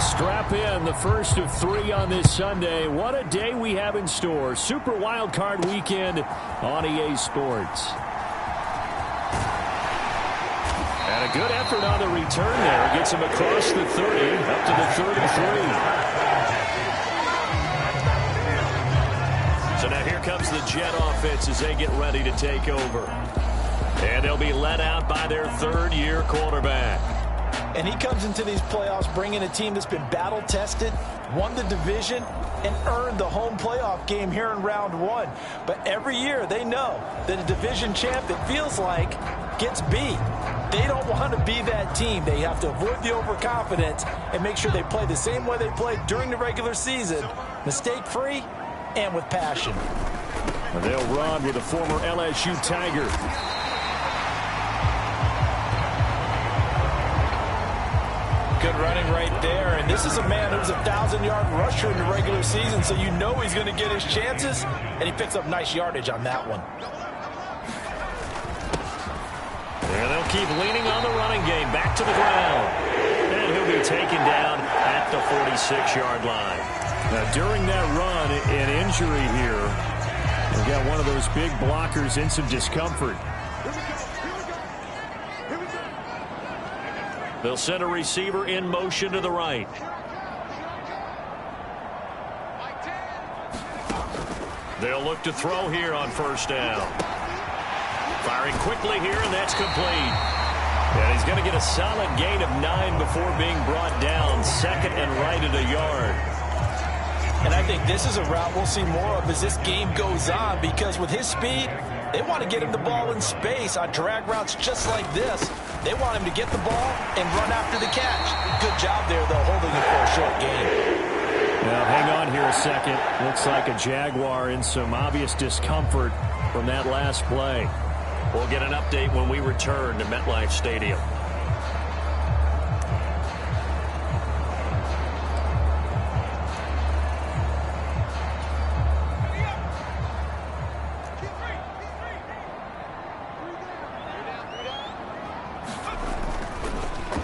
Strap in, the first of 3 on this Sunday. What a day we have in store. Super Wild Card Weekend on EA Sports. And a good effort on the return there. Gets him across the 30, up to the 33. So now here comes the Jet offense as they get ready to take over. And they'll be led out by their third-year quarterback. And he comes into these playoffs bringing a team that's been battle-tested, won the division, and earned the home playoff game here in round 1. But every year they know that a division champ, it feels like, gets beat. They don't want to be that team. They have to avoid the overconfidence and make sure they play the same way they played during the regular season, mistake-free and with passion. And they'll run with a former LSU Tiger. Good running right there, and this is a man who's a 1,000-yard rusher in the regular season, so you know he's going to get his chances, and he picks up nice yardage on that one. And they'll keep leaning on the running game, back to the ground. And he'll be taken down at the 46-yard line. Now, during that run, an injury here. We've got one of those big blockers in some discomfort. They'll send a receiver in motion to the right. They'll look to throw here on first down. Firing quickly here, and that's complete. And he's going to get a solid gain of 9 before being brought down. Second and right at a yard. And I think this is a route we'll see more of as this game goes on, because with his speed, they want to get him the ball in space on drag routes just like this. They want him to get the ball and run after the catch. Good job there, though, holding it for a short gain. Now, hang on here a second. Looks like a Jaguar in some obvious discomfort from that last play. We'll get an update when we return to MetLife Stadium.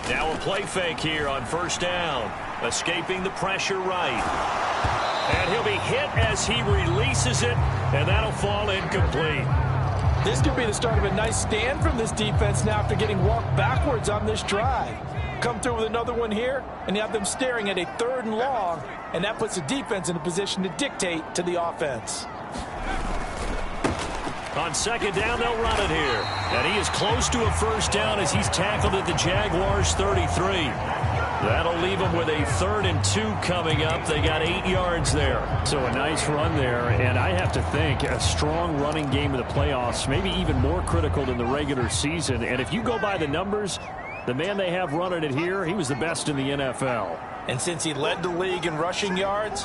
Now a play fake here on first down. Escaping the pressure right. And he'll be hit as he releases it, and that'll fall incomplete. This could be the start of a nice stand from this defense now after getting walked backwards on this drive. Come through with another one here, and you have them staring at a 3rd and long, and that puts the defense in a position to dictate to the offense. On second down, they'll run it here. And he is close to a first down as he's tackled at the Jaguars' 33. That'll leave them with a 3rd and 2 coming up. They got 8 yards there. So a nice run there. And I have to think a strong running game in the playoffs, maybe even more critical than the regular season. And if you go by the numbers, the man they have running it here, he was the best in the NFL. And since he led the league in rushing yards,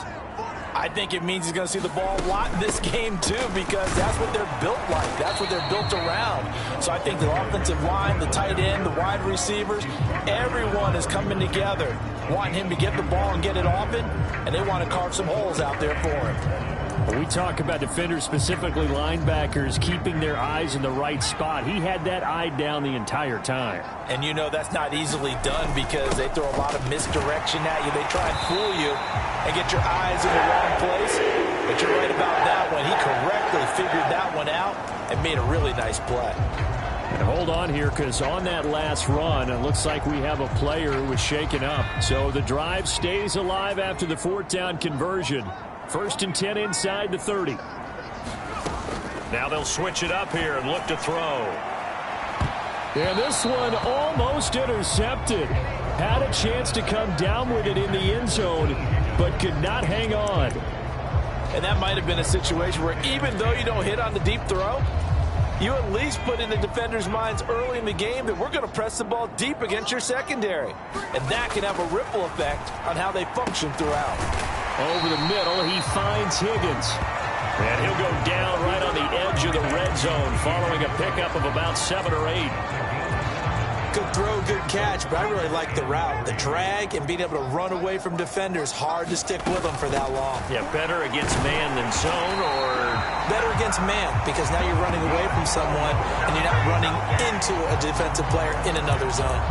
I think it means he's going to see the ball a lot in this game, too, because that's what they're built like. That's what they're built around. So I think the offensive line, the tight end, the wide receivers, everyone is coming together, wanting him to get the ball and get it often, and they want to carve some holes out there for him. When we talk about defenders, specifically linebackers, keeping their eyes in the right spot, he had that eye down the entire time. And you know that's not easily done because they throw a lot of misdirection at you. They try and fool you and get your eyes in the wrong place. But you're right about that one. He correctly figured that one out and made a really nice play. And hold on here, because on that last run, it looks like we have a player who was shaken up. So the drive stays alive after the 4th down conversion. 1st and 10 inside the 30. Now they'll switch it up here and look to throw. And this one almost intercepted. Had a chance to come down with it in the end zone, but could not hang on. And that might have been a situation where even though you don't hit on the deep throw, you at least put in the defenders' minds early in the game that we're going to press the ball deep against your secondary. And that can have a ripple effect on how they function throughout. Over the middle, he finds Higgins. And he'll go down right on the edge of the red zone following a pickup of about 7 or 8. Good throw, good catch, but I really like the route. The drag and being able to run away from defenders, hard to stick with them for that long. Yeah, better against man than zone, or? Better against man, because now you're running away from someone and you're not running into a defensive player in another zone.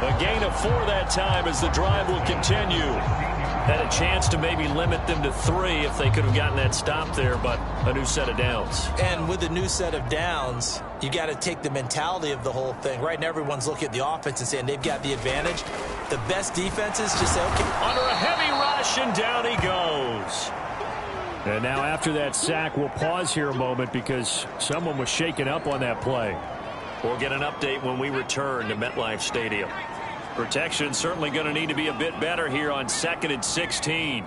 A gain of 4 that time as the drive will continue. Had a chance to maybe limit them to 3 if they could have gotten that stop there, but a new set of downs. And with a new set of downs, you got to take the mentality of the whole thing. Right now, everyone's looking at the offense and saying they've got the advantage. The best defenses just say, okay. Under a heavy rush, and down he goes. And now after that sack, we'll pause here a moment because someone was shaken up on that play. We'll get an update when we return to MetLife Stadium. Protection certainly going to need to be a bit better here on 2nd and 16.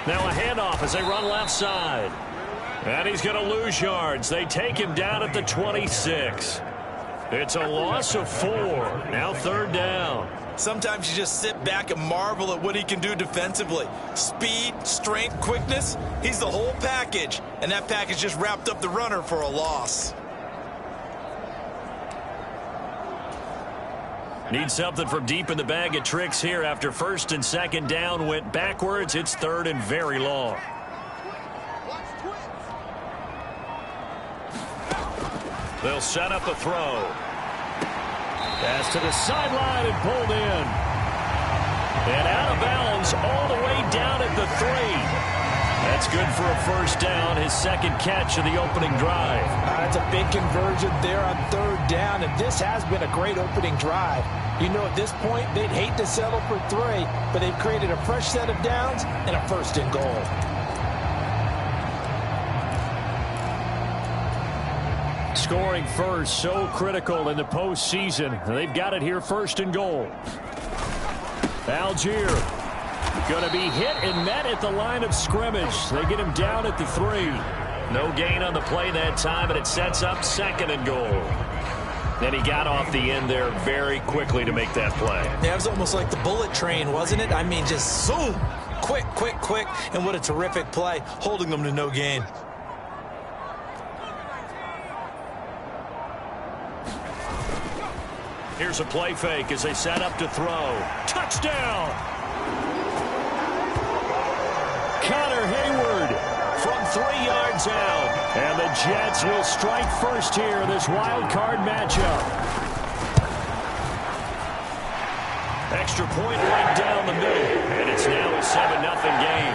Now a handoff as they run left side. And he's going to lose yards. They take him down at the 26. It's a loss of 4. Now 3rd down. Sometimes you just sit back and marvel at what he can do defensively. Speed, strength, quickness. He's the whole package. And that package just wrapped up the runner for a loss. Need something from deep in the bag of tricks here after 1st and 2nd down went backwards. It's 3rd and very long. They'll set up a throw. Pass to the sideline and pulled in. And out of bounds all the way down at the 3. That's good for a 1st down, his 2nd catch of the opening drive. That's a big conversion there on 3rd down, and this has been a great opening drive. You know, at this point, they'd hate to settle for 3, but they've created a fresh set of downs and a 1st and goal. Scoring first, so critical in the postseason. They've got it here, 1st and goal. Algier going to be hit and met at the line of scrimmage. They get him down at the 3. No gain on the play that time, and it sets up 2nd and goal. Then he got off the end there very quickly to make that play. Yeah, it was almost like the bullet train, wasn't it? I mean, just zoom. Quick, quick, quick. And what a terrific play, holding them to no gain. Here's a play fake as they set up to throw. Touchdown! Connor Hayward from 3 yards out. And the Jets will strike first here in this wild card matchup. Extra point right down the middle. And it's now a 7-0 game.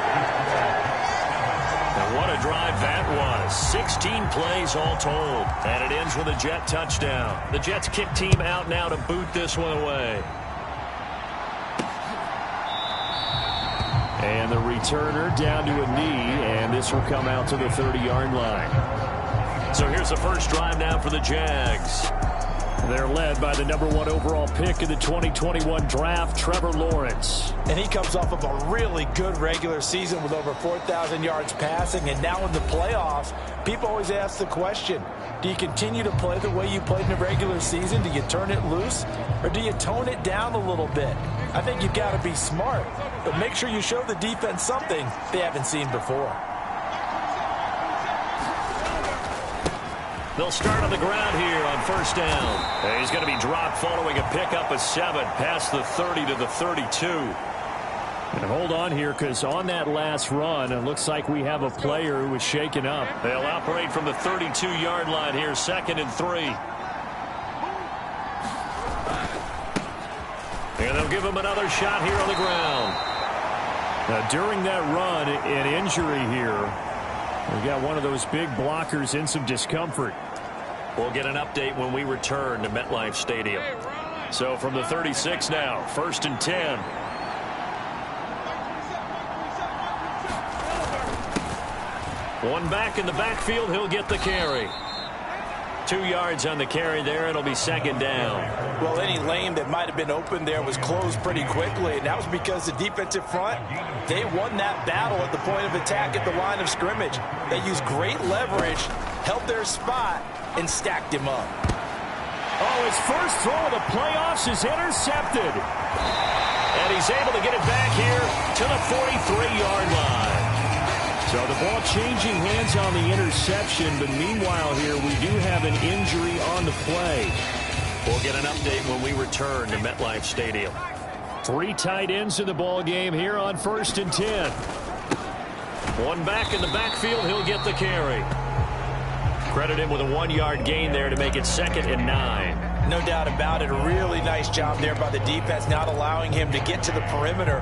And what a drive that was. 16 plays all told. And it ends with a Jet touchdown. The Jets kick team out now to boot this one away. And the returner down to a knee, and this will come out to the 30-yard line. So here's the first drive now for the Jags. They're led by the #1 overall pick in the 2021 draft, Trevor Lawrence. And he comes off of a really good regular season with over 4,000 yards passing. And now in the playoffs, people always ask the question, do you continue to play the way you played in the regular season? Do you turn it loose? Or do you tone it down a little bit? I think you've got to be smart, but make sure you show the defense something they haven't seen before. They'll start on the ground here on 1st down. And he's going to be dropped following a pickup of 7 past the 30 to the 32. And hold on here, because on that last run, it looks like we have a player who was shaken up. They'll operate from the 32-yard line here, 2nd and 3. And they'll give him another shot here on the ground. Now, during that run, an injury here. We got one of those big blockers in some discomfort. We'll get an update when we return to MetLife Stadium. So from the 36 now, 1st and 10. One back in the backfield, he'll get the carry. 2 yards on the carry there. It'll be 2nd down. Well, any lane that might have been open there was closed pretty quickly, and that was because the defensive front, they won that battle at the point of attack at the line of scrimmage. They used great leverage, held their spot, and stacked him up. Oh, his first throw of the playoffs is intercepted. And he's able to get it back here to the 43-yard line. So the ball changing hands on the interception, but meanwhile here we do have an injury on the play. We'll get an update when we return to MetLife Stadium. 3 tight ends in the ball game here on 1st and 10. One back in the backfield, he'll get the carry. Credit him with a 1-yard gain there to make it 2nd and 9. No doubt about it. A really nice job there by the defense, not allowing him to get to the perimeter.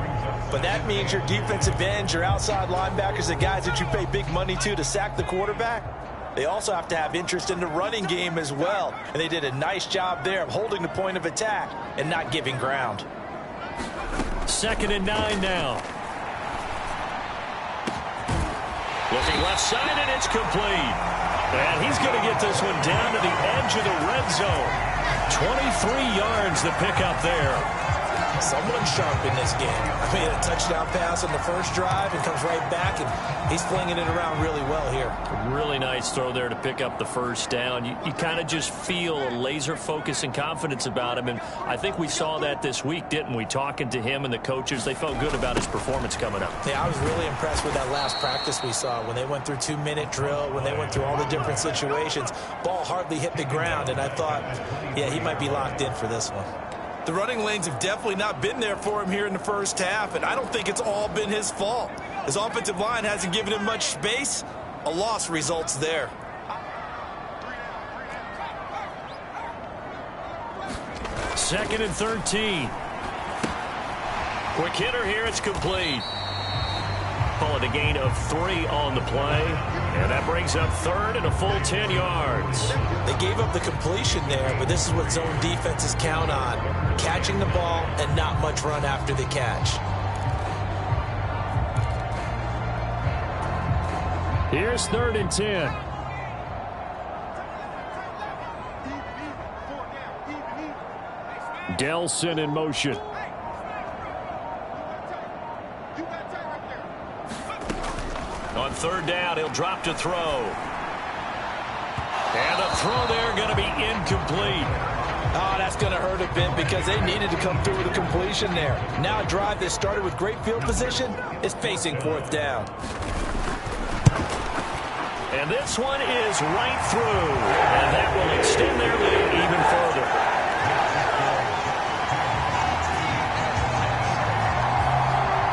But that means your defensive ends, your outside linebackers, the guys that you pay big money to sack the quarterback, they also have to have interest in the running game as well. And they did a nice job there of holding the point of attack and not giving ground. 2nd and 9 now. Looking left side, and it's complete. And he's going to get this one down to the edge of the red zone. 23 yards the pickup there. Someone's sharp in this game. I mean, a touchdown pass on the first drive and comes right back, and he's flinging it around really well here. Really nice throw there to pick up the first down. You kind of just feel a laser focus and confidence about him, and I think we saw that this week, didn't we? Talking to him and the coaches, they felt good about his performance coming up. Yeah, I was really impressed with that last practice we saw when they went through 2-minute drill, when they went through all the different situations. Ball hardly hit the ground, and I thought, yeah, he might be locked in for this one. The running lanes have definitely not been there for him here in the first half, and I don't think it's all been his fault. His offensive line hasn't given him much space. A loss results there. Second and 13. Quick hitter here. It's complete. Call it a gain of 3 on the play. And that brings up 3rd and a full 10 yards. They gave up the completion there, but this is what zone defenses count on. Catching the ball and not much run after the catch. Here's 3rd and 10. Delson in motion. On 3rd down, he'll drop to throw. And the throw there going to be incomplete. Oh, that's going to hurt a bit because they needed to come through with a completion there. Now a drive that started with great field position is facing 4th down. And this one is right through. And that will extend their lead even further.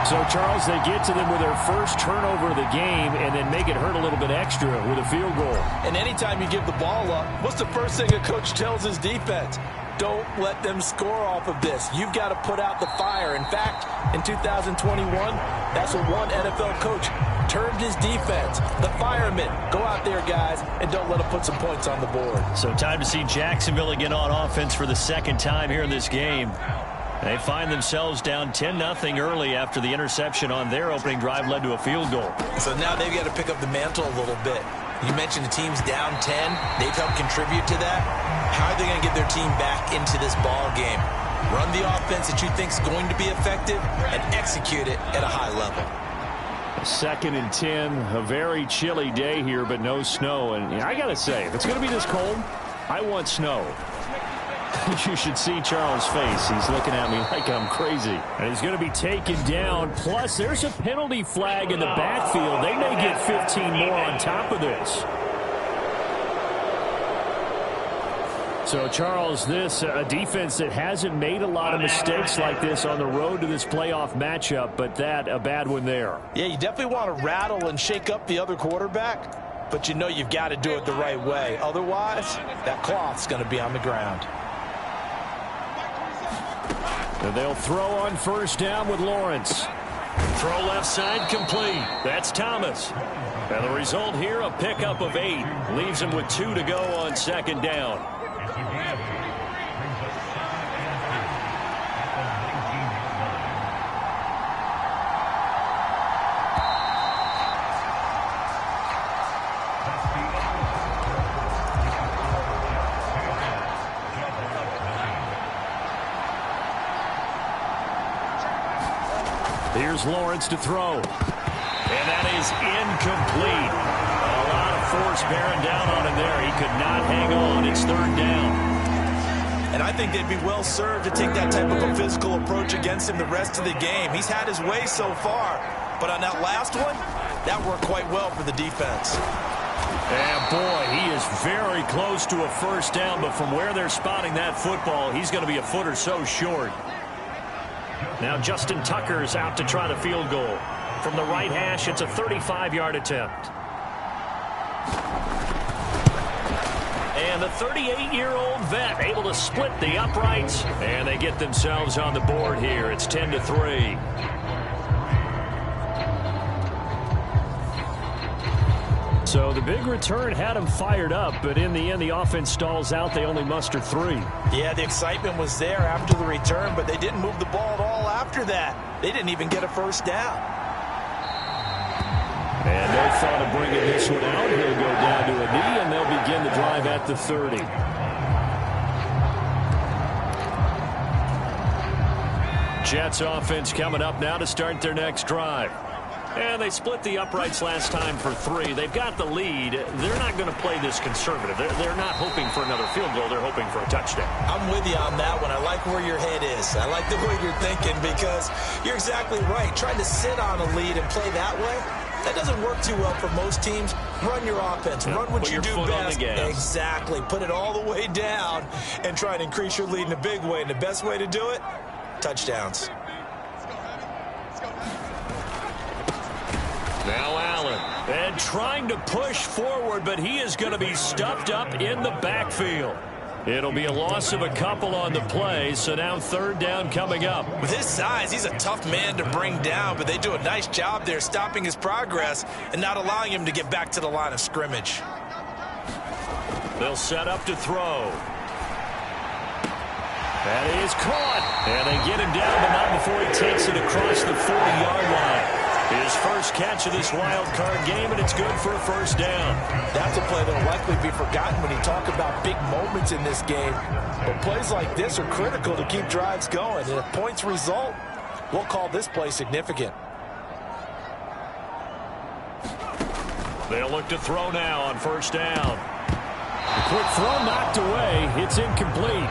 So, Charles, they get to them with their first turnover of the game and then make it hurt a little bit extra with a field goal. And anytime you give the ball up, what's the first thing a coach tells his defense? Don't let them score off of this. You've got to put out the fire. In fact, in 2021, that's what one NFL coach termed his defense. The firemen. Go out there, guys, and don't let them put some points on the board. So time to see Jacksonville again on offense for the second time here in this game. They find themselves down 10-0 early after the interception on their opening drive led to a field goal. So now they've got to pick up the mantle a little bit. You mentioned the team's down 10. They've helped contribute to that. How are they going to get their team back into this ball game? Run the offense that you think is going to be effective and execute it at a high level. 2nd and 10, a very chilly day here, but no snow. And I got to say, if it's going to be this cold, I want snow. You should see Charles' face. He's looking at me like I'm crazy. And he's going to be taken down. Plus, there's a penalty flag in the backfield. They may get 15 more on top of this. So, Charles, this a defense that hasn't made a lot of mistakes like this on the road to this playoff matchup, but that a bad one there. Yeah, you definitely want to rattle and shake up the other quarterback, but you know you've got to do it the right way. Otherwise, that cloth's going to be on the ground. And they'll throw on 1st down with Lawrence. Throw left side complete. That's Thomas. And the result here, a pickup of 8. Leaves him with 2 to go on 2nd down. Here's Lawrence to throw. And that is incomplete. A lot of force bearing down on him there. He could not hang on. It's 3rd down. And I think they'd be well served to take that type of a physical approach against him the rest of the game. He's had his way so far. But on that last one, that worked quite well for the defense. And boy, he is very close to a 1st down. But from where they're spotting that football, he's going to be a foot or so short. Now Justin Tucker's out to try the field goal. From the right hash, it's a 35-yard attempt. And the 38-year-old vet able to split the uprights, and they get themselves on the board here. It's 10-3. So the big return had them fired up, but in the end, the offense stalls out. They only muster 3. Yeah, the excitement was there after the return, but they didn't move the ball at all after that. They didn't even get a first down. And no thought of bringing this one out. He'll go down to a knee, and they'll begin the drive at the 30. Jets offense coming up now to start their next drive. And they split the uprights last time for 3. They've got the lead. They're not going to play this conservative. They're not hoping for another field goal. They're hoping for a touchdown. I'm with you on that one. I like where your head is. I like the way you're thinking because you're exactly right. Trying to sit on a lead and play that way, that doesn't work too well for most teams. Run your offense. Run what you do best. Exactly. Put it all the way down and try and increase your lead in a big way. And the best way to do it, touchdowns. Now Allen, and trying to push forward, but he is going to be stuffed up in the backfield. It'll be a loss of a couple on the play, so now third down coming up. With his size, he's a tough man to bring down, but they do a nice job there stopping his progress and not allowing him to get back to the line of scrimmage. They'll set up to throw. That is caught, and they get him down, but not before he takes it across the 40-yard line. His first catch of this wild card game, and it's good for a first down. That's a play that will likely be forgotten when you talk about big moments in this game. But plays like this are critical to keep drives going. And if points result, we'll call this play significant. They'll look to throw now on first down. The quick throw knocked away. It's incomplete.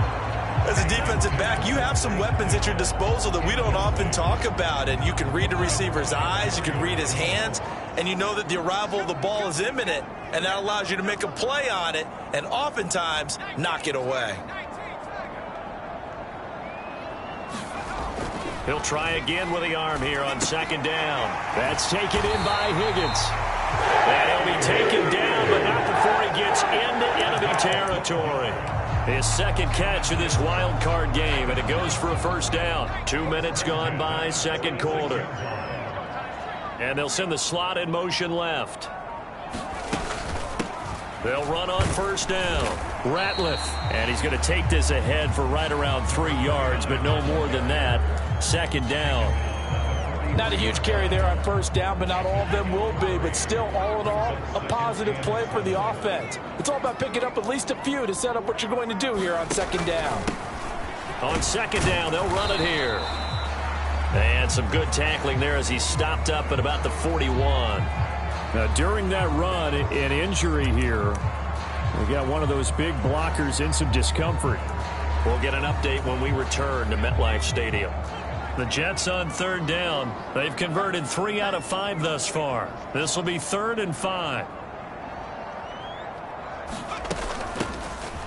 As a defensive back, you have some weapons at your disposal that we don't often talk about. And you can read the receiver's eyes, you can read his hands, and you know that the arrival of the ball is imminent, and that allows you to make a play on it and oftentimes knock it away. He'll try again with the arm here on second down. That's taken in by Higgins. And he'll be taken down, but not before he gets into enemy territory. His second catch of this wild card game, and it goes for a first down. 2 minutes gone by, second quarter. And they'll send the slot in motion left. They'll run on first down. Ratliff, and he's going to take this ahead for right around 3 yards, but no more than that. Second down. Not a huge carry there on first down, but not all of them will be. But still, all in all, a positive play for the offense. It's all about picking up at least a few to set up what you're going to do here on second down. On second down, they'll run it here. And some good tackling there as he stopped up at about the 41. Now, during that run, an injury here. We got one of those big blockers in some discomfort. We'll get an update when we return to MetLife Stadium. The Jets on third down. They've converted 3 out of 5 thus far. This will be 3rd and 5.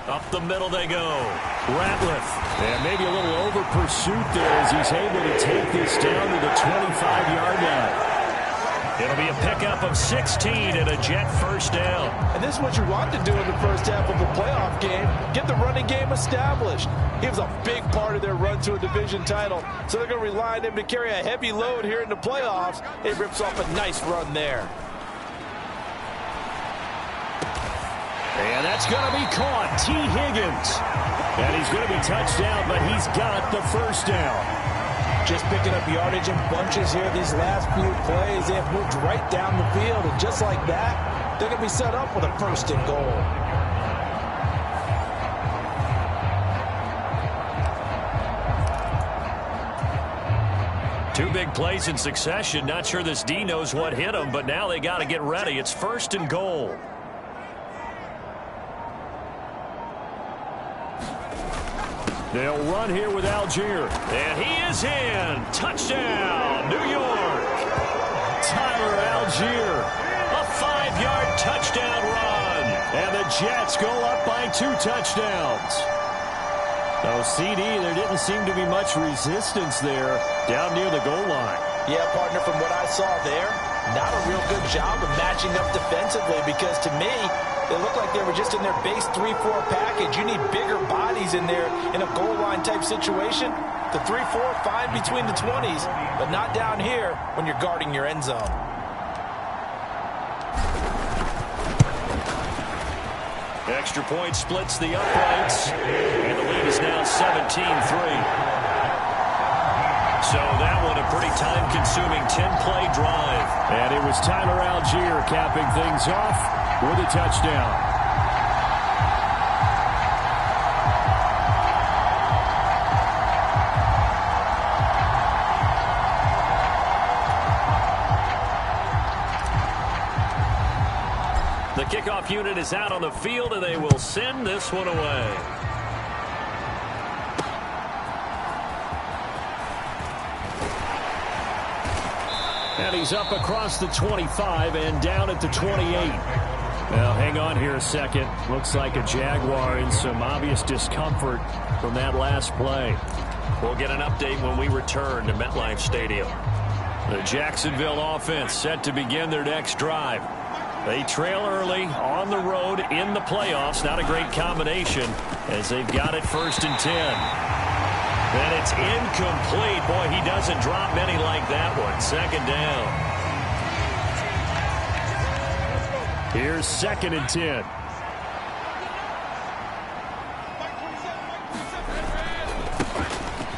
Up the middle they go. Ratliff. And maybe a little over pursuit there as he's able to take this down to the 25-yard line. It'll be a pickup of 16 and a Jet first down. And this is what you want to do in the first half of a playoff game. Get the running game established. He was a big part of their run to a division title. So they're going to rely on him to carry a heavy load here in the playoffs. He rips off a nice run there. And that's going to be caught. T. Higgins. And he's going to be touched down, but he's got the first down. Just picking up yardage in bunches here these last few plays. They have moved right down the field, and just like that, they're going to be set up with a first and goal. Two big plays in succession. Not sure this D knows what hit him, but now they got to get ready. It's first and goal. They'll run here with Algier. And he is in. Touchdown, New York. Tyler Algier. A 5-yard touchdown run. And the Jets go up by 2 touchdowns. So, CD, there didn't seem to be much resistance there down near the goal line. Yeah, partner, from what I saw there, not a real good job of matching up defensively because to me, they looked like they were just in their base 3-4 package. You need bigger bodies in there in a goal line type situation. The 3-4, fine between the 20s, but not down here when you're guarding your end zone. Extra point splits the uprights, and the lead is now 17-3. So that one a pretty time-consuming 10-play drive. And it was Tyler Algier capping things off with a touchdown. The kickoff unit is out on the field, and they will send this one away. And he's up across the 25 and down at the 28. Now, hang on here a second. Looks like a Jaguar in some obvious discomfort from that last play. We'll get an update when we return to MetLife Stadium. The Jacksonville offense set to begin their next drive. They trail early on the road in the playoffs. Not a great combination as they've got it 1st and 10. Then it's incomplete. Boy, he doesn't drop many like that one. 2nd down. Here's 2nd and 10.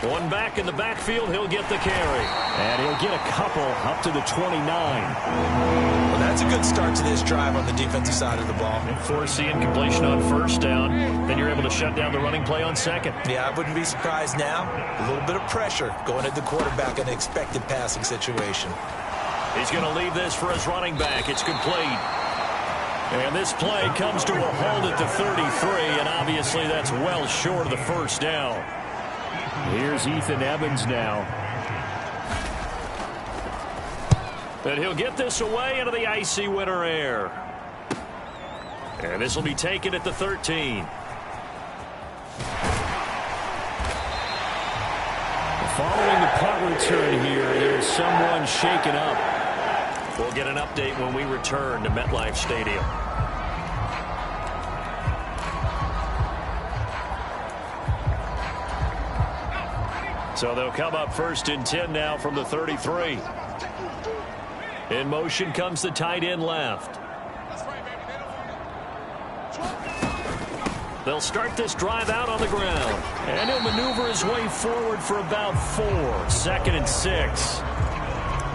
One back in the backfield. He'll get the carry. And he'll get a couple up to the 29. Well, that's a good start to this drive on the defensive side of the ball. And force the incompletion on 1st down. Then you're able to shut down the running play on 2nd. Yeah, I wouldn't be surprised now. A little bit of pressure going at the quarterback in an expected passing situation. He's going to leave this for his running back. It's complete. And this play comes to a halt at the 33, and obviously that's well short of the 1st down. Here's Ethan Evans now. And he'll get this away into the icy winter air. And this will be taken at the 13. Following the punt return here, there's someone shaken up. We'll get an update when we return to MetLife Stadium. So they'll come up 1st and 10 now from the 33. In motion comes the tight end left. They'll start this drive out on the ground. And he'll maneuver his way forward for about 4. 2nd and 6.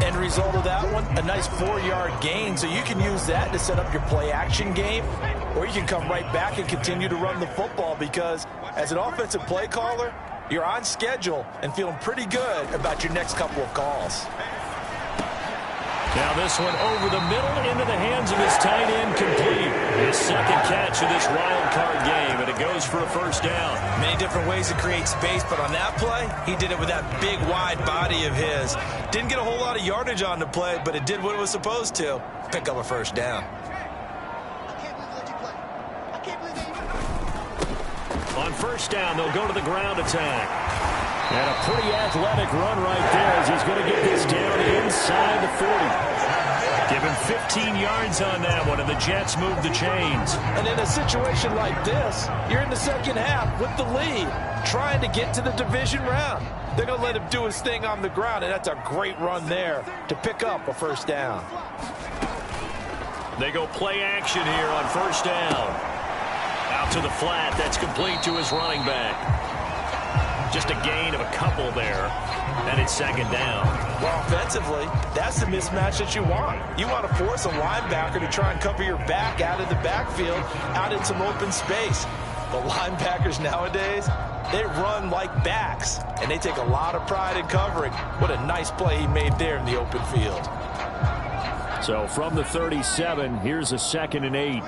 End result of that one, a nice 4-yard gain. So you can use that to set up your play-action game. Or you can come right back and continue to run the football because as an offensive play caller, you're on schedule and feeling pretty good about your next couple of calls. Now this one over the middle into the hands of his tight end complete. His 2nd catch of this wild card game, and it goes for a 1st down. Many different ways to create space, but on that play, he did it with that big, wide body of his. Didn't get a whole lot of yardage on the play, but it did what it was supposed to. Pick up a 1st down. On 1st down, they'll go to the ground attack. And a pretty athletic run right there as he's going to get this down inside the 40. Give him 15 yards on that one, and the Jets move the chains. And in a situation like this, you're in the 2nd half with the lead, trying to get to the division round. They're going to let him do his thing on the ground, and that's a great run there to pick up a 1st down. They go play action here on 1st down. Out to the flat. That's complete to his running back. Just a gain of a couple there. And it's 2nd down. Well, offensively, that's the mismatch that you want. You want to force a linebacker to try and cover your back out of the backfield, out in some open space. The linebackers nowadays, they run like backs, and they take a lot of pride in covering. What a nice play he made there in the open field. So from the 37, here's a 2nd and 8.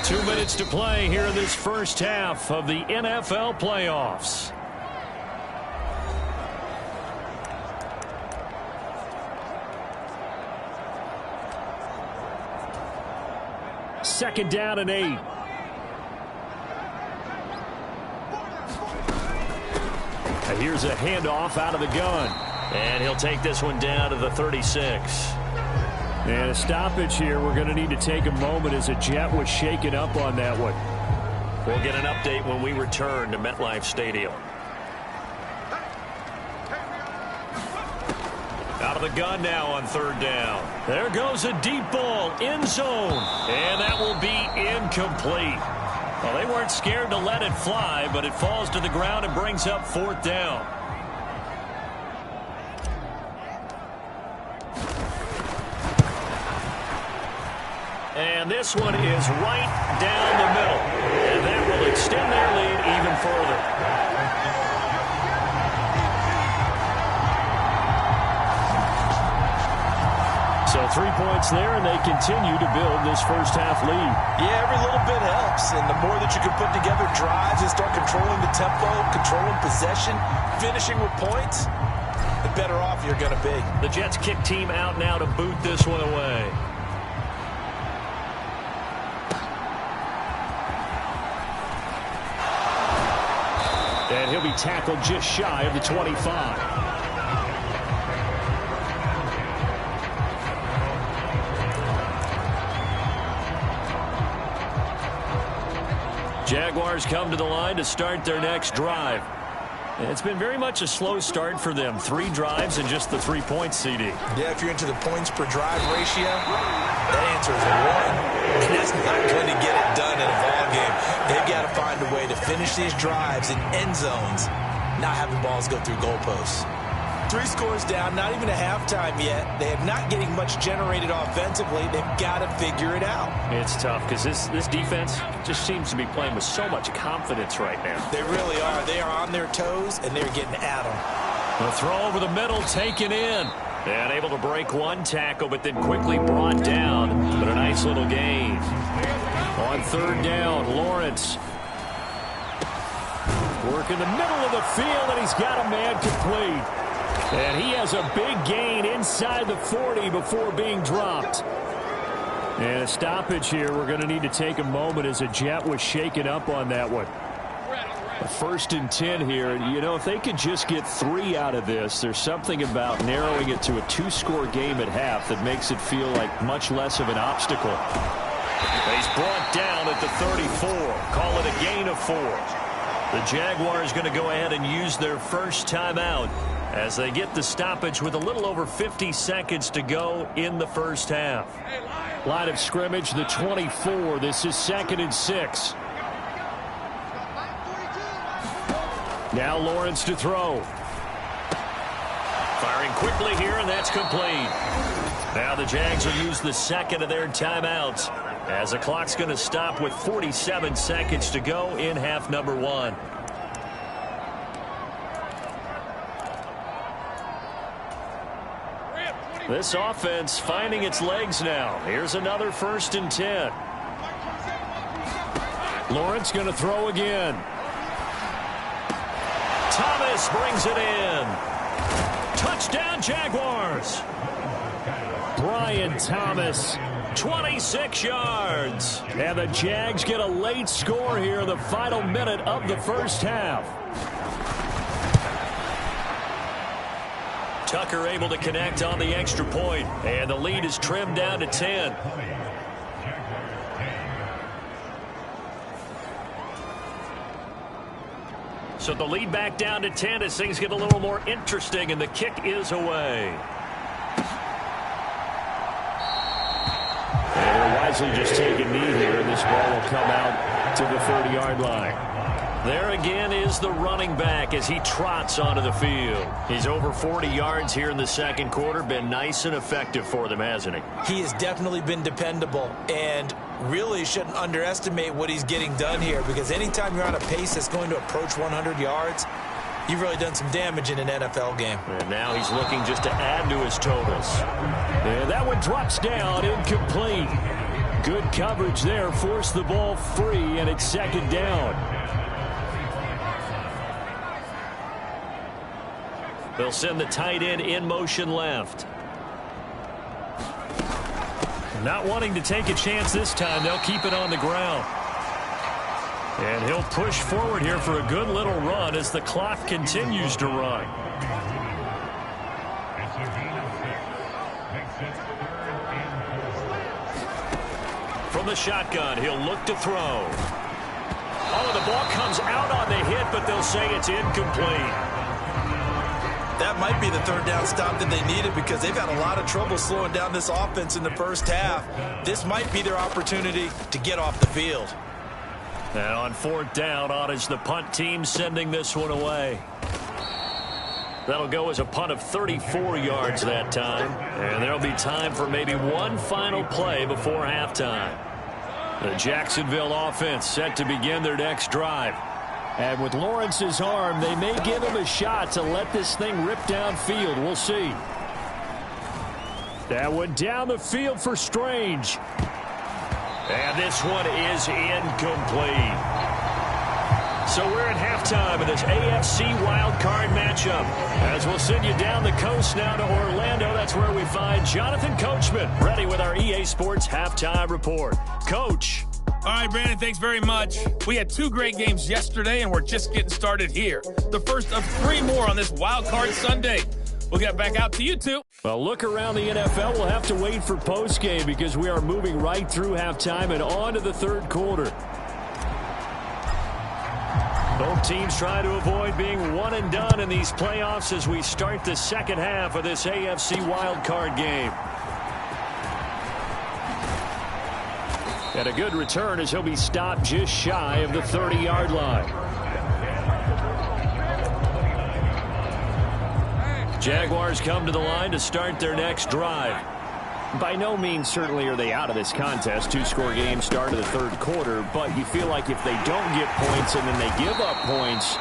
2 minutes to play here in this 1st half of the NFL playoffs. Second down and 8. Here's a handoff out of the gun. And he'll take this one down to the 36. And a stoppage here. We're going to need to take a moment as a Jet was shaken up on that one. We'll get an update when we return to MetLife Stadium. Out of the gun now on third down. There goes a deep ball, end zone. And that will be incomplete. Well, they weren't scared to let it fly, but it falls to the ground and brings up fourth down. And this one is right down the middle. And that will extend their lead even further. So 3 points there, and they continue to build this first half lead. Yeah, every little bit helps. And the more that you can put together drives and start controlling the tempo, controlling possession, finishing with points, the better off you're going to be. The Jets kick team out now to boot this one away. And he'll be tackled just shy of the 25. Jaguars come to the line to start their next drive. It's been very much a slow start for them. 3 drives and just the 3 points, CD. Yeah, if you're into the points per drive ratio, that answer is 1. And that's not going to get it done in a ball game. They've got to find a way to finish these drives in end zones, not having balls go through goalposts. 3 scores down, not even a halftime yet. They are not getting much generated offensively. They've got to figure it out. It's tough because this defense just seems to be playing with so much confidence right now. They really are. They are on their toes, and they're getting at them. The throw over the middle taken in. And able to break one tackle, but then quickly brought down. But a nice little gain. On third down, Lawrence. Work in the middle of the field, and he's got a man complete. And he has a big gain inside the 40 before being dropped. And a stoppage here. We're going to need to take a moment as a Jet was shaken up on that one. A 1st and 10 here. You know, if they could just get 3 out of this, there's something about narrowing it to a 2-score game at half that makes it feel like much less of an obstacle. He's brought down at the 34. Call it a gain of 4. The Jaguars going to go ahead and use their first timeout as they get the stoppage with a little over 50 seconds to go in the first half. Line of scrimmage, the 24. This is 2nd and 6. Now Lawrence to throw. Firing quickly here, and that's complete. Now the Jags will use the second of their timeouts as the clock's going to stop with 47 seconds to go in half number 1. This offense finding its legs now. Here's another 1st and 10. Lawrence going to throw again. Thomas brings it in. Touchdown, Jaguars. Brian Thomas. 26 yards. And the Jags get a late score here in the final minute of the first half. Tucker able to connect on the extra point, and the lead is trimmed down to 10. So the lead back down to 10 as things get a little more interesting, and the kick is away. And they'll wisely just take a knee here, and this ball will come out to the 30-yard line. There again is the running back as he trots onto the field. He's over 40 yards here in the second quarter. Been nice and effective for them, hasn't he? He has definitely been dependable, and really shouldn't underestimate what he's getting done here, because anytime you're on a pace that's going to approach 100 yards, you've really done some damage in an NFL game. And now he's looking just to add to his totals. And that one drops down, incomplete. Good coverage there, forced the ball free, and it's 2nd down. They'll send the tight end in motion left. Not wanting to take a chance this time, they'll keep it on the ground. And he'll push forward here for a good little run as the clock continues to run. From the shotgun, he'll look to throw. Oh, the ball comes out on the hit, but they'll say it's incomplete. That might be the third down stop that they needed because they've had a lot of trouble slowing down this offense in the first half. This might be their opportunity to get off the field. And on fourth down, on is the punt team sending this one away. That'll go as a punt of 34 yards that time. And there'll be time for maybe one final play before halftime. The Jacksonville offense set to begin their next drive. And with Lawrence's arm, they may give him a shot to let this thing rip downfield. We'll see. That one down the field for Strange. And this one is incomplete. So we're at halftime in this AFC wildcard matchup. As we'll send you down the coast now to Orlando, that's where we find Jonathan Coachman, ready with our EA Sports halftime report. Coach. All right, Brandon, thanks very much. We had 2 great games yesterday, and we're just getting started here. The first of 3 more on this wildcard Sunday. We'll get back out to you two. Well, look around the NFL. We'll have to wait for postgame because we are moving right through halftime and on to the third quarter. Both teams try to avoid being one and done in these playoffs as we start the second half of this AFC wildcard game. And a good return as he'll be stopped just shy of the 30-yard line. Jaguars come to the line to start their next drive. By no means certainly are they out of this contest. 2-score game start of the third quarter, but you feel like if they don't get points and then they give up points,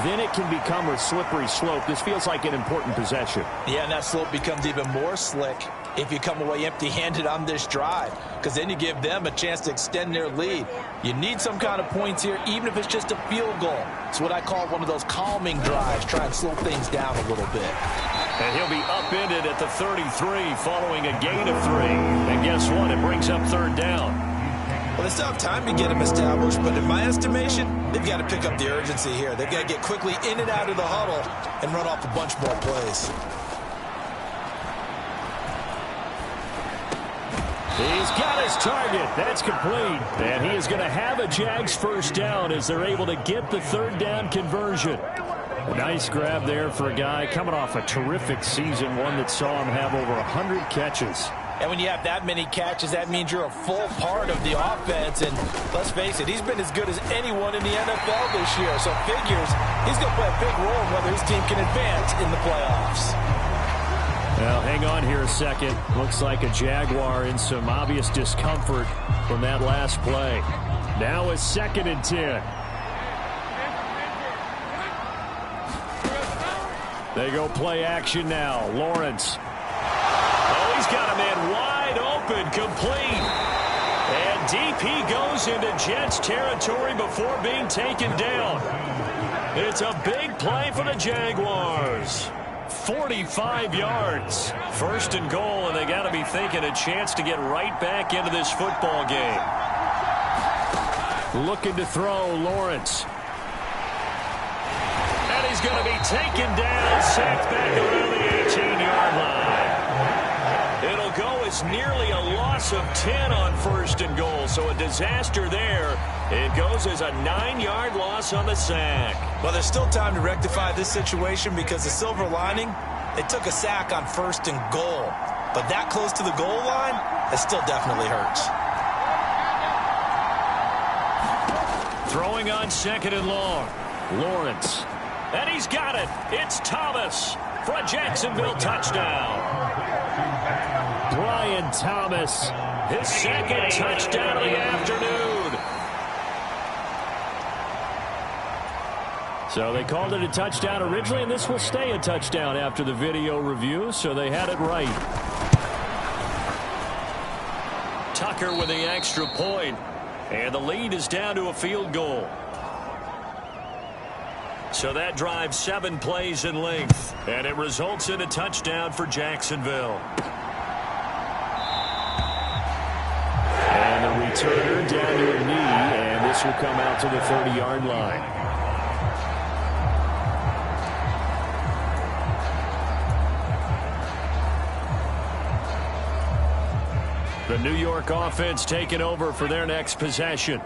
then it can become a slippery slope. This feels like an important possession. Yeah, and that slope becomes even more slick if you come away empty-handed on this drive, because then you give them a chance to extend their lead. You need some kind of points here, even if it's just a field goal. It's what I call one of those calming drives, try and slow things down a little bit. And he'll be upended at the 33 following a gain of 3. And guess what? It brings up third down. Well, they still have time to get him established, but in my estimation, they've got to pick up the urgency here. They've got to get quickly in and out of the huddle and run off a bunch more plays. He's got his target. That's complete. And he is going to have a Jags first down as they're able to get the third down conversion. A nice grab there for a guy coming off a terrific season, one that saw him have over 100 catches. And when you have that many catches, that means you're a full part of the offense. And let's face it, he's been as good as anyone in the NFL this year. So figures he's going to play a big role in whether his team can advance in the playoffs. Well, hang on here a second. Looks like a Jaguar in some obvious discomfort from that last play. Now a 2nd and 10. They go play action now. Lawrence. Oh, he's got a man wide open, complete. And deep he goes into Jets territory before being taken down. It's a big play for the Jaguars. 45 yards. 1st and goal, and they got to be thinking a chance to get right back into this football game. Looking to throw, Lawrence. And he's going to be taken down, sacked back around the 18-yard line. It'll go as nearly a loss of 10 on 1st and goal, so a disaster there. It goes as a 9-yard loss on the sack. Well, there's still time to rectify this situation because the silver lining, they took a sack on 1st and goal. But that close to the goal line, it still definitely hurts. Throwing on 2nd and long. Lawrence. And he's got it. It's Thomas for a Jacksonville touchdown. Brian Thomas. His 2nd touchdown of the afternoon. So they called it a touchdown originally, and this will stay a touchdown after the video review, so they had it right. Tucker with the extra point, and the lead is down to a field goal. So that drives 7 plays in length, and it results in a touchdown for Jacksonville. And the returner down to a knee, and this This will come out to the 30-yard line. The New York offense taking over for their next possession.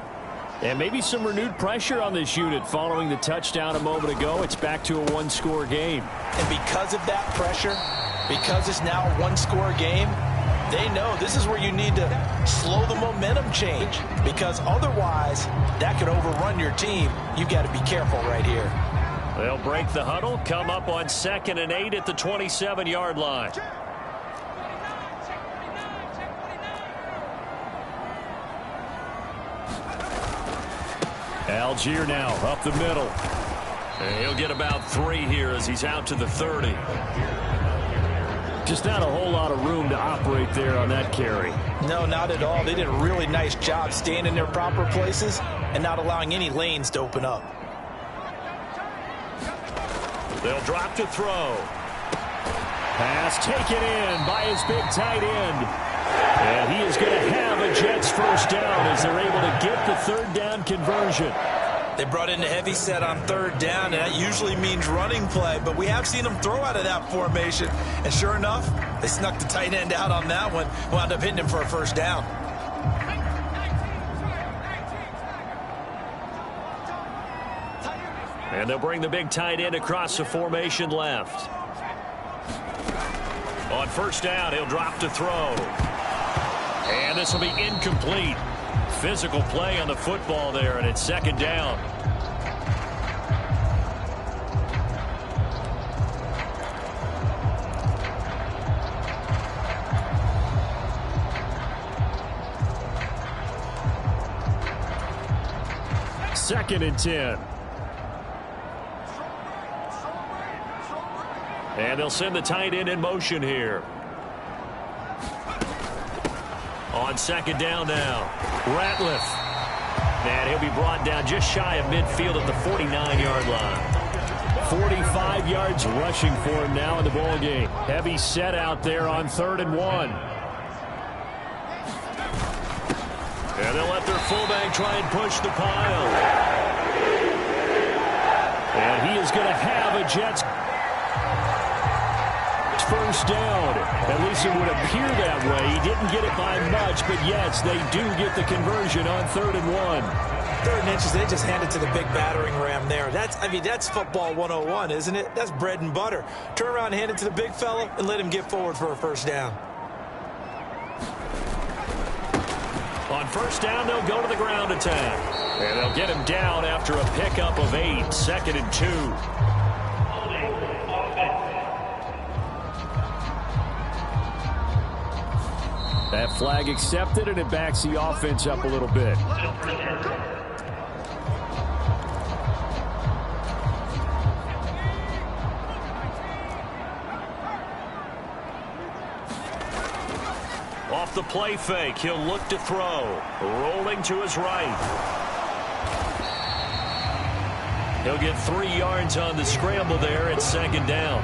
And maybe some renewed pressure on this unit following the touchdown a moment ago. It's back to a one-score game. And because of that pressure, because it's now a one-score game, they know this is where you need to slow the momentum change, because otherwise that could overrun your team. You've got to be careful right here. They'll break the huddle, come up on 2nd and 8 at the 27-yard line. Algier now up the middle. And he'll get about 3 here as he's out to the 30. Just not a whole lot of room to operate there on that carry. No, not at all. They did a really nice job staying in their proper places and not allowing any lanes to open up. They'll drop to throw. Pass taken in by his big tight end. And he is going to have a Jets first down as they're able to get the 3rd down conversion. They brought in a heavy set on 3rd down, and that usually means running play, but we have seen them throw out of that formation. And sure enough, they snuck the tight end out on that one, wound up hitting him for a first down. And they'll bring the big tight end across the formation left. On 1st down, he'll drop to throw. And this will be incomplete. Physical play on the football there, and it's 2nd down. Second and 10. And they'll send the tight end in motion here. On 2nd down now, Ratliff. And he'll be brought down just shy of midfield at the 49-yard line. 45 yards rushing for him now in the ball game. Heavy set out there on 3rd and 1. And they'll let their fullback try and push the pile. And he is going to have a Jets first down. At least it would appear that way. He didn't get it by much, but yes, they do get the conversion on 3rd and 1. 3rd and inches, they just handed to the big battering ram there. That's football 101, isn't it? That's bread and butter. Turn around and hand it to the big fella and let him get forward for a first down. On 1st down, they'll go to the ground attack. And they'll get him down after a pickup of 8, 2nd and 2. That flag accepted, and it backs the offense up a little bit. Off the play fake, he'll look to throw. Rolling to his right. He'll get 3 yards on the scramble there at 2nd down.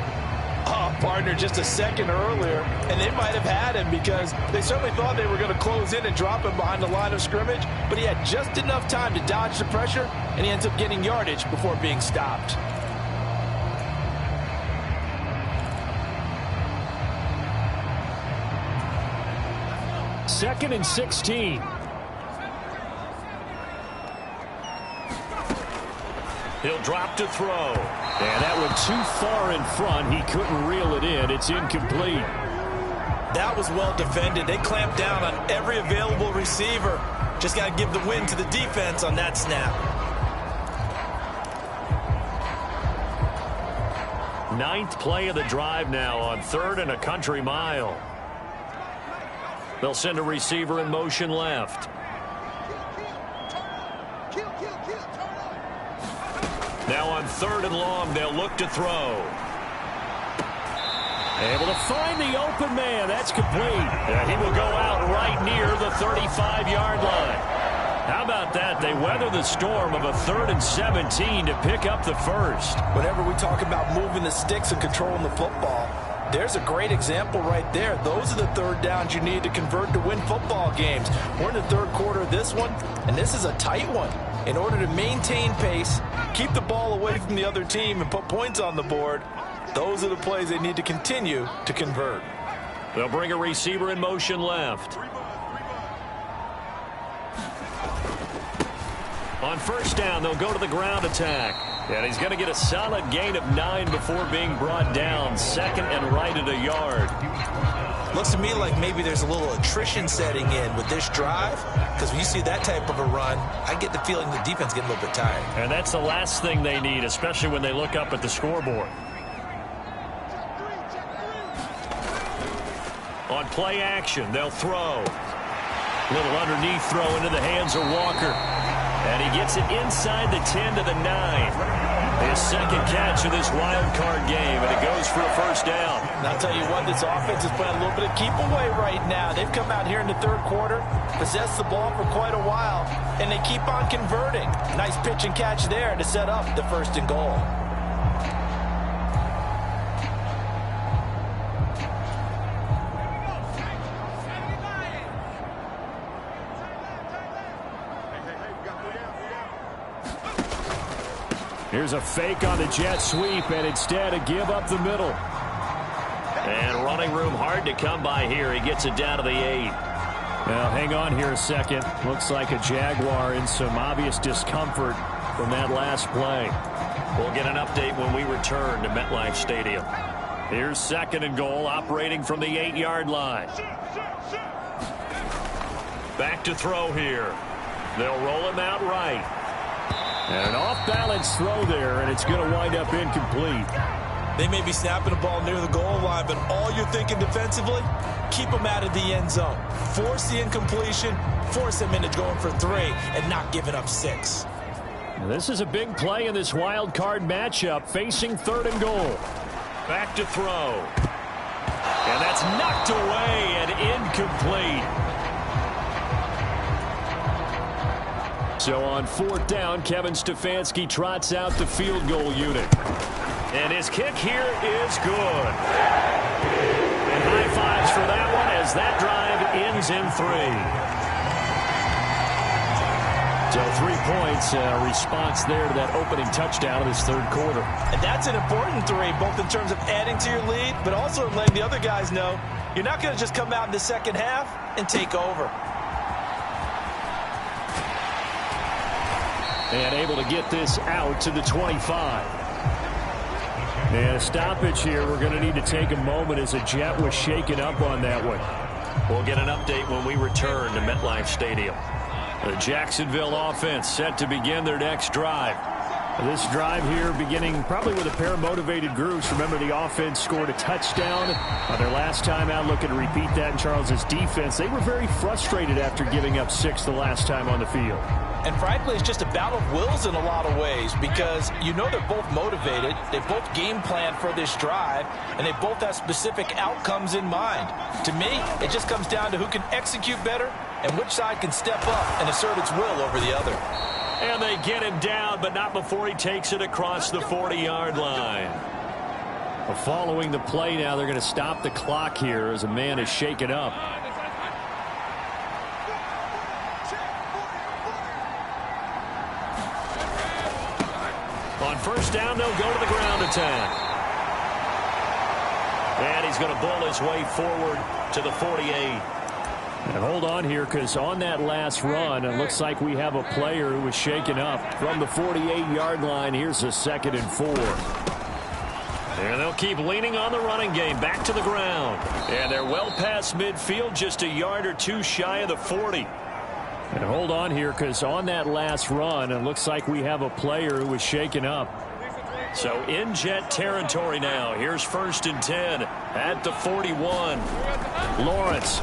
Oh, partner, just a second earlier, and they might have had him because they certainly thought they were going to close in and drop him behind the line of scrimmage, but he had just enough time to dodge the pressure, and he ends up getting yardage before being stopped. Second and 16. He'll drop to throw. And that went too far in front. He couldn't reel it in. It's incomplete. That was well defended. They clamped down on every available receiver. Just got to give the win to the defense on that snap. 9th play of the drive now on 3rd and a country mile. They'll send a receiver in motion left. Now on 3rd and long, they'll look to throw. Able to find the open man. That's complete. And he will go out right near the 35-yard line. How about that? They weather the storm of a 3rd and 17 to pick up the first. Whenever we talk about moving the sticks and controlling the football, There's a great example right there. Those are the third downs you need to convert to win football games. We're in the third quarter of this one, and this is a tight one. In order to maintain pace, keep the ball away from the other team, and put points on the board, those are the plays they need to continue to convert. They'll bring a receiver in motion left. On first down, they'll go to the ground attack. And he's going to get a solid gain of 9 before being brought down. Second and right at a yard. Looks to me like maybe there's a little attrition setting in with this drive, because when you see that type of a run, I get the feeling the defense getting a little bit tired. And that's the last thing they need, especially when they look up at the scoreboard. On play action, they'll throw. Little underneath throw into the hands of Walker. And he gets it inside the 10 to the 9. His second catch of this wild card game, and it goes for a first down. And I'll tell you what, this offense is playing a little bit of keep away right now. They've come out here in the third quarter, possessed the ball for quite a while, and they keep on converting. Nice pitch and catch there to set up the first and goal. Here's a fake on the jet sweep, and instead a give up the middle. And running room hard to come by here. He gets it down to the 8. Now, hang on here a second. Looks like a Jaguar in some obvious discomfort from that last play. We'll get an update when we return to MetLife Stadium. Here's second and goal, operating from the 8-yard line. Back to throw here. They'll roll him out right. And an off-balance throw there, and it's going to wind up incomplete. They may be snapping the ball near the goal line, but all you're thinking defensively, keep them out of the end zone. Force the incompletion, force them into going for 3, and not giving up 6. This is a big play in this wild card matchup, facing third and goal. Back to throw. And that's knocked away and incomplete. So on fourth down, Kevin Stefanski trots out the field goal unit. And his kick here is good. And high fives for that one as that drive ends in 3. So 3 points, a response there to that opening touchdown of this third quarter. And that's an important 3, both in terms of adding to your lead, but also letting the other guys know you're not going to just come out in the second half and take over. And able to get this out to the 25. And a stoppage here. We're going to need to take a moment as a Jet was shaken up on that one. We'll get an update when we return to MetLife Stadium. The Jacksonville offense set to begin their next drive. This drive here beginning probably with a pair of motivated groups. Remember, the offense scored a touchdown on their last time out. Looking to repeat that in Charles's defense. They were very frustrated after giving up 6 the last time on the field. And frankly, it's just a battle of wills in a lot of ways, because you know they're both motivated, they both game plan for this drive, and they both have specific outcomes in mind. To me, it just comes down to who can execute better and which side can step up and assert its will over the other. And they get him down, but not before he takes it across the 40-yard line. Following the play now, they're going to stop the clock here as a man is shaken up. On first down, they'll go to the ground attack. And he's going to bull his way forward to the 48. And hold on here, because on that last run, it looks like we have a player who was shaken up from the 48-yard line. Here's a 2nd and 4. And they'll keep leaning on the running game. Back to the ground. And they're well past midfield, just a yard or 2 shy of the 40. And hold on here, because on that last run, it looks like we have a player who was shaken up. So in Jet territory now. Here's 1st and 10 at the 41. Lawrence.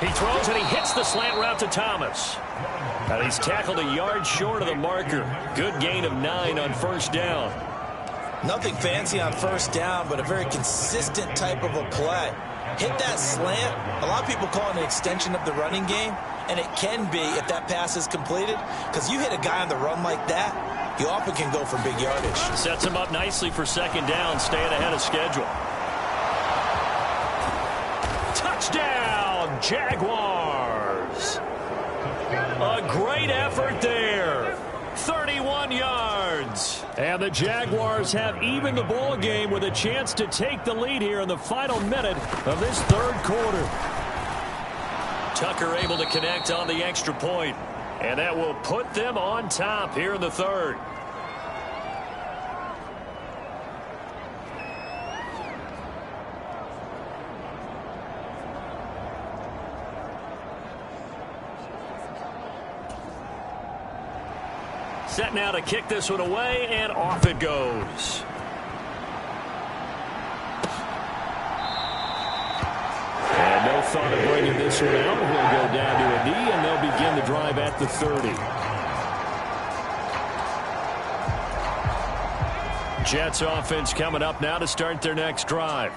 He throws and he hits the slant route to Thomas. And he's tackled a yard short of the marker. Good gain of 9 on first down. Nothing fancy on first down, but a very consistent type of a play. Hit that slant. A lot of people call it an extension of the running game, and it can be if that pass is completed, because you hit a guy on the run like that, you often can go for big yardage. Sets him up nicely for second down, staying ahead of schedule. Jaguars. A great effort there. 31 yards. And the Jaguars have evened the ball game with a chance to take the lead here in the final minute of this third quarter. Tucker able to connect on the extra point, and that will put them on top here in the third. Set now to kick this one away, and off it goes. And no thought of bringing this one out. He'll go down to a knee, and they'll begin the drive at the 30. Jets offense coming up now to start their next drive.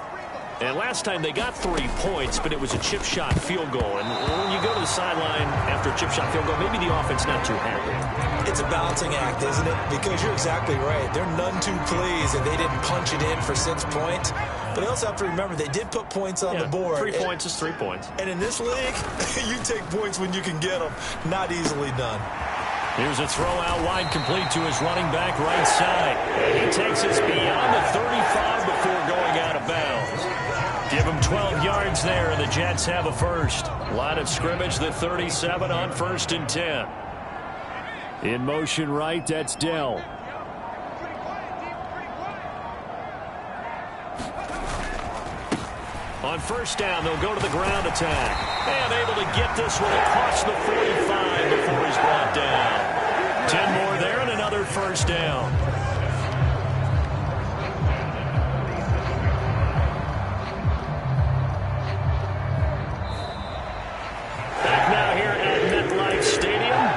And last time they got 3 points, but it was a chip shot field goal. And when you go to the sideline after a chip shot field goal, maybe the offense not too happy. It's a balancing act, isn't it? Because you're exactly right. They're none too pleased, and they didn't punch it in for 6 points. But they also have to remember they did put points on the board. 3 points is 3 points. And in this league, you take points when you can get them. Not easily done. Here's a throw out wide, complete to his running back right side. And he takes us beyond the 35 before going out of bounds. Give him 12 yards there, and the Jets have a first. Line of scrimmage, the 37 on 1st and 10. In motion right, that's Dell. On 1st down, they'll go to the ground attack. And able to get this one across the 45 before he's brought down. 10 more there and another 1st down. Back now here at MetLife Stadium.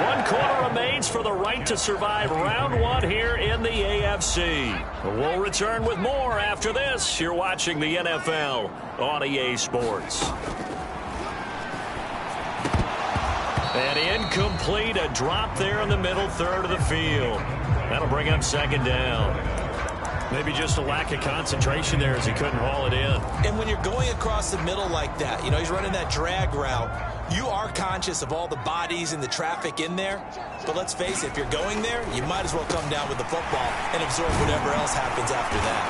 1 quarter remains for the right to survive round 1 here in the AFC. We'll return with more after this. You're watching the NFL on EA Sports. And incomplete, a drop there in the middle third of the field. That'll bring up 2nd down. Maybe just a lack of concentration there as he couldn't haul it in. And when you're going across the middle like that, you know, he's running that drag route, you are conscious of all the bodies and the traffic in there. But let's face it, if you're going there, you might as well come down with the football and absorb whatever else happens after that.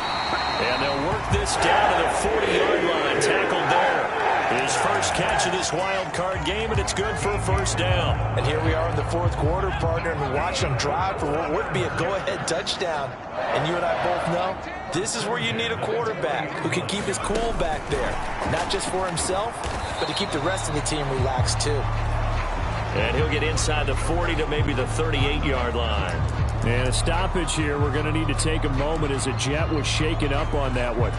And they'll work this down to the 40-yard line. Tackled there. His first catch of this wild card game, and it's good for a 1st down. And here we are in the 4th quarter, partner, and we watch them drive for what would be a go-ahead touchdown. And you and I both know this is where you need a quarterback who can keep his cool back there. Not just for himself, but to keep the rest of the team relaxed too. And he'll get inside the 40 to maybe the 38-yard line. And a stoppage here. We're going to need to take a moment as a Jet was shaken up on that one.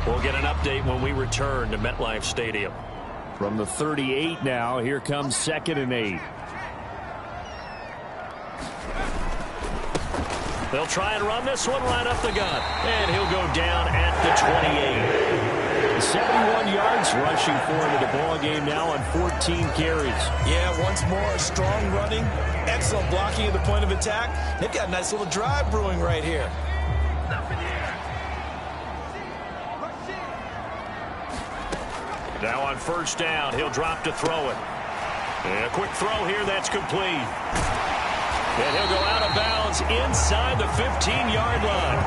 We'll get an update when we return to MetLife Stadium. From the 38 now, here comes 2nd and 8. They'll try and run this one right up the gut. And he'll go down at the 28. 71 yards rushing for him in the ball game now on 14 carries. Yeah, once more, strong running, excellent blocking at the point of attack. They've got a nice little drive brewing right here. Now on 1st down, he'll drop to throw it. And a quick throw here, that's complete. And he'll go out of bounds inside the 15-yard line.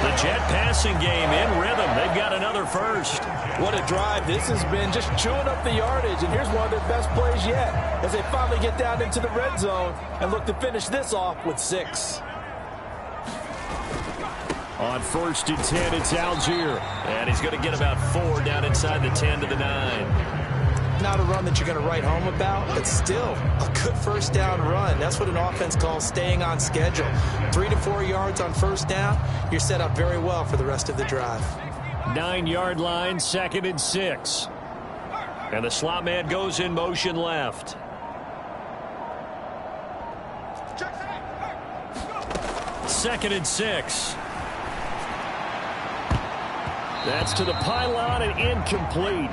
The Jet passing game in rhythm. They've got another first. What a drive. This has been just chewing up the yardage, and here's one of their best plays yet as they finally get down into the red zone and look to finish this off with 6. On 1st and 10, it's Algier. And he's going to get about 4 down inside the 10 to the 9. Not a run that you're going to write home about, but still a good 1st down run. That's what an offense calls staying on schedule. 3 to 4 yards on 1st down, you're set up very well for the rest of the drive. 9-yard line, 2nd and 6. And the slot man goes in motion left. Second and 6. That's to the pylon and incomplete.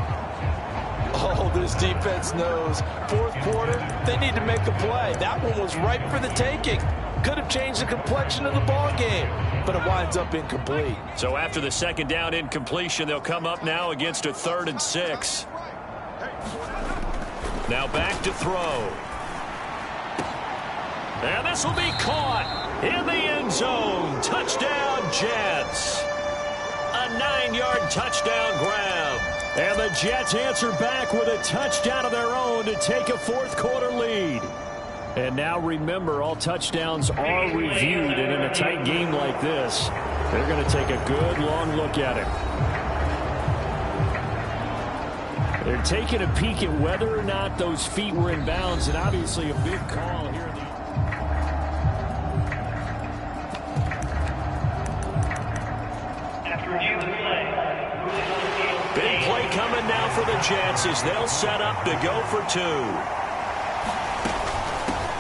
Oh, this defense knows. 4th quarter, they need to make a play. That one was ripe for the taking. Could have changed the complexion of the ball game, but it winds up incomplete. So after the 2nd down incompletion, they'll come up now against a 3rd and 6. Now back to throw. And this will be caught in the end zone. Touchdown, Jets. A 9-yard touchdown grab. And the Jets answer back with a touchdown of their own to take a fourth-quarter lead. And now remember, all touchdowns are reviewed, and in a tight game like this, they're going to take a good long look at it. They're taking a peek at whether or not those feet were in bounds, and obviously a big call here. Big play coming now for the Jets as they'll set up to go for 2.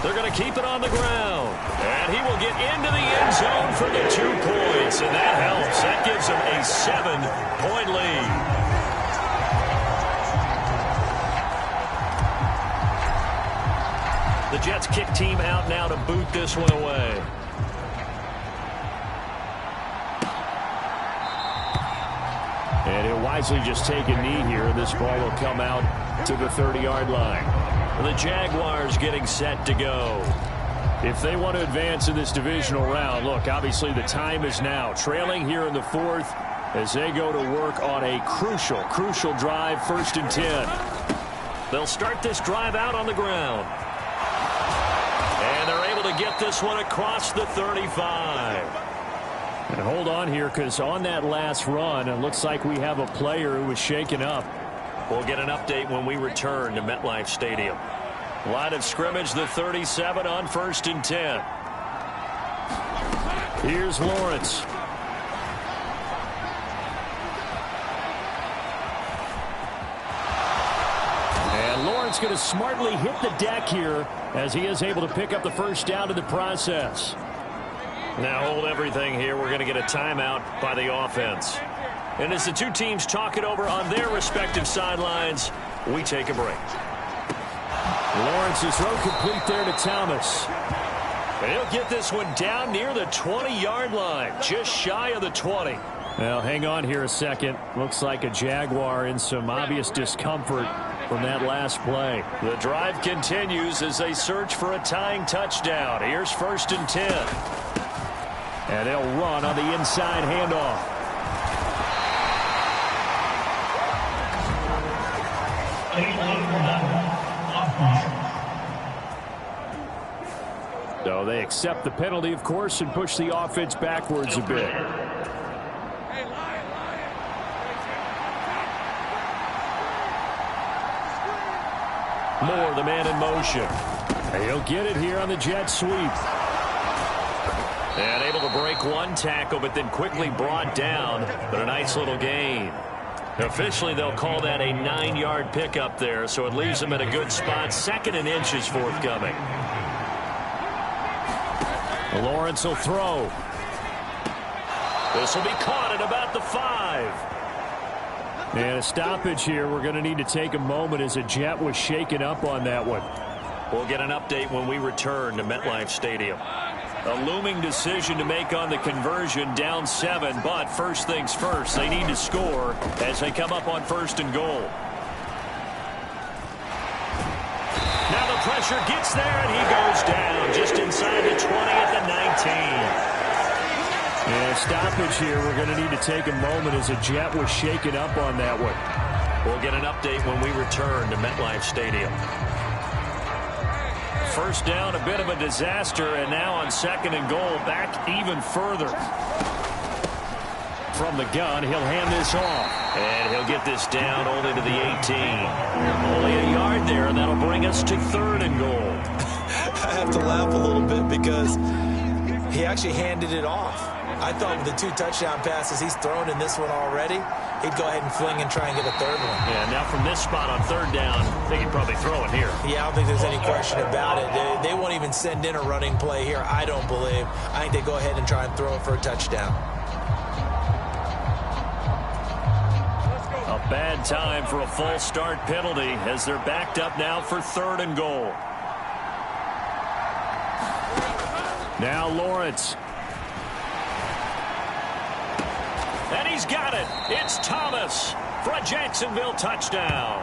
They're going to keep it on the ground. And he will get into the end zone for the 2 points. And that helps. That gives them a 7-point lead. The Jets kick team out now to boot this one away. And he'll wisely just take a knee here. This ball will come out to the 30-yard line. The Jaguars getting set to go. If they want to advance in this divisional round, look, obviously the time is now. Trailing here in the 4th as they go to work on a crucial drive, 1st and 10. They'll start this drive out on the ground. And they're able to get this one across the 35. And hold on here, because on that last run, it looks like we have a player who was shaken up. We'll get an update when we return to MetLife Stadium. Line of scrimmage, the 37 on 1st and 10. Here's Lawrence. And Lawrence going to smartly hit the deck here as he is able to pick up the first down in the process. Now hold everything here. We're going to get a timeout by the offense. And as the 2 teams talk it over on their respective sidelines, we take a break. Lawrence's throw complete there to Thomas. And he'll get this one down near the 20-yard line, just shy of the 20. Well, hang on here a second. Looks like a Jaguar in some obvious discomfort from that last play. The drive continues as they search for a tying touchdown. Here's 1st and 10. And they'll run on the inside handoff. So they accept the penalty, of course, and push the offense backwards a bit. Moore, the man in motion. And he'll get it here on the jet sweep. And able to break one tackle, but then quickly brought down. But a nice little gain. Officially, they'll call that a 9-yard pickup there, so it leaves them in a good spot. 2nd and inches forthcoming. Lawrence will throw. This will be caught at about the 5. And a stoppage here. We're going to need to take a moment as a Jet was shaken up on that one. We'll get an update when we return to MetLife Stadium. A looming decision to make on the conversion, down 7, but first things first, they need to score as they come up on 1st and goal. Now the pressure gets there, and he goes down just inside the 20 at the 19. And a stoppage here. We're going to need to take a moment as a Jet was shaken up on that one. We'll get an update when we return to MetLife Stadium. First down, a bit of a disaster, and now on 2nd and goal, back even further. From the gun, he'll hand this off. And he'll get this down only to the 18. Only a yard there, and that'll bring us to 3rd and goal. I have to laugh a little bit because he actually handed it off. I thought with the 2 touchdown passes he's thrown in this one already, he'd go ahead and fling and try and get a 3rd one. Yeah, now from this spot on 3rd down, they can probably throw it here. Yeah, I don't think there's any question about it. They won't even send in a running play here, I don't believe. I think they go ahead and try and throw it for a touchdown. A bad time for a false start penalty as they're backed up now for 3rd and goal. Now Lawrence. And he's got it. It's Thomas for a Jacksonville touchdown.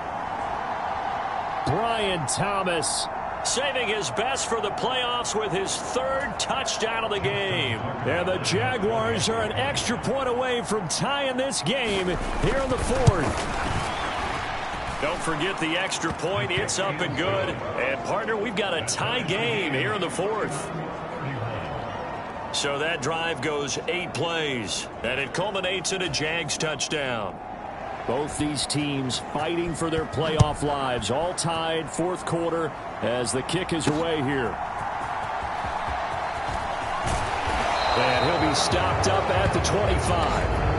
Brian Thomas. Saving his best for the playoffs with his third touchdown of the game. And the Jaguars are an extra point away from tying this game here in the fourth. Don't forget the extra point. It's up and good. And, partner, we've got a tie game here in the fourth. So that drive goes 8 plays, and it culminates in a Jags touchdown. Both these teams fighting for their playoff lives, all tied fourth quarter as the kick is away here. And he'll be stopped up at the 25.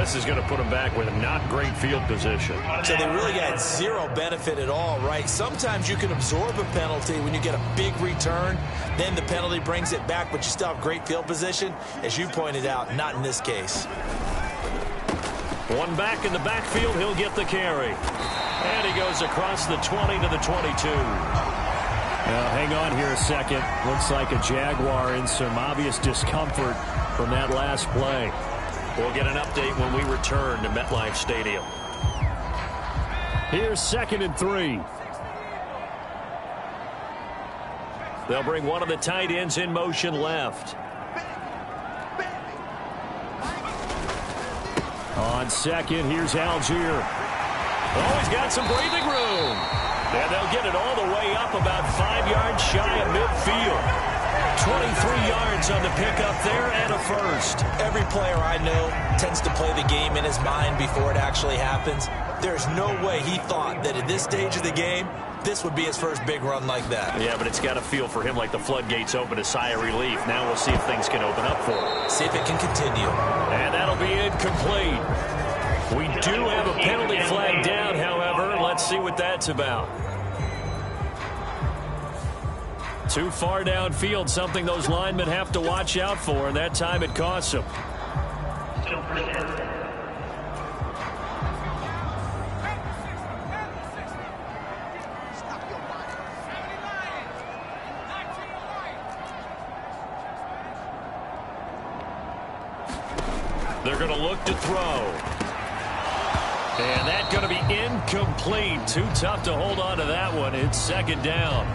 This is going to put them back with not great field position. So they really got zero benefit at all, right? Sometimes you can absorb a penalty when you get a big return. Then the penalty brings it back, but you still have great field position. As you pointed out, not in this case. One back in the backfield, he'll get the carry. And he goes across the 20 to the 22. Now, hang on here a second. Looks like a Jaguar in some obvious discomfort from that last play. We'll get an update when we return to MetLife Stadium. Here's 2nd and 3. They'll bring one of the tight ends in motion left. On 2nd, here's Algier. Oh, he's got some breathing room. And they'll get it all the way up about 5 yards shy of midfield. 23 yards on the pickup there and a first. Every player I know tends to play the game in his mind before it actually happens. There's no way he thought that at this stage of the game, this would be his first big run like that. Yeah, but it's got to feel for him like the floodgates open, a sigh of relief. Now we'll see if things can open up for him. See if it can continue. And that'll be incomplete. We do have a penalty flag down, however. Let's see what that's about. Too far downfield, something those linemen have to watch out for, and that time it costs them. They're going to look to throw. And that's going to be incomplete. Too tough to hold on to that one. It's 2nd down.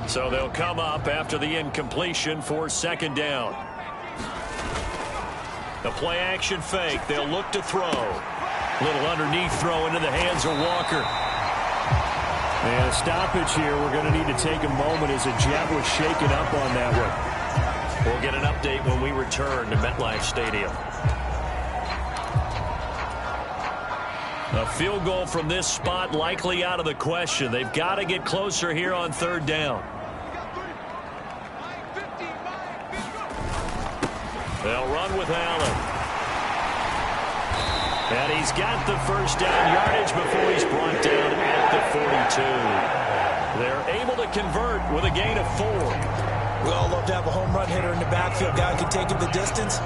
So they'll come up after the incompletion for 2nd down. The play action fake. They'll look to throw. Little underneath throw into the hands of Walker. And a stoppage here. We're going to need to take a moment as a Jet was shaken up on that one. We'll get an update when we return to MetLife Stadium. A field goal from this spot likely out of the question. They've got to get closer here on 3rd down. They'll run with Allen. And he's got the first down yardage before he's brought down at the 42. They're able to convert with a gain of 4. We all love to have a home run hitter in the backfield. Guy can take him the distance.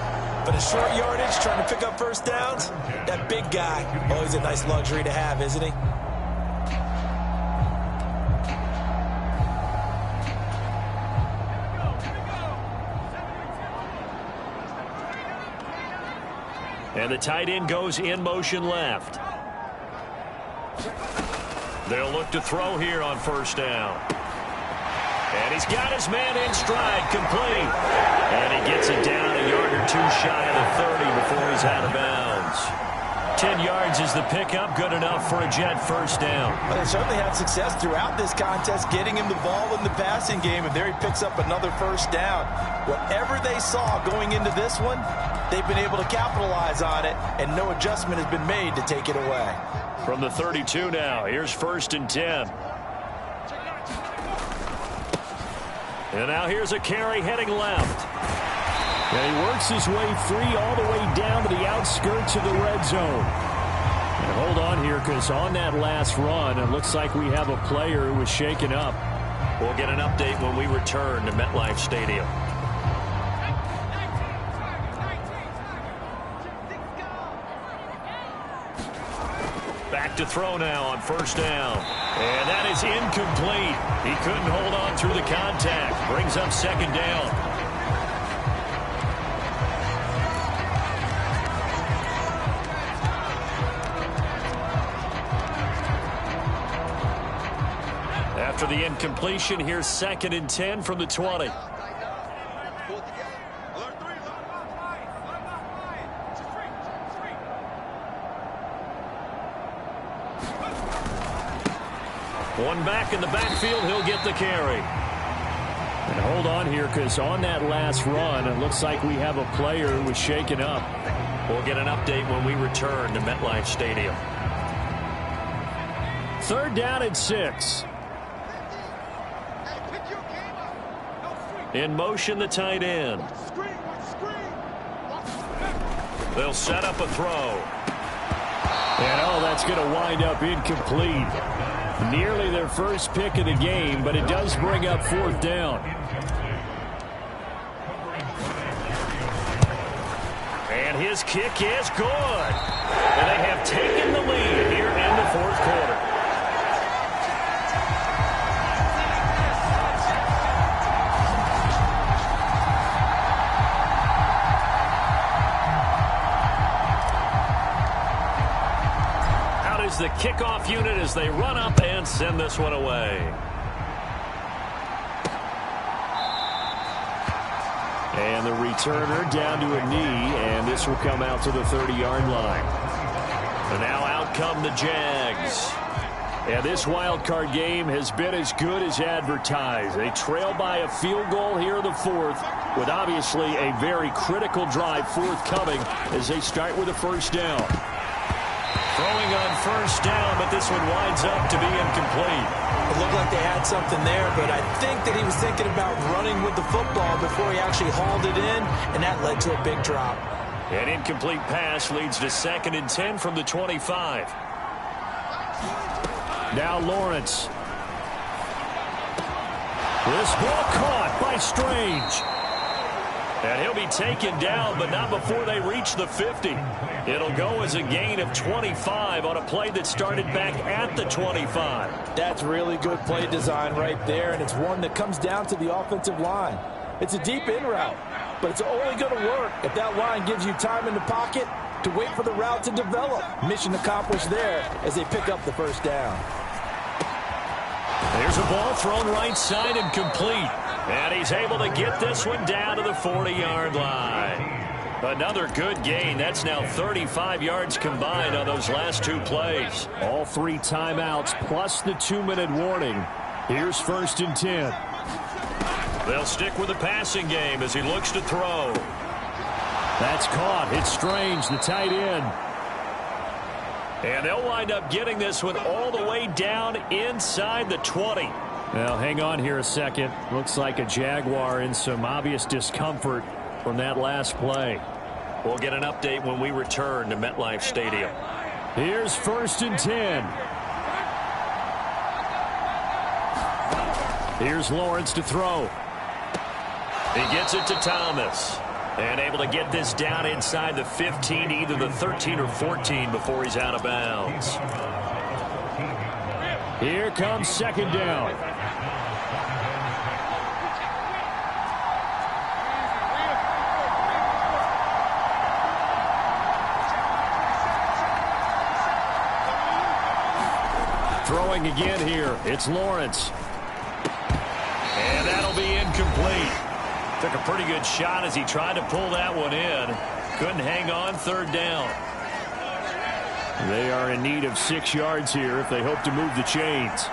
But a short yardage, trying to pick up first downs, that big guy, always a nice luxury to have, isn't he? And the tight end goes in motion left. They'll look to throw here on 1st down. And he's got his man in stride, complete. And he gets it down a yard or 2 shy of the 30 before he's out of bounds. 10 yards is the pickup, good enough for a Jet first down. Well, they certainly had success throughout this contest, getting him the ball in the passing game, and there he picks up another first down. Whatever they saw going into this one, they've been able to capitalize on it, and no adjustment has been made to take it away. From the 32 now, here's 1st and 10. And now here's a carry heading left. And he works his way free all the way down to the outskirts of the red zone. And hold on here, because on that last run, it looks like we have a player who was shaken up. We'll get an update when we return to MetLife Stadium. Back to throw now on first down. And that is incomplete. He couldn't hold on through the contact. Brings up second down. After the incompletion, here's 2nd and 10 from the 20. One back in the backfield, he'll get the carry. And hold on here, because on that last run, it looks like we have a player who was shaken up. We'll get an update when we return to MetLife Stadium. 3rd down and 6. In motion, the tight end. They'll set up a throw. And that's going to wind up incomplete. Nearly their first pick of the game, but it does bring up 4th down. And his kick is good. And they have taken the lead here in the 4th quarter. The kickoff unit as they run up and send this one away. And the returner down to a knee, and this will come out to the 30-yard line. And now out come the Jags. And this wild card game has been as good as advertised. They trail by a field goal here in the 4th, with obviously a very critical drive forthcoming as they start with a first down. Throwing on first down, but this one winds up to be incomplete. It looked like they had something there, but I think that he was thinking about running with the football before he actually hauled it in, and that led to a big drop. An incomplete pass leads to 2nd and 10 from the 25. Now Lawrence. This ball caught by Strange. And he'll be taken down, but not before they reach the 50. It'll go as a gain of 25 on a play that started back at the 25. That's really good play design right there, and it's one that comes down to the offensive line. It's a deep in route, but it's only going to work if that line gives you time in the pocket to wait for the route to develop. Mission accomplished there as they pick up the first down. There's a ball thrown right side and complete. And he's able to get this one down to the 40-yard line. Another good gain. That's now 35 yards combined on those last 2 plays. All 3 timeouts plus the 2-minute warning. Here's 1st and 10. They'll stick with the passing game as he looks to throw. That's caught. It's Strange, the tight end. And they'll wind up getting this one all the way down inside the 20. Well, hang on here a second. Looks like a Jaguar in some obvious discomfort from that last play. We'll get an update when we return to MetLife Stadium. Here's 1st and 10. Here's Lawrence to throw. He gets it to Thomas. And able to get this down inside the 15, either the 13 or 14 before he's out of bounds. Here comes 2nd down. Throwing again here. It's Lawrence. And that'll be incomplete. Took a pretty good shot as he tried to pull that one in. Couldn't hang on 3rd down. They are in need of 6 yards here if they hope to move the chains.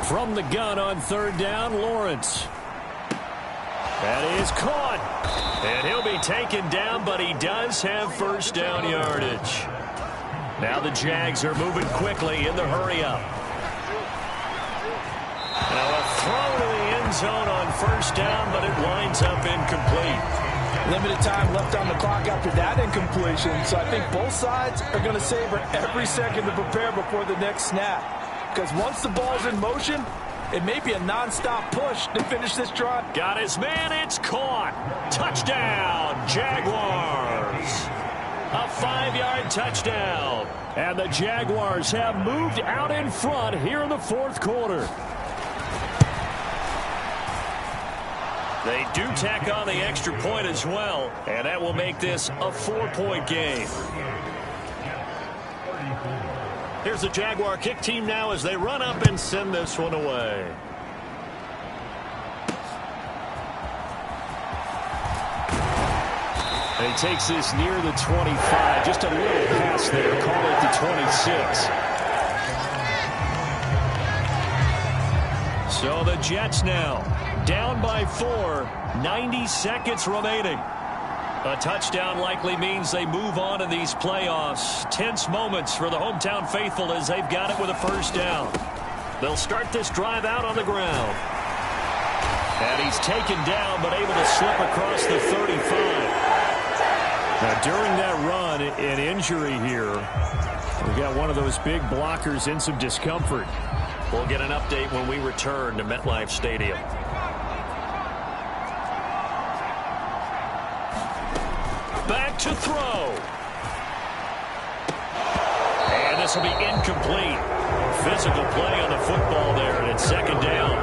From the gun on 3rd down, Lawrence. That is caught. And he'll be taken down, but he does have first down yardage. Now the Jags are moving quickly in the hurry-up. Now a throw to the end zone on first down, but it winds up incomplete. Limited time left on the clock after that incompletion, so I think both sides are going to savor every second to prepare before the next snap. Because once the ball's in motion, it may be a non-stop push to finish this drive. Got his man, it's caught. Touchdown, Jaguars. A 5-yard touchdown. And the Jaguars have moved out in front here in the fourth quarter. They do tack on the extra point as well, and that will make this a 4-point game. Here's the Jaguar kick team now as they run up and send this one away. And he takes this near the 25. Just a little pass there. Call it the 26. So the Jets now down by 4. 90 seconds remaining. A touchdown likely means they move on in these playoffs. Tense moments for the hometown faithful as they've got it with a first down. They'll start this drive out on the ground. And he's taken down but able to slip across the 35. Now, during that run, an injury here. We've got one of those big blockers in some discomfort. We'll get an update when we return to MetLife Stadium. Back to throw. And this will be incomplete. Physical play on the football there, and it's second down.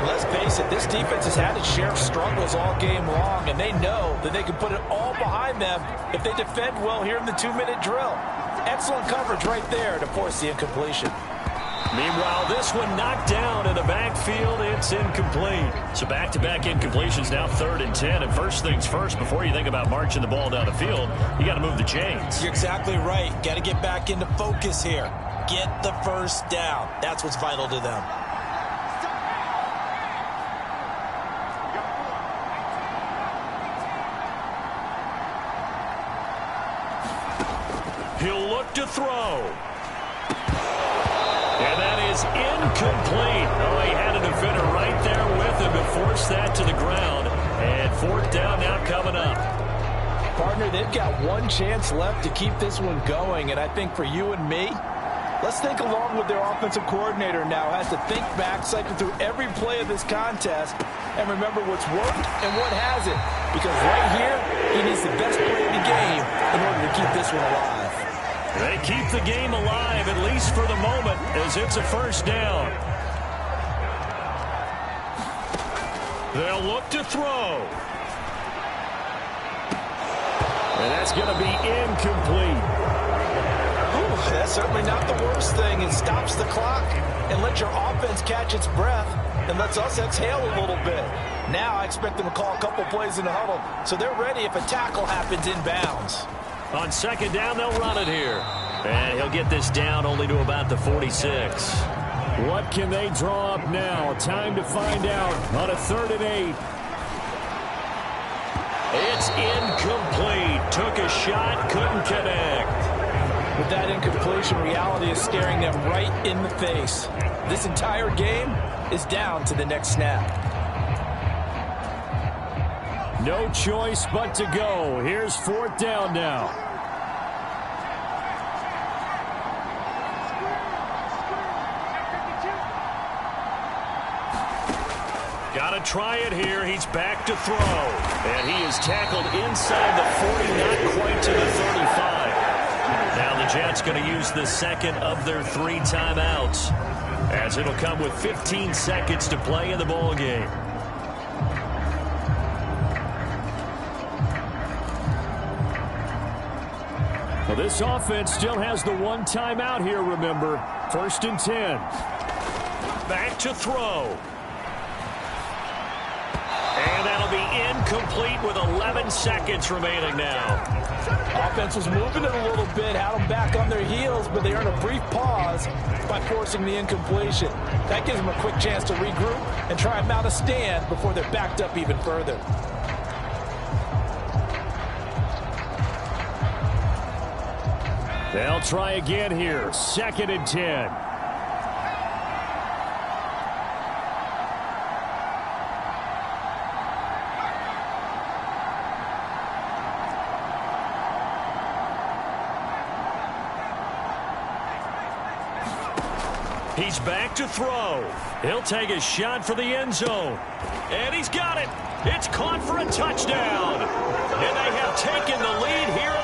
Let's face it, this defense has had its share of struggles all game long, and they know that they can put it all behind them if they defend well here in the 2-minute drill. Excellent coverage right there to force the incompletion. Meanwhile, this one knocked down in the backfield. It's incomplete. So back-to-back incompletions, now 3rd and 10. And first things first, before you think about marching the ball down the field, you got to move the chains. You're exactly right. Got to get back into focus here. Get the first down. That's what's vital to them. He'll look to throw. And that is incomplete. Oh, he had a defender right there with him to force that to the ground. And 4th down now coming up. Partner, they've got one chance left to keep this one going. And I think for you and me, let's think along with their offensive coordinator now. Has to think back, cycle through every play of this contest, and remember what's worked and what hasn't. Because right here, he needs the best play of the game in order to keep this one alive. They keep the game alive, at least for the moment, as it's a first down. They'll look to throw. And that's going to be incomplete. Ooh, that's certainly not the worst thing. It stops the clock and lets your offense catch its breath and lets us exhale a little bit. Now I expect them to call a couple plays in the huddle, so they're ready if a tackle happens inbounds. On second down, they'll run it here. And he'll get this down only to about the 46. What can they draw up now? Time to find out on a 3rd and 8. It's incomplete. Took a shot, couldn't connect. With that incompletion, reality is staring them right in the face. This entire game is down to the next snap. No choice but to go. Here's 4th down now. Got to try it here. He's back to throw. And he is tackled inside the 40, not quite to the 35. Now the Jets going to use the second of their 3 timeouts, as it'll come with 15 seconds to play in the ball game. Well, this offense still has the 1 timeout here, remember. 1st and 10. Back to throw. And that'll be incomplete with 11 seconds remaining now. Offense was moving it a little bit, had them back on their heels, but they earned a brief pause by forcing the incompletion. That gives them a quick chance to regroup and try and mount a stand before they're backed up even further. They'll try again here. 2nd and 10. He's back to throw. He'll take a shot for the end zone. And he's got it. It's caught for a touchdown. And they have taken the lead here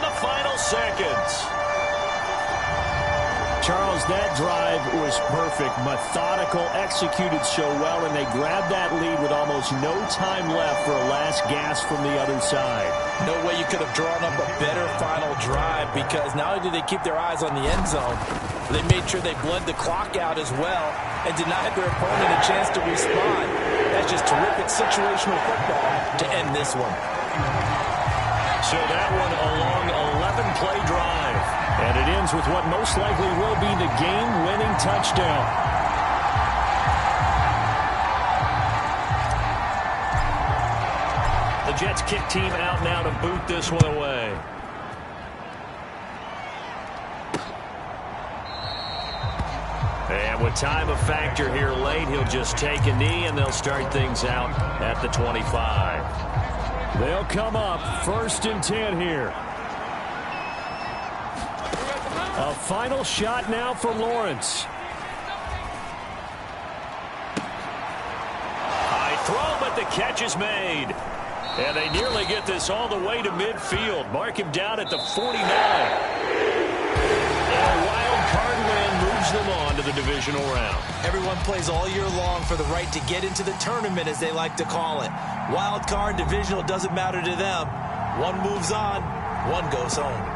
Because that drive was perfect, methodical, executed so well, and they grabbed that lead with almost no time left for a last gasp from the other side. No way you could have drawn up a better final drive, because not only did they keep their eyes on the end zone, they made sure they bled the clock out as well and denied their opponent a chance to respond. That's just terrific situational football to end this one. So that one a long 11-play drive. And it ends with what most likely will be the game-winning touchdown. The Jets kick team out now to boot this one away. And with time a factor here late, he'll just take a knee, and they'll start things out at the 25. They'll come up 1st and 10 here. A final shot now for Lawrence. High throw, but the catch is made. And they nearly get this all the way to midfield. Mark him down at the 49. And a wild card win moves them on to the divisional round. Everyone plays all year long for the right to get into the tournament, as they like to call it. Wild card, divisional, doesn't matter to them. One moves on, one goes home.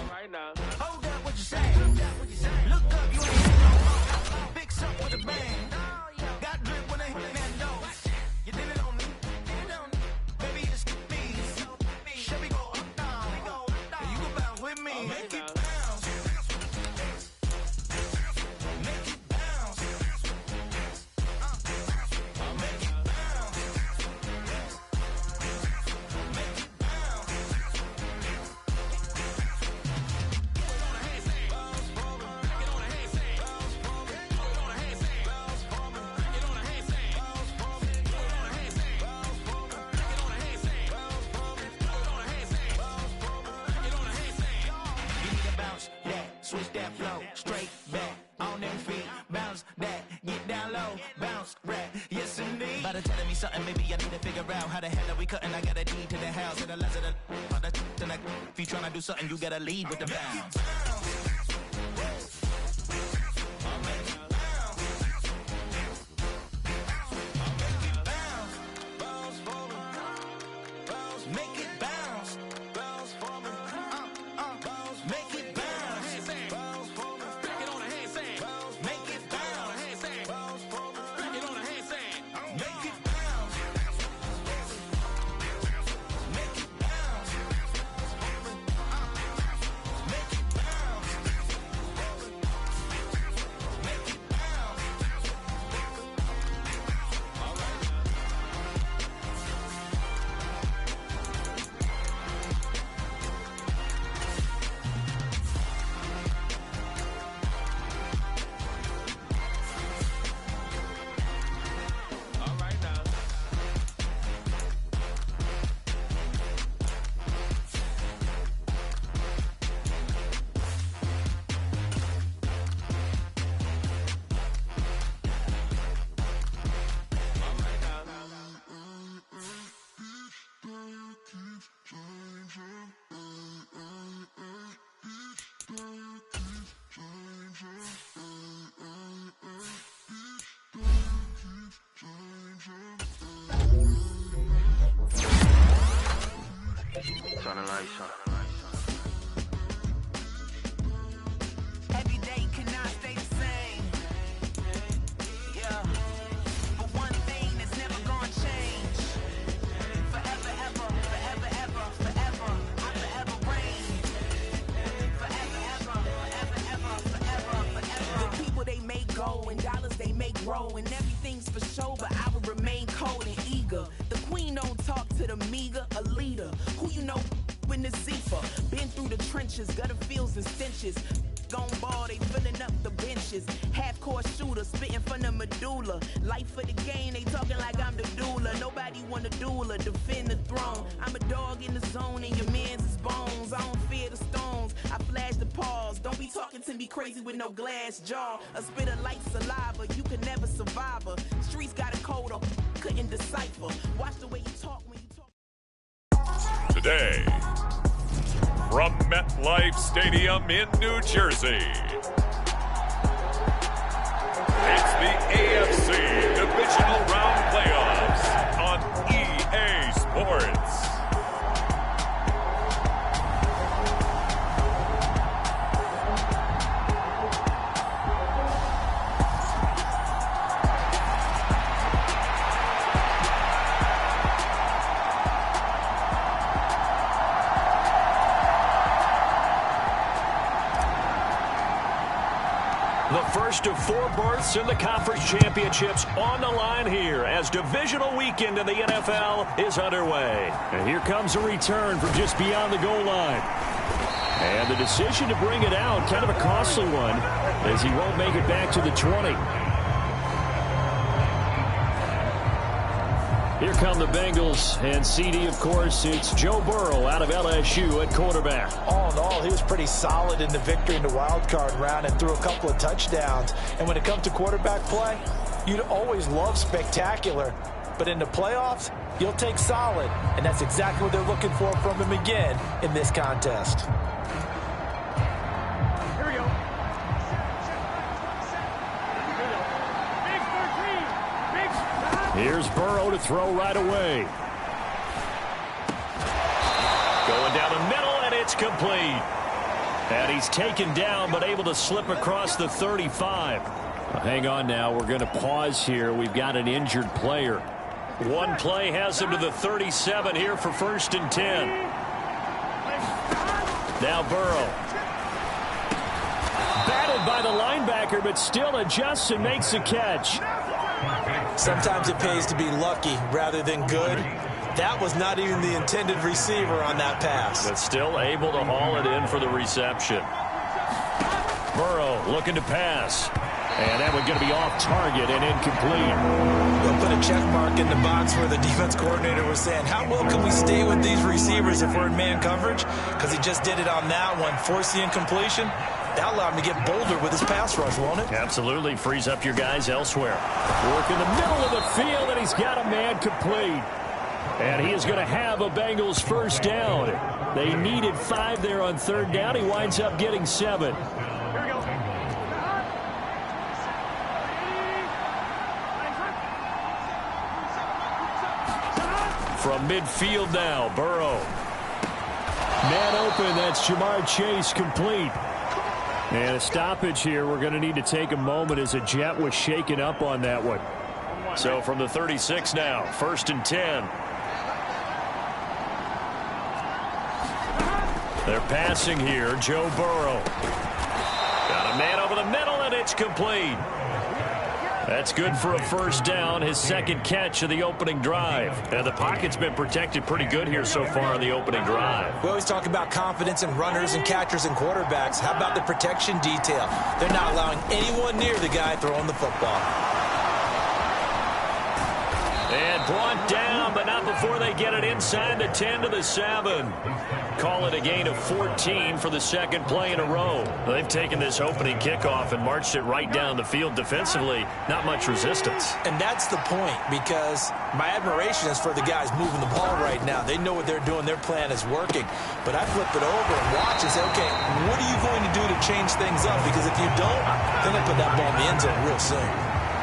Right now. Hold up, what you say? Look up, you ain't fix up with a bang. Got drip when they hit that door. You did it on me. Baby, it's me. Chevy go up, down. You go bounce with me. Make it bounce. Make it bounce. Make it bounce. Make it bounce. Switch that flow, straight back, on them feet, bounce that, get down low, bounce, rap, yes indeed. By the telling me something, maybe I need to figure out how the hell are we cutting. I got a deed to the house, and the last of the if you tryna do something, you gotta lead with the bounce. Make it bounce, bounce for me, make it bounce, back it on a handstand, make it bounce, back it on a handstand, make it bounce, make it bounce, make it bounce, Every day cannot stay the same. Yeah. But one thing that's never gonna change. Forever, ever, forever, ever, forever. I forever reign. Forever, ever, forever, ever, forever, forever. The people they make go and dollars they make grow and everything's for show, but I will remain cold and eager. The queen don't talk to the meager, a leader. Who you know in the Zephyr? Been through the trenches, gutter fields and stenches. Gone ball, they filling up the benches. Half-court shooter, spitting from the medulla. Life for the game, they talking like I'm the doula. Nobody want a doula, defend the throne. I'm a dog in the zone and your man's is bones. I don't fear the stones, I flash the paws. Don't be talking to me crazy with no glass jaw. A spit of light saliva, you can never survive her. Streets got a code, couldn't decipher. Watch the way you talk when you talk. Today, from MetLife Stadium in New Jersey, it's the AFC Divisional Round Playoffs on EA Sports. The first of 4 berths in the conference championships on the line here as divisional weekend in the NFL is underway. And here comes a return from just beyond the goal line. And the decision to bring it out, kind of a costly one, as he won't make it back to the 20. Here come the Bengals, and CD, of course, it's Joe Burrow out of LSU at quarterback. All in all, he was pretty solid in the victory in the wild card round and threw a couple of touchdowns. And when it comes to quarterback play, you'd always love spectacular. But in the playoffs, you'll take solid. And that's exactly what they're looking for from him again in this contest. Here's Burrow to throw right away. Going down the middle, and it's complete. And he's taken down, but able to slip across the 35. Hang on now. We're going to pause here. We've got an injured player. One play has him to the 37 here for 1st and 10. Now Burrow. Battled by the linebacker, but still adjusts and makes a catch. Sometimes it pays to be lucky rather than good. That was not even the intended receiver on that pass. But still able to haul it in for the reception. Burrow looking to pass. And that one going to be off target and incomplete. They'll put a check mark in the box where the defense coordinator was saying, how well can we stay with these receivers if we're in man coverage? Because he just did it on that one, forced the incompletion. That allowed him to get bolder with his pass rush, won't it? Absolutely. Frees up your guys elsewhere. Work in the middle of the field, and he's got a man complete. And he is going to have a Bengals first down. They needed 5 there on 3rd down. He winds up getting 7. From midfield now, Burrow. Man open, that's Jamar Chase complete. And a stoppage here. We're going to need to take a moment as a Jet was shaken up on that one. So from the 36 now, 1st and 10. They're passing here, Joe Burrow. Got a man over the middle, and it's complete. That's good for a first down, his 2nd catch of the opening drive. And the pocket's been protected pretty good here so far on the opening drive. We always talk about confidence in runners and catchers and quarterbacks. How about the protection detail? They're not allowing anyone near the guy throwing the football. And brought down, but not before they get it inside the 10 to the 7. Call it a gain of 14 for the 2nd play in a row. They've taken this opening kickoff and marched it right down the field defensively. Not much resistance. And that's the point, because my admiration is for the guys moving the ball right now. They know what they're doing. Their plan is working. But I flip it over and watch and say, okay, what are you going to do to change things up? Because if you don't, they're going to put that ball in the end zone real soon.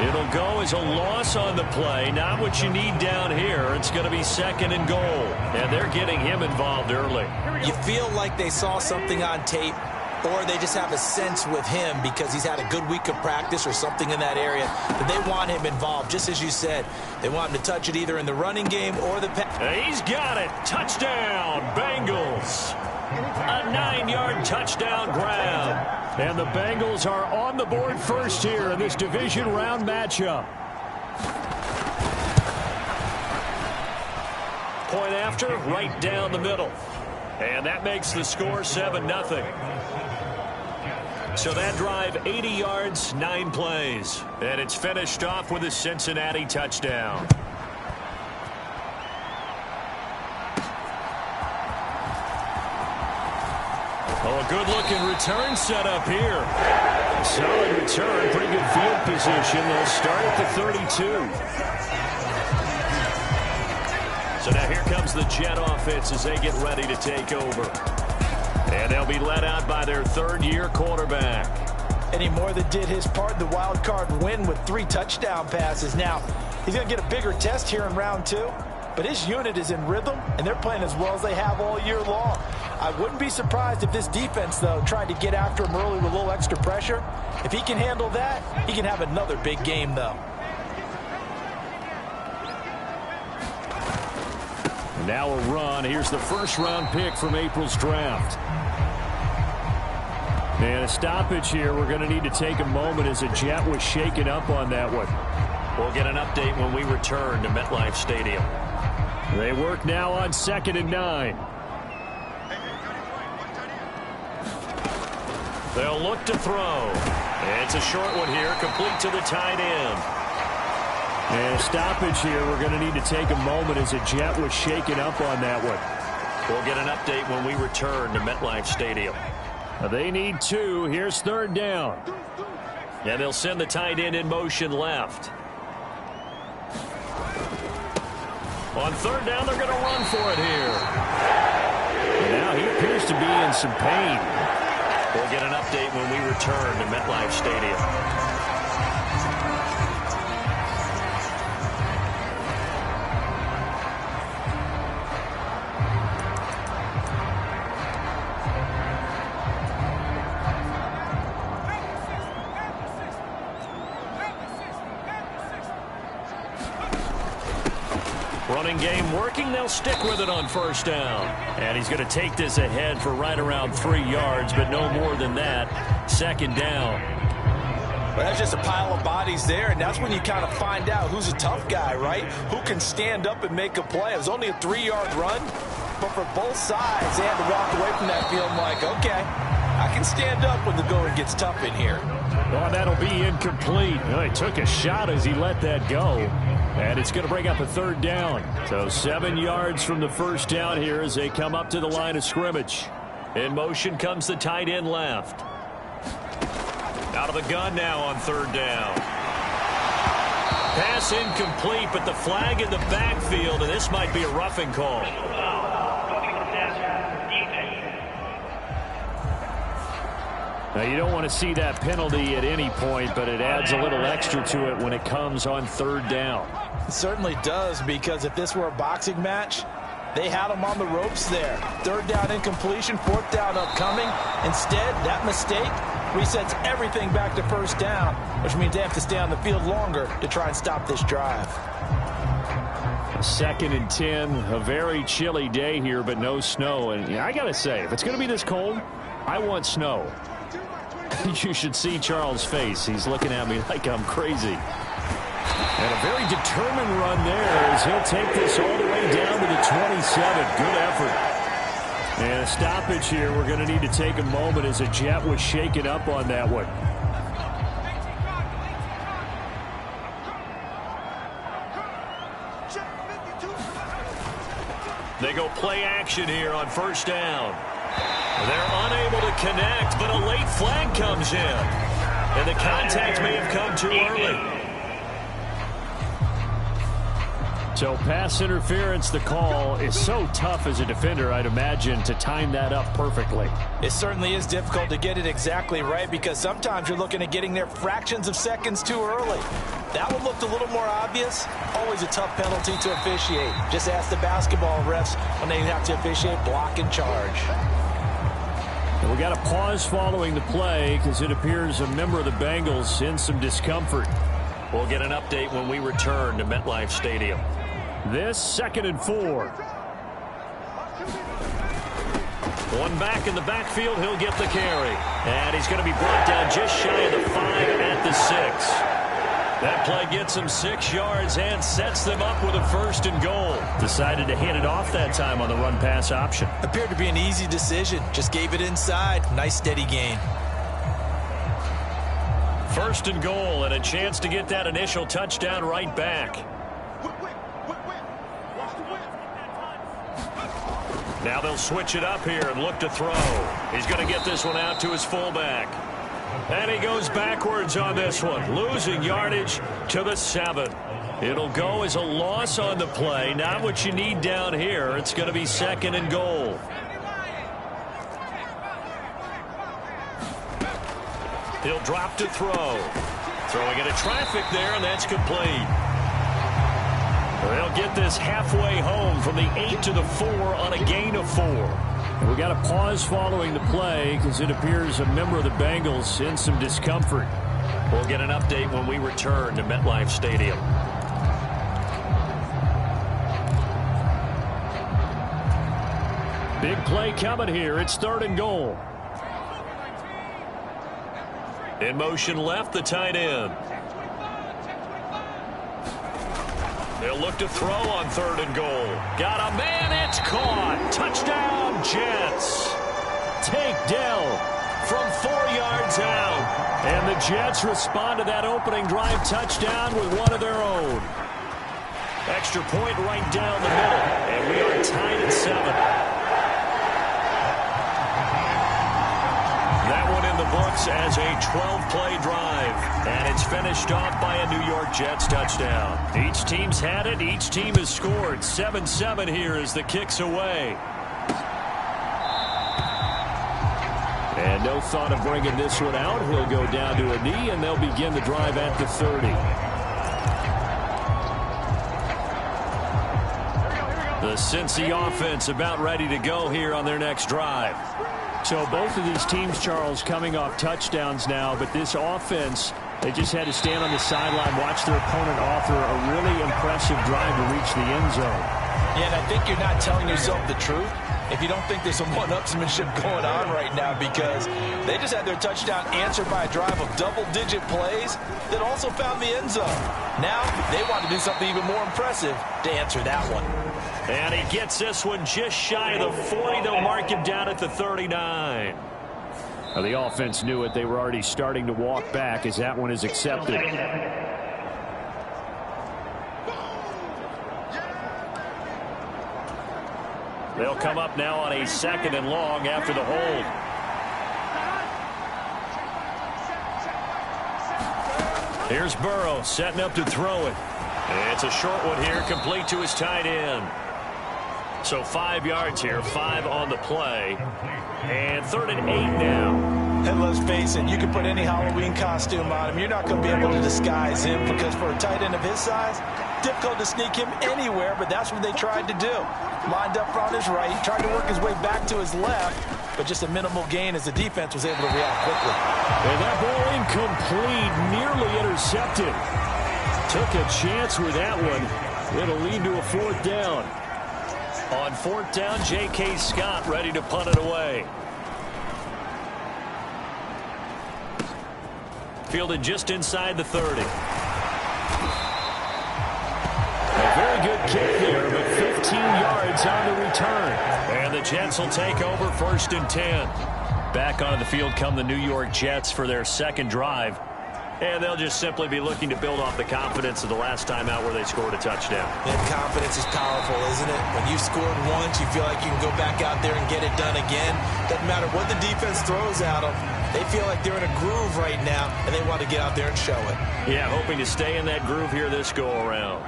It'll go as a loss on the play. Not what you need down here. It's going to be 2nd and goal. And they're getting him involved early. You feel like they saw something on tape, or they just have a sense with him because he's had a good week of practice or something in that area that they want him involved. Just as you said, they want him to touch it either in the running game or the pass. He's got it. Touchdown, Bengals. A 9-yard touchdown grab. And the Bengals are on the board first here in this division round matchup. Point after, right down the middle. And that makes the score 7-0. So that drive, 80 yards, 9 plays. And it's finished off with a Cincinnati touchdown. Oh, a good-looking return set up here. Solid return, pretty good field position. They'll start at the 32. So now here comes the Jet offense as they get ready to take over. And they'll be led out by their 3rd-year quarterback. And he more than did his part in the wild card win with 3 touchdown passes. Now, he's going to get a bigger test here in round 2. But his unit is in rhythm, and they're playing as well as they have all year long. I wouldn't be surprised if this defense, though, tried to get after him early with a little extra pressure. If he can handle that, he can have another big game, though. Now a run. Here's the 1st-round pick from April's draft. And a stoppage here. We're going to need to take a moment as a Jet was shaken up on that one. We'll get an update when we return to MetLife Stadium. They work now on 2nd and 9. They'll look to throw. It's a short one here, complete to the tight end. And a stoppage here. We're going to need to take a moment as a Jet was shaken up on that one. We'll get an update when we return to MetLife Stadium. They need 2. Here's 3rd down. And they'll send the tight end in motion left. On 3rd down, they're going to run for it here. And now he appears to be in some pain. We'll get an update when we return to MetLife Stadium. Running game working. They'll stick with it on 1st down. And he's going to take this ahead for right around 3 yards, but no more than that. 2nd down. Well, that's just a pile of bodies there, and that's when you kind of find out who's a tough guy, right? Who can stand up and make a play. It was only a 3-yard run, but for both sides, they had to walk away from that field like, okay, I can stand up when the going gets tough in here. Oh, that'll be incomplete. Well, he took a shot as he let that go. And it's going to bring up a 3rd down. So 7 yards from the 1st down here as they come up to the line of scrimmage. In motion comes the tight end left. Out of the gun now on 3rd down. Pass incomplete, but the flag in the backfield, and this might be a roughing call. Now, you don't want to see that penalty at any point, but it adds a little extra to it when it comes on 3rd down. It certainly does, because if this were a boxing match, they had him on the ropes there. 3rd down incompletion, 4th down upcoming. Instead, that mistake resets everything back to 1st down, which means they have to stay on the field longer to try and stop this drive. 2nd and 10, a very chilly day here, but no snow. And I got to say, if it's going to be this cold, I want snow. You should see Charles' face. He's looking at me like I'm crazy. And a very determined run there as he'll take this all the way down to the 27. Good effort. And a stoppage here. We're going to need to take a moment as a Jet was shaken up on that one. They go play action here on 1st down. They're unable to connect, but a late flag comes in. And the contact may have come too early. So pass interference, the call is so tough as a defender, I'd imagine, to time that up perfectly. It certainly is difficult to get it exactly right because sometimes you're looking at getting there fractions of seconds too early. That one looked a little more obvious. Always a tough penalty to officiate. Just ask the basketball refs when they have to officiate block and charge. And we got a pause following the play because it appears a member of the Bengals in some discomfort. We'll get an update when we return to MetLife Stadium. This 2nd and 4. One back in the backfield, he'll get the carry. And he's going to be brought down just shy of the 5 at the 6. That play gets him 6 yards and sets them up with a 1st and goal. Decided to hand it off that time on the run-pass option. Appeared to be an easy decision. Just gave it inside. Nice steady gain. 1st and goal and a chance to get that initial touchdown right back. Now they'll switch it up here and look to throw. He's going to get this one out to his fullback. And he goes backwards on this one, losing yardage to the 7. It'll go as a loss on the play. Not what you need down here. It's going to be 2nd and goal. He'll drop to throw. Throwing into traffic there, and that's complete. They'll get this halfway home from the 8 to the 4 on a gain of 4. And we got a pause following the play because it appears a member of the Bengals in some discomfort. We'll get an update when we return to MetLife Stadium. Big play coming here. It's 3rd and goal. In motion left, the tight end. They'll look to throw on 3rd and goal. Got a man, it's caught. Touchdown, Jets. Take Dell From 4 yards out. And the Jets respond to that opening drive touchdown with one of their own. Extra point right down the middle. And we are tied at 7. That one in the books as a 12-play drive. And it's finished off by a New York Jets touchdown. Each team's had it. Each team has scored. 7-7 here as the kick's away. And no thought of bringing this one out. He'll go down to a knee, and they'll begin the drive at the 30. The Cincy offense about ready to go here on their next drive. So both of these teams, Charles, coming off touchdowns now, but this offense, they just had to stand on the sideline, watch their opponent offer a really impressive drive to reach the end zone. Yeah, and I think you're not telling yourself the truth if you don't think there's some one-upsmanship going on right now, because they just had their touchdown answered by a drive of double-digit plays that also found the end zone. Now they want to do something even more impressive to answer that one. And he gets this one just shy of the 40. They'll mark him down at the 39. Well, the offense knew it. They were already starting to walk back as that one is accepted. They'll come up now on a 2nd and long after the hold. Here's Burrow setting up to throw it. It's a short one here, complete to his tight end. So 5 yards here, 5 on the play. And 3rd and 8 now. And let's face it, you can put any Halloween costume on him. You're not going to be able to disguise him, because for a tight end of his size, difficult to sneak him anywhere, but that's what they tried to do. Lined up on his right, tried to work his way back to his left, but just a minimal gain as the defense was able to react quickly. And that ball incomplete, nearly intercepted. Took a chance with that one. It'll lead to a 4th down. On 4th down, J.K. Scott ready to punt it away. Fielded just inside the 30. A very good kick there, but 15 yards on the return. And the Jets will take over 1st and 10. Back onto the field come the New York Jets for their 2nd drive. And they'll just simply be looking to build off the confidence of the last time out where they scored a touchdown. And confidence is powerful, isn't it? When you've scored once, you feel like you can go back out there and get it done again. Doesn't matter what the defense throws at them. They feel like they're in a groove right now, and they want to get out there and show it. Yeah, hoping to stay in that groove here this go-around.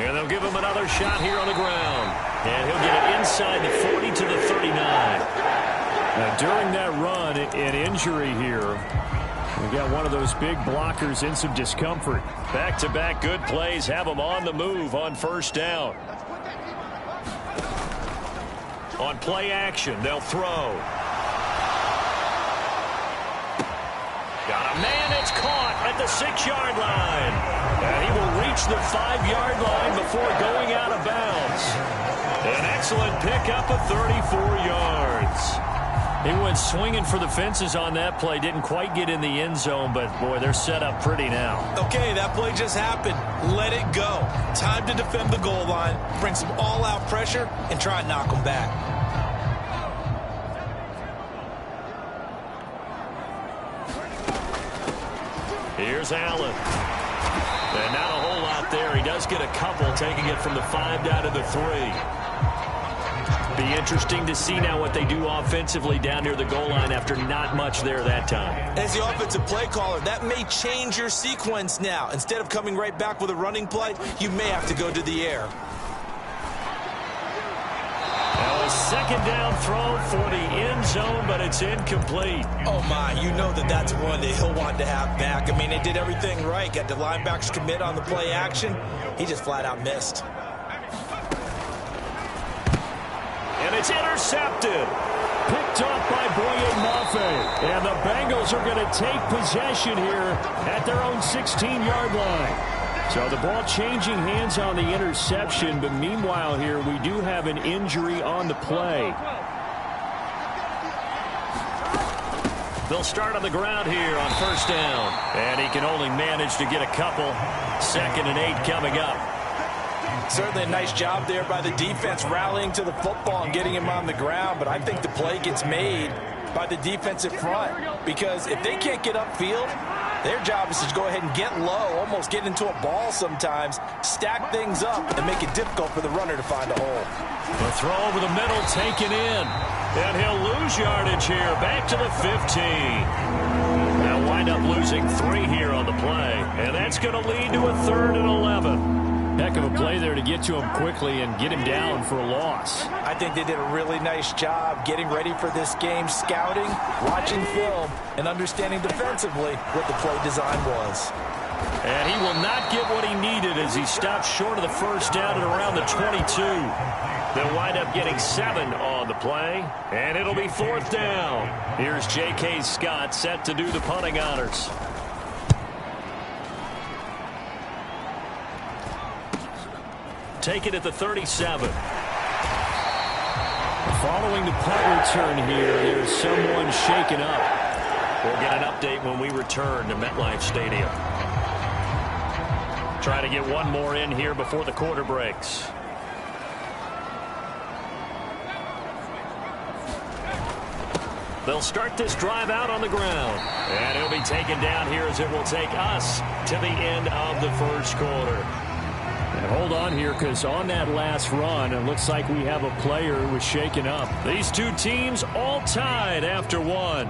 And they'll give him another shot here on the ground. And he'll get it inside the 40 to the 39. Now, during that run, an injury here. We got one of those big blockers in some discomfort. Back-to-back good plays have them on the move on first down. On play action, they'll throw. Got a man that's caught at the 6-yard line. And he will reach the 5-yard line before going out of bounds. An excellent pickup of 34 yards. He went swinging for the fences on that play. Didn't quite get in the end zone, but, boy, they're set up pretty now. Okay, that play just happened. Let it go. Time to defend the goal line, bring some all-out pressure, and try and knock them back. Here's Allen. And not a whole lot there. He does get a couple, taking it from the 5 down to the 3. Be interesting to see now what they do offensively down near the goal line after not much there that time. As the offensive play caller, that may change your sequence now. Instead of coming right back with a running play, you may have to go to the air. Now a second down throw for the end zone, but it's incomplete. Oh, my. You know that's one that he'll want to have back. I mean, they did everything right. Got the linebackers commit on the play action. He just flat out missed. And it's intercepted. Picked off by Boye Mafe. And the Bengals are going to take possession here at their own 16-yard line. So the ball changing hands on the interception, but meanwhile here we do have an injury on the play. They'll start on the ground here on first down. And he can only manage to get a couple. 2nd and 8 coming up. Certainly a nice job there by the defense rallying to the football and getting him on the ground, but I think the play gets made by the defensive front because if they can't get upfield, their job is to go ahead and get low, almost get into a ball sometimes, stack things up, and make it difficult for the runner to find a hole. The throw over the middle taken in, and he'll lose yardage here, back to the 15. They'll wind up losing 3 here on the play, and that's going to lead to a 3rd and 11. Heck of a play there to get to him quickly and get him down for a loss. I think they did a really nice job getting ready for this game, scouting, watching film, and understanding defensively what the play design was. And he will not get what he needed as he stopped short of the first down at around the 22. They'll wind up getting 7 on the play, and it'll be 4th down. Here's J.K. Scott set to do the punting honors. Take it at the 37. Following the punt return here, there's someone shaken up. We'll get an update when we return to MetLife Stadium. Try to get one more in here before the quarter breaks. They'll start this drive out on the ground. And he'll be taken down here as it will take us to the end of the first quarter. And hold on here, because on that last run, it looks like we have a player who was shaken up. These two teams all tied after 1.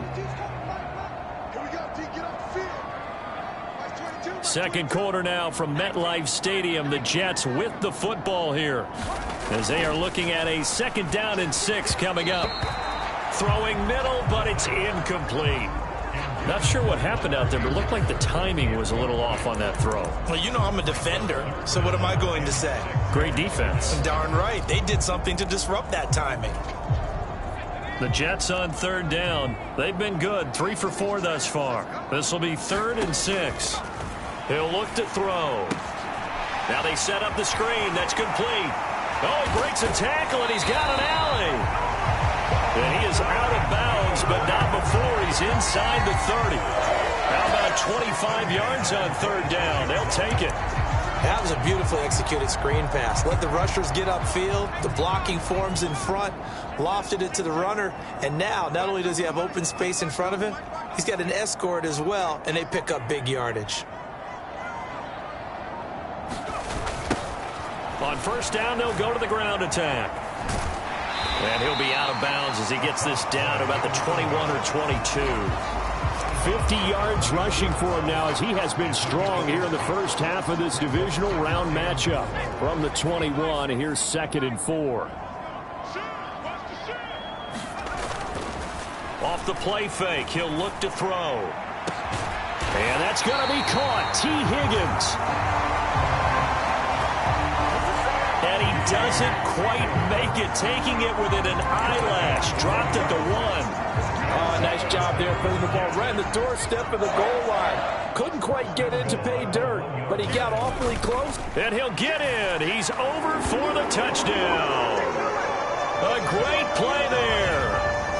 Second quarter now from MetLife Stadium. The Jets with the football here as they are looking at a 2nd down and 6 coming up. Throwing middle, but it's incomplete. Not sure what happened out there, but it looked like the timing was a little off on that throw. Well, you know I'm a defender, so what am I going to say? Great defense. Darn right. They did something to disrupt that timing. The Jets on 3rd down. They've been good. 3 for 4 thus far. This will be 3rd and 6. He'll look to throw. Now they set up the screen. That's complete. Oh, he breaks a tackle, and he's got an alley. And he is out of bounds, but not before he's inside the 30. How about 25 yards on 3rd down? They'll take it. That was a beautifully executed screen pass. Let the rushers get upfield. The blocking forms in front. Lofted it to the runner. And now, not only does he have open space in front of him, he's got an escort as well, and they pick up big yardage. On 1st down, they'll go to the ground attack. And he'll be out of bounds as he gets this down to about the 21 or 22. 50 yards rushing for him now, as he has been strong here in the first half of this divisional round matchup. From the 21, here's 2nd and 4. Off the play fake, he'll look to throw. And that's going to be caught. T. Higgins. And he doesn't quite make it, taking it within an eyelash. Dropped at the 1. Oh, nice job there putting the ball right on the doorstep of the goal line. Couldn't quite get in to pay dirt, but he got awfully close. And he'll get in. He's over for the touchdown. A great play there.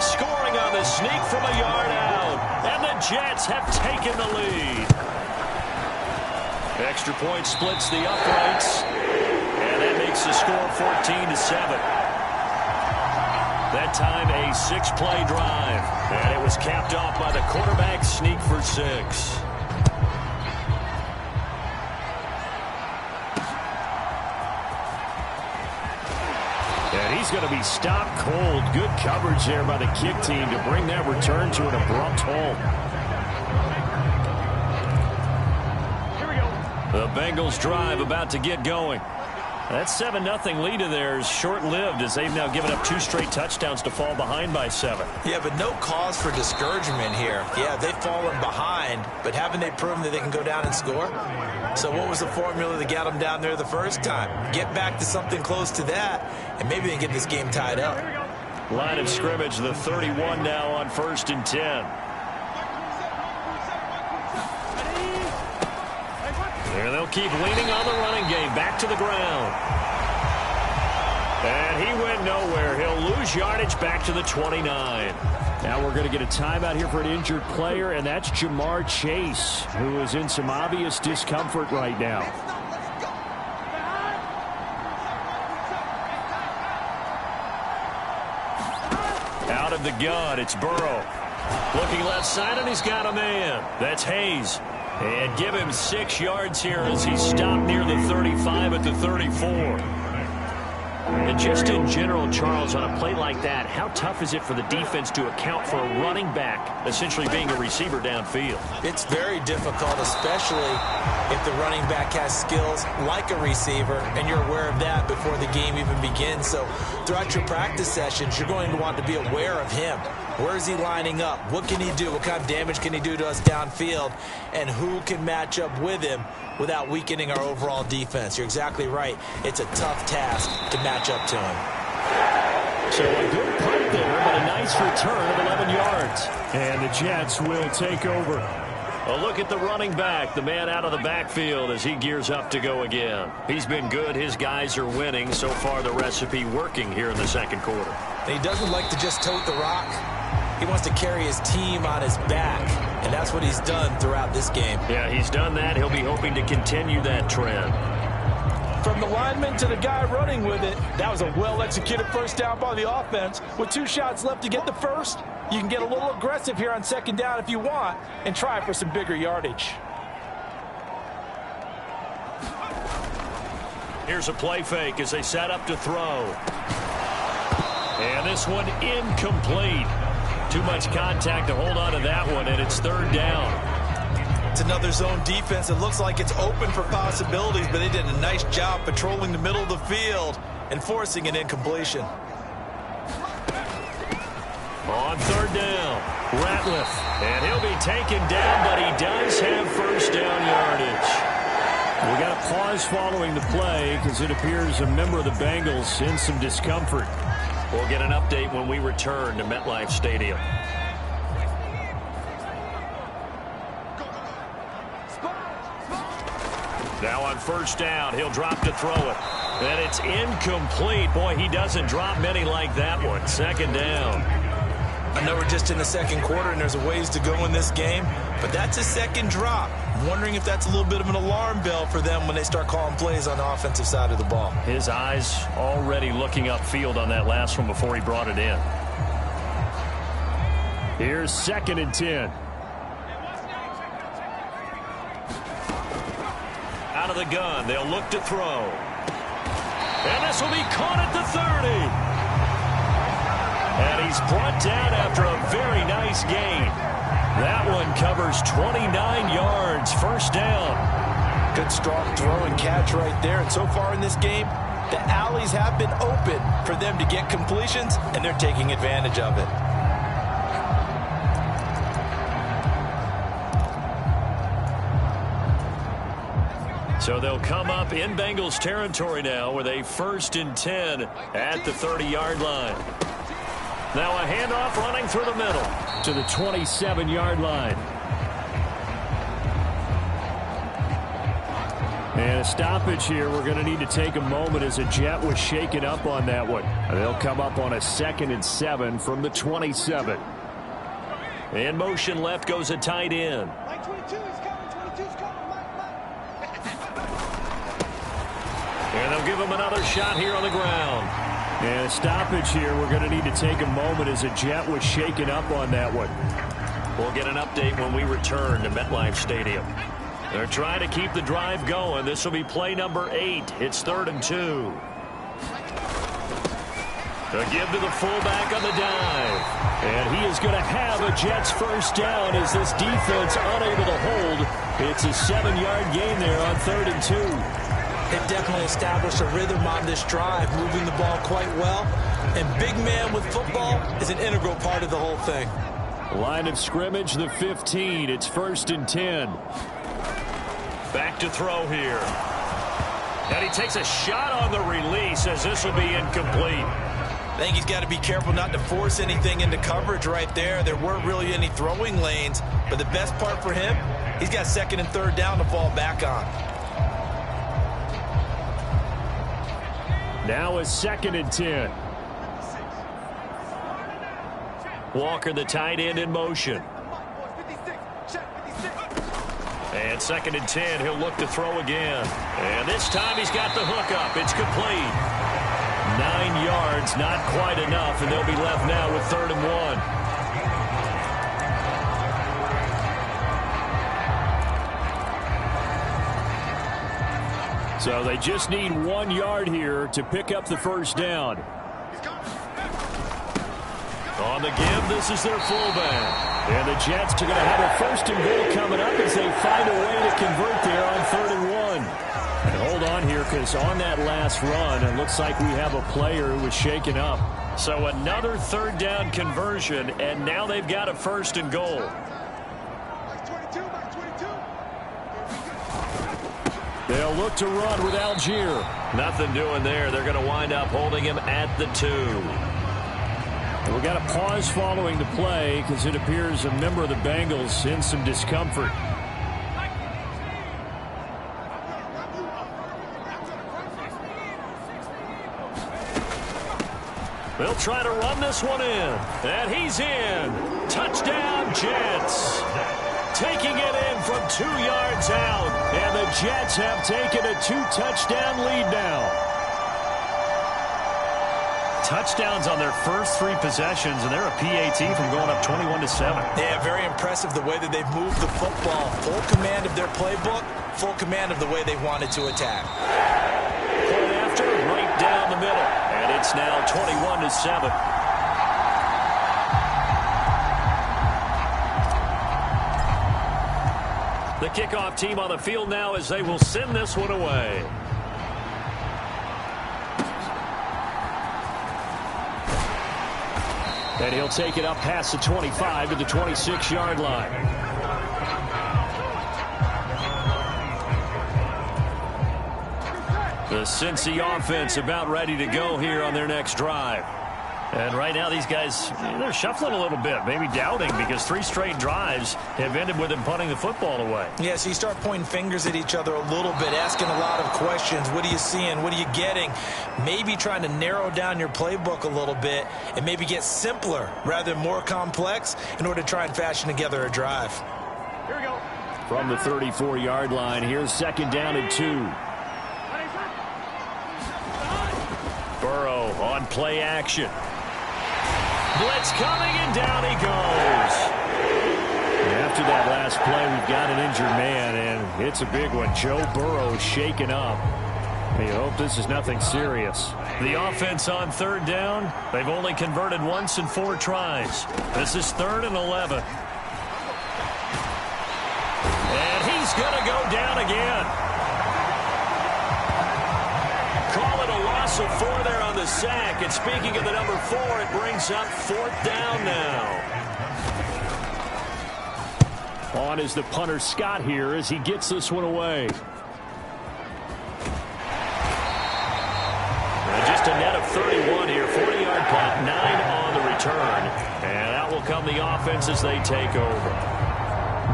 Scoring on the sneak from a yard out. And the Jets have taken the lead. Extra point splits the uprights. And that makes the score 14-7. That time a 6-play drive. And it was capped off by the quarterback sneak for 6. And he's going to be stopped cold. Good coverage there by the kick team to bring that return to an abrupt halt. Here we go. The Bengals drive about to get going. That 7-0 lead of theirs short-lived, as they've now given up 2 straight touchdowns to fall behind by 7. Yeah, but no cause for discouragement here. Yeah, they've fallen behind, but haven't they proven that they can go down and score? So what was the formula that got them down there the first time? Get back to something close to that, and maybe they can get this game tied up. Line of scrimmage, the 31 now on 1st and 10. And they'll keep leaning on the running game. Back to the ground. And he went nowhere. He'll lose yardage back to the 29. Now we're going to get a timeout here for an injured player, and that's Jamar Chase, who is in some obvious discomfort right now. Out of the gun, it's Burrow. Looking left side, and he's got a man. That's Hayes. And give him 6 yards here as he stopped near the 35 at the 34. And just in general, Charles, on a play like that, how tough is it for the defense to account for a running back essentially being a receiver downfield? It's very difficult, especially if the running back has skills like a receiver, and you're aware of that before the game even begins. So throughout your practice sessions, you're going to want to be aware of him. Where is he lining up? What can he do? What kind of damage can he do to us downfield? And who can match up with him without weakening our overall defense? You're exactly right. It's a tough task to match up to him. So a good punt there, but a nice return of 11 yards. And the Jets will take over. A look at the running back, the man out of the backfield as he gears up to go again. He's been good. His guys are winning. So far, the recipe working here in the second quarter. And he doesn't like to just tote the rock. He wants to carry his team on his back, and that's what he's done throughout this game. Yeah, he's done that. He'll be hoping to continue that trend. From the lineman to the guy running with it, that was a well-executed first down by the offense. With 2 shots left to get the first, you can get a little aggressive here on 2nd down if you want and try for some bigger yardage. Here's a play fake as they set up to throw. And this one incomplete. Too much contact to hold on to that one, and it's 3rd down. It's another zone defense. It looks like it's open for possibilities, but they did a nice job patrolling the middle of the field and forcing an incompletion. On 3rd down, Ratliff. And he'll be taken down, but he does have first down yardage. We got a pause following the play because it appears a member of the Bengals in some discomfort. We'll get an update when we return to MetLife Stadium. Now on 1st down, he'll drop to throw it. And it's incomplete. Boy, he doesn't drop many like that one. 2nd down. I know we're just in the second quarter and there's a ways to go in this game, but that's a 2nd drop. I'm wondering if that's a little bit of an alarm bell for them when they start calling plays on the offensive side of the ball. His eyes already looking upfield on that last one before he brought it in. Here's 2nd and 10. Out of the gun, they'll look to throw. And this will be caught at the 30. And he's brought down after a very nice gain. That one covers 29 yards. First down. Good strong throw and catch right there. And so far in this game, the alleys have been open for them to get completions, and they're taking advantage of it. So they'll come up in Bengals territory now with a 1st and 10 at the 30-yard line. Now a handoff running through the middle to the 27-yard line. And a stoppage here. We're going to need to take a moment as a jet was shaken up on that one. They'll come up on a 2nd and 7 from the 27. In motion left goes a tight end. And they'll give him another shot here on the ground. And a stoppage here. We're going to need to take a moment as a jet was shaken up on that one. We'll get an update when we return to MetLife Stadium. They're trying to keep the drive going. This will be play number 8. It's 3rd and 2. A give to the fullback on the dive. And he is going to have a Jets first down as this defense unable to hold. It's a 7-yard gain there on 3rd and 2. They've definitely established a rhythm on this drive, moving the ball quite well. And big man with football is an integral part of the whole thing. Line of scrimmage, the 15. It's 1st and 10. Back to throw here. And he takes a shot on the release as this will be incomplete. I think he's got to be careful not to force anything into coverage right there. There weren't really any throwing lanes. But the best part for him, he's got 2nd and 3rd down to fall back on. Now a 2nd and 10. Walker, the tight end, in motion. And 2nd and 10. He'll look to throw again. And this time he's got the hook up. It's complete. 9 yards, not quite enough, and they'll be left now with 3rd and 1. So they just need 1 yard here to pick up the first down. On the give, this is their fullback. And the Jets are going to have a 1st and goal coming up as they find a way to convert there on 3rd and 1. And hold on here, because on that last run, it looks like we have a player who was shaken up. So another 3rd down conversion, and now they've got a 1st and goal. They'll look to run with Algier. Nothing doing there. They're going to wind up holding him at the 2. And we got a pause following the play because it appears a member of the Bengals in some discomfort. They'll try to run this one in. And he's in. Touchdown, Jets. Taking it in from 2 yards out. And the Jets have taken a 2-touchdown lead now. Touchdowns on their first 3 possessions, and they're a PAT from going up 21-7. Yeah, very impressive the way that they've moved the football. Full command of their playbook, full command of the way they wanted to attack. Point after, right down the middle. And it's now 21-7. The kickoff team on the field now as they will send this one away. And he'll take it up past the 25 to the 26-yard line. The Cincy offense about ready to go here on their next drive. And right now these guys, they're shuffling a little bit, maybe doubting, because 3 straight drives have ended with them punting the football away. Yeah, so you start pointing fingers at each other a little bit, asking a lot of questions. What are you seeing? What are you getting? Maybe trying to narrow down your playbook a little bit and maybe get simpler rather than more complex in order to try and fashion together a drive. Here we go. From the 34-yard line, here's 2nd down and 2. Burrow on play action. Blitz coming, and down he goes. After that last play, we've got an injured man, and it's a big one. Joe Burrow shaken up. You hope this is nothing serious. The offense on 3rd down, they've only converted once in 4 tries. This is 3rd and 11. He's going to go down again. Call it a loss of 4 there on the sack. And speaking of the number 4, it brings up 4th down now. On is the punter Scott here as he gets this one away. And just a net of 31 here. 40-yard punt, 9 on the return. And out will come the offense as they take over.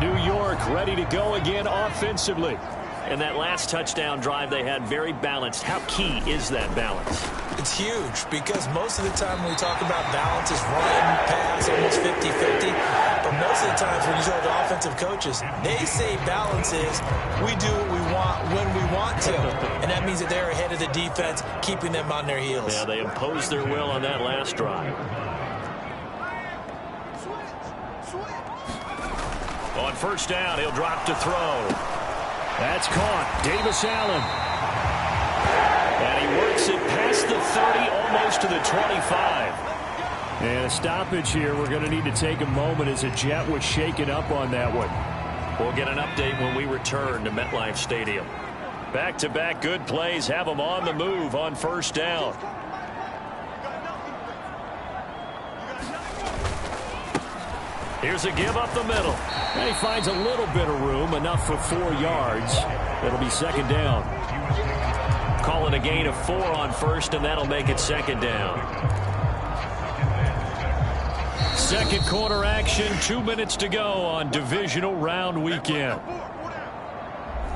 New York ready to go again offensively. And that last touchdown drive they had very balanced. How key is that balance? It's huge because most of the time when we talk about balance is run, pass, almost 50-50. But most of the times when you talk to offensive coaches, they say balance is we do what we want when we want to. And that means that they're ahead of the defense, keeping them on their heels. Yeah, they imposed their will on that last drive. On first down, he'll drop to throw. That's caught. Davis Allen. And he works it past the 30, almost to the 25. And a stoppage here. We're going to need to take a moment as a Jet was shaken up on that one. We'll get an update when we return to MetLife Stadium. Back-to-back good plays have them on the move on first down. Here's a give up the middle. And he finds a little bit of room, enough for 4 yards. It'll be second down. Call it a gain of 4 on first, and that'll make it second down. Second quarter action, 2 minutes to go on divisional round weekend.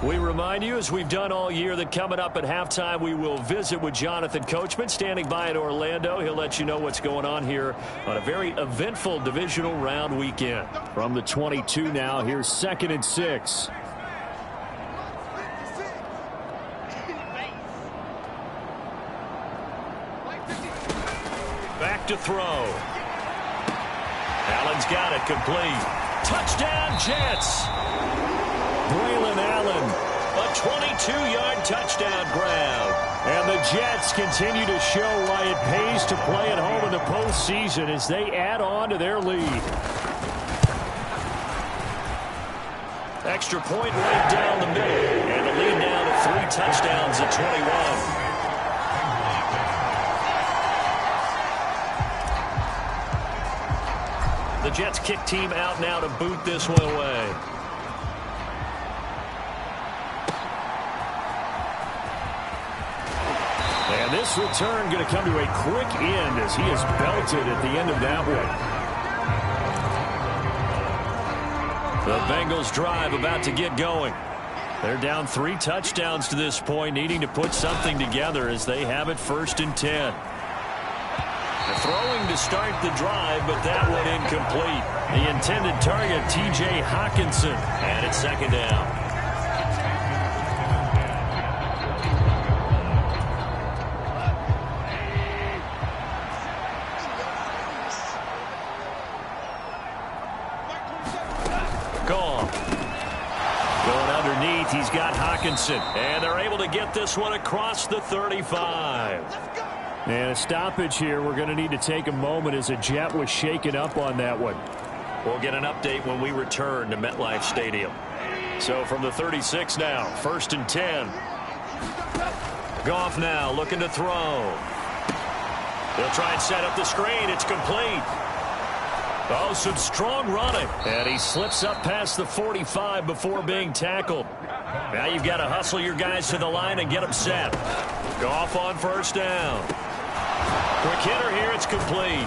We remind you, as we've done all year, that coming up at halftime, we will visit with Jonathan Coachman, standing by in Orlando. He'll let you know what's going on here on a very eventful divisional round weekend. From the 22 now, here's 2nd and 6. Back to throw. Allen's got it complete. Touchdown, Jets. Braylon Allen. A 22-yard touchdown grab. And the Jets continue to show why it pays to play at home in the postseason as they add on to their lead. Extra point right down the middle. And the lead now to 3 touchdowns at 21. The Jets kick team out now to boot this one away. And this return going to come to a quick end as he is belted at the end of that one. The Bengals drive about to get going. They're down 3 touchdowns to this point, needing to put something together as they have it 1st and 10. Throwing to start the drive, but that one incomplete. The intended target, T.J. Hawkinson, and it's second down. Gone. Going underneath, he's got Hawkinson, and they're able to get this one across the 35. And a stoppage here. We're going to need to take a moment as a Jet was shaken up on that one. We'll get an update when we return to MetLife Stadium. So from the 36 now, 1st and 10. Goff now looking to throw. They'll try and set up the screen. It's complete. Oh, some strong running. And he slips up past the 45 before being tackled. Now you've got to hustle your guys to the line and get them set. Goff on first down. Quick hitter here, it's complete.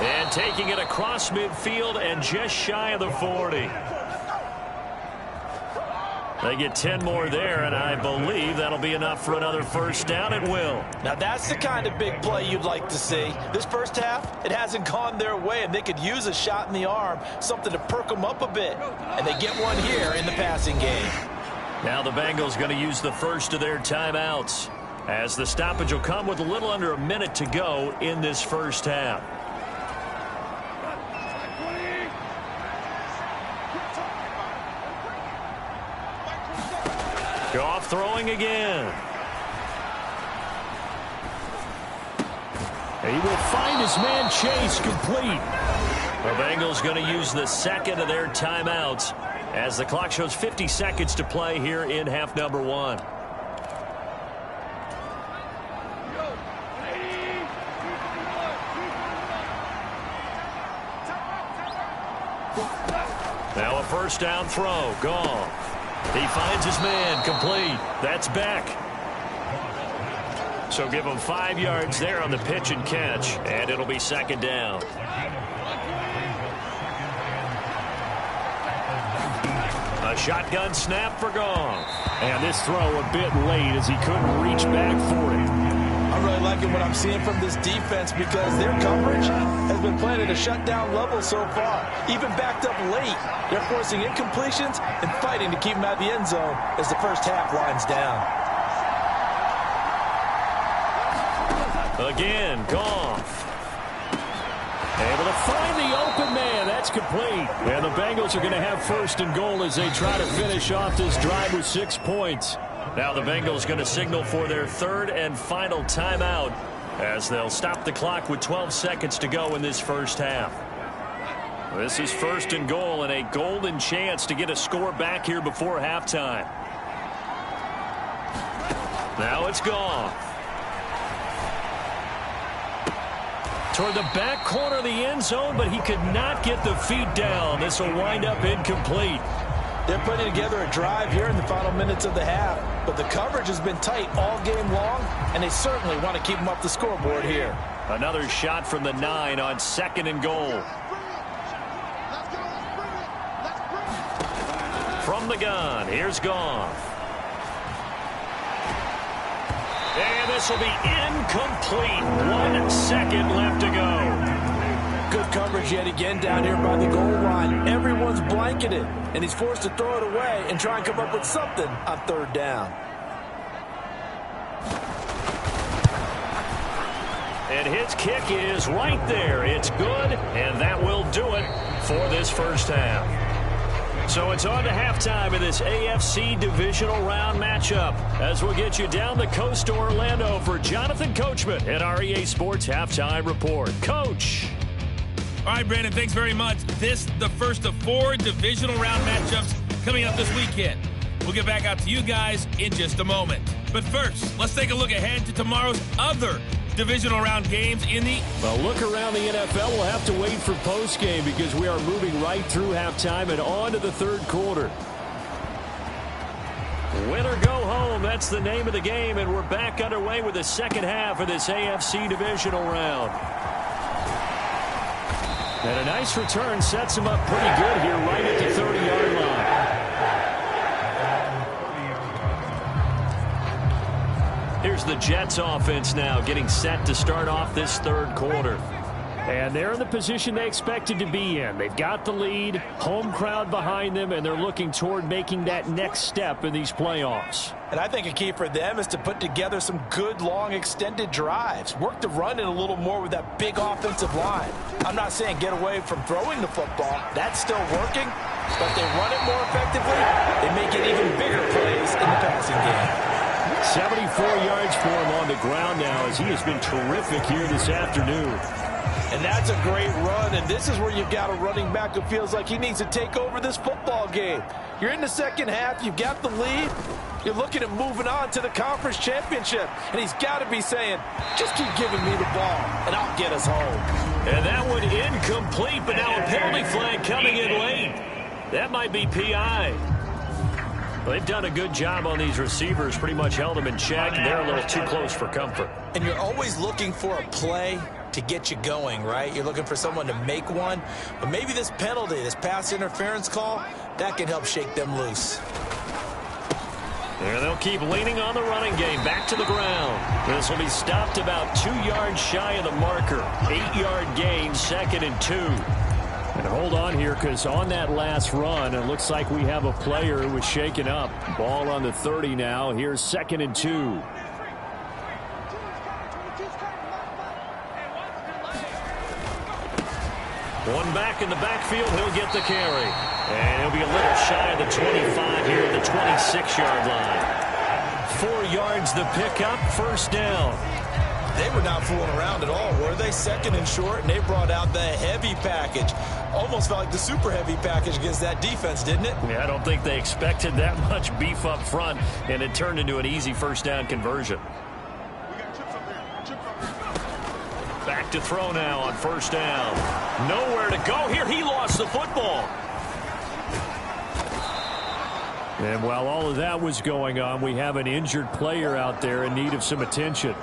And taking it across midfield and just shy of the 40. They get 10 more there, and I believe that'll be enough for another first down. It will. Now that's the kind of big play you'd like to see. This first half, it hasn't gone their way, and they could use a shot in the arm, something to perk them up a bit. And they get one here in the passing game. Now the Bengals going to use the first of their timeouts, as the stoppage will come with a little under a minute to go in this first half. Goff throwing again. He will find his man Chase complete. The Bengals going to use the second of their timeouts as the clock shows 50 seconds to play here in half number 1. Now a first down throw. Gone. He finds his man. Complete. That's Beck. So give him 5 yards there on the pitch and catch, and it'll be second down. A shotgun snap for Goff. And this throw a bit late as he couldn't reach back for it. I'm really liking what I'm seeing from this defense because their coverage has been playing at a shutdown level so far. Even backed up late, they're forcing incompletions and fighting to keep them out of the end zone as the first half winds down. Again, Goff. Able to find the open man. That's complete. And the Bengals are going to have first and goal as they try to finish off this drive with 6 points. Now the Bengals going to signal for their third and final timeout as they'll stop the clock with 12 seconds to go in this first half. This is first and goal and a golden chance to get a score back here before halftime. Now it's Goff. Toward the back corner of the end zone, but he could not get the feet down. This will wind up incomplete. They're putting together a drive here in the final minutes of the half, but the coverage has been tight all game long, and they certainly want to keep them off the scoreboard here. Another shot from the 9 on second and goal. From the gun, here's Goff. And this will be incomplete. 1 second left to go. Good coverage yet again down here by the goal line. Everyone's blanketed, and he's forced to throw it away and try and come up with something on third down. And his kick is right there. It's good, and that will do it for this first half. So it's on to halftime in this AFC divisional round matchup as we'll get you down the coast to Orlando for Jonathan Coachman at our EA Sports Halftime Report. Coach. All right, Brandon, thanks very much. This the first of 4 divisional round matchups coming up this weekend. We'll get back out to you guys in just a moment. But first, let's take a look ahead to tomorrow's other divisional round games in the... Well, look around the NFL. We'll have to wait for postgame because we are moving right through halftime and on to the third quarter. Win or go home, that's the name of the game, and we're back underway with the second half of this AFC divisional round. And a nice return sets him up pretty good here right at the 30-yard line. Here's the Jets offense now getting set to start off this third quarter. And they're in the position they expected to be in. They've got the lead, home crowd behind them, and they're looking toward making that next step in these playoffs. And I think a key for them is to put together some good, long, extended drives. Work the run in a little more with that big offensive line. I'm not saying get away from throwing the football. That's still working. But if they run it more effectively, they may get even bigger plays in the passing game. 74 yards for him on the ground now as he has been terrific here this afternoon. And that's a great run, and this is where you've got a running back who feels like he needs to take over this football game. You're in the second half, you've got the lead, you're looking at moving on to the conference championship, and he's got to be saying, just keep giving me the ball, and I'll get us home. And that one incomplete, but now a penalty flag coming in late. That might be PI. They've done a good job on these receivers, pretty much held them in check, and they're a little too close for comfort. And you're always looking for a play to get you going, right? You're looking for someone to make one. But maybe this penalty, this pass interference call, that can help shake them loose. There they'll keep leaning on the running game. Back to the ground. This will be stopped about 2 yards shy of the marker. 8-yard gain, 2nd and 2. And hold on here because on that last run, it looks like we have a player who was shaken up. Ball on the 30 now. Here's 2nd and 2. One back in the backfield, he'll get the carry. And he'll be a little shy of the 25 here at the 26-yard line. 4 yards the pickup, first down. They were not fooling around at all, were they? Second and short, and they brought out the heavy package. Almost felt like the super heavy package against that defense, didn't it? Yeah, I don't think they expected that much beef up front, and it turned into an easy first down conversion. Back to throw now on first down. Nowhere to go here. He lost the football. And while all of that was going on, we have an injured player out there in need of some attention.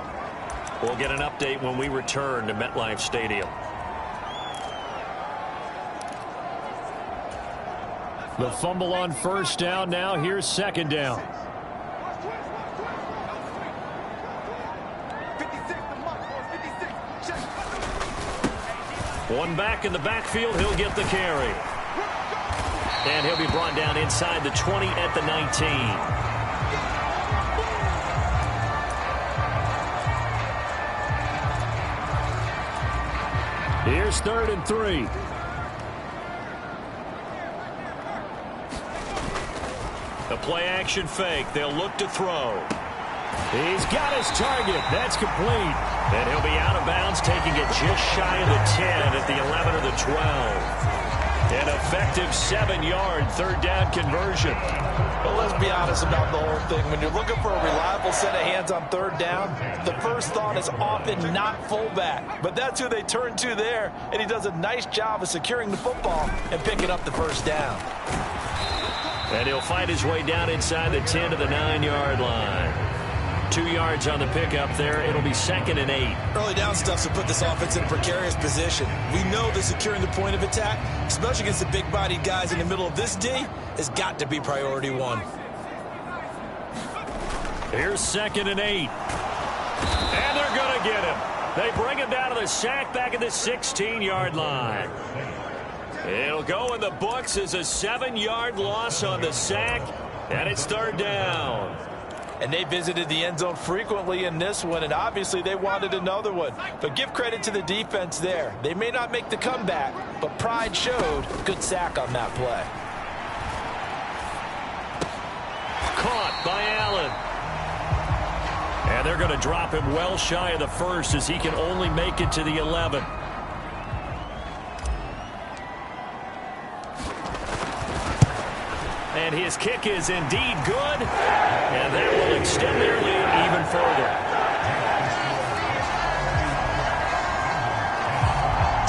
We'll get an update when we return to MetLife Stadium. The fumble on first down. Now here's second down. One back in the backfield. He'll get the carry. And he'll be brought down inside the 20 at the 19. Here's 3rd and 3. A play action fake. They'll look to throw. He's got his target. That's complete. And he'll be out of bounds, taking it just shy of the 10 at the 11 or the 12. An effective 7-yard third down conversion. Well, let's be honest about the whole thing. When you're looking for a reliable set of hands on third down, the first thought is often not fullback. But that's who they turn to there, and he does a nice job of securing the football and picking up the first down. And he'll fight his way down inside the 10 to the 9-yard line. 2 yards on the pickup there. It'll be 2nd and 8. Early down stuff to put this offense in a precarious position. We know that securing the point of attack, especially against the big-bodied guys in the middle of this D, has got to be priority one. Here's 2nd and 8. And they're going to get him. They bring him down to the sack back at the 16-yard line. It'll go in the books as a 7-yard loss on the sack, and it's third down. And they visited the end zone frequently in this one, and obviously they wanted another one. But give credit to the defense there. They may not make the comeback, but pride showed. Good sack on that play. Caught by Allen. And they're going to drop him well shy of the first as he can only make it to the 11. And his kick is indeed good. And that will extend their lead even further.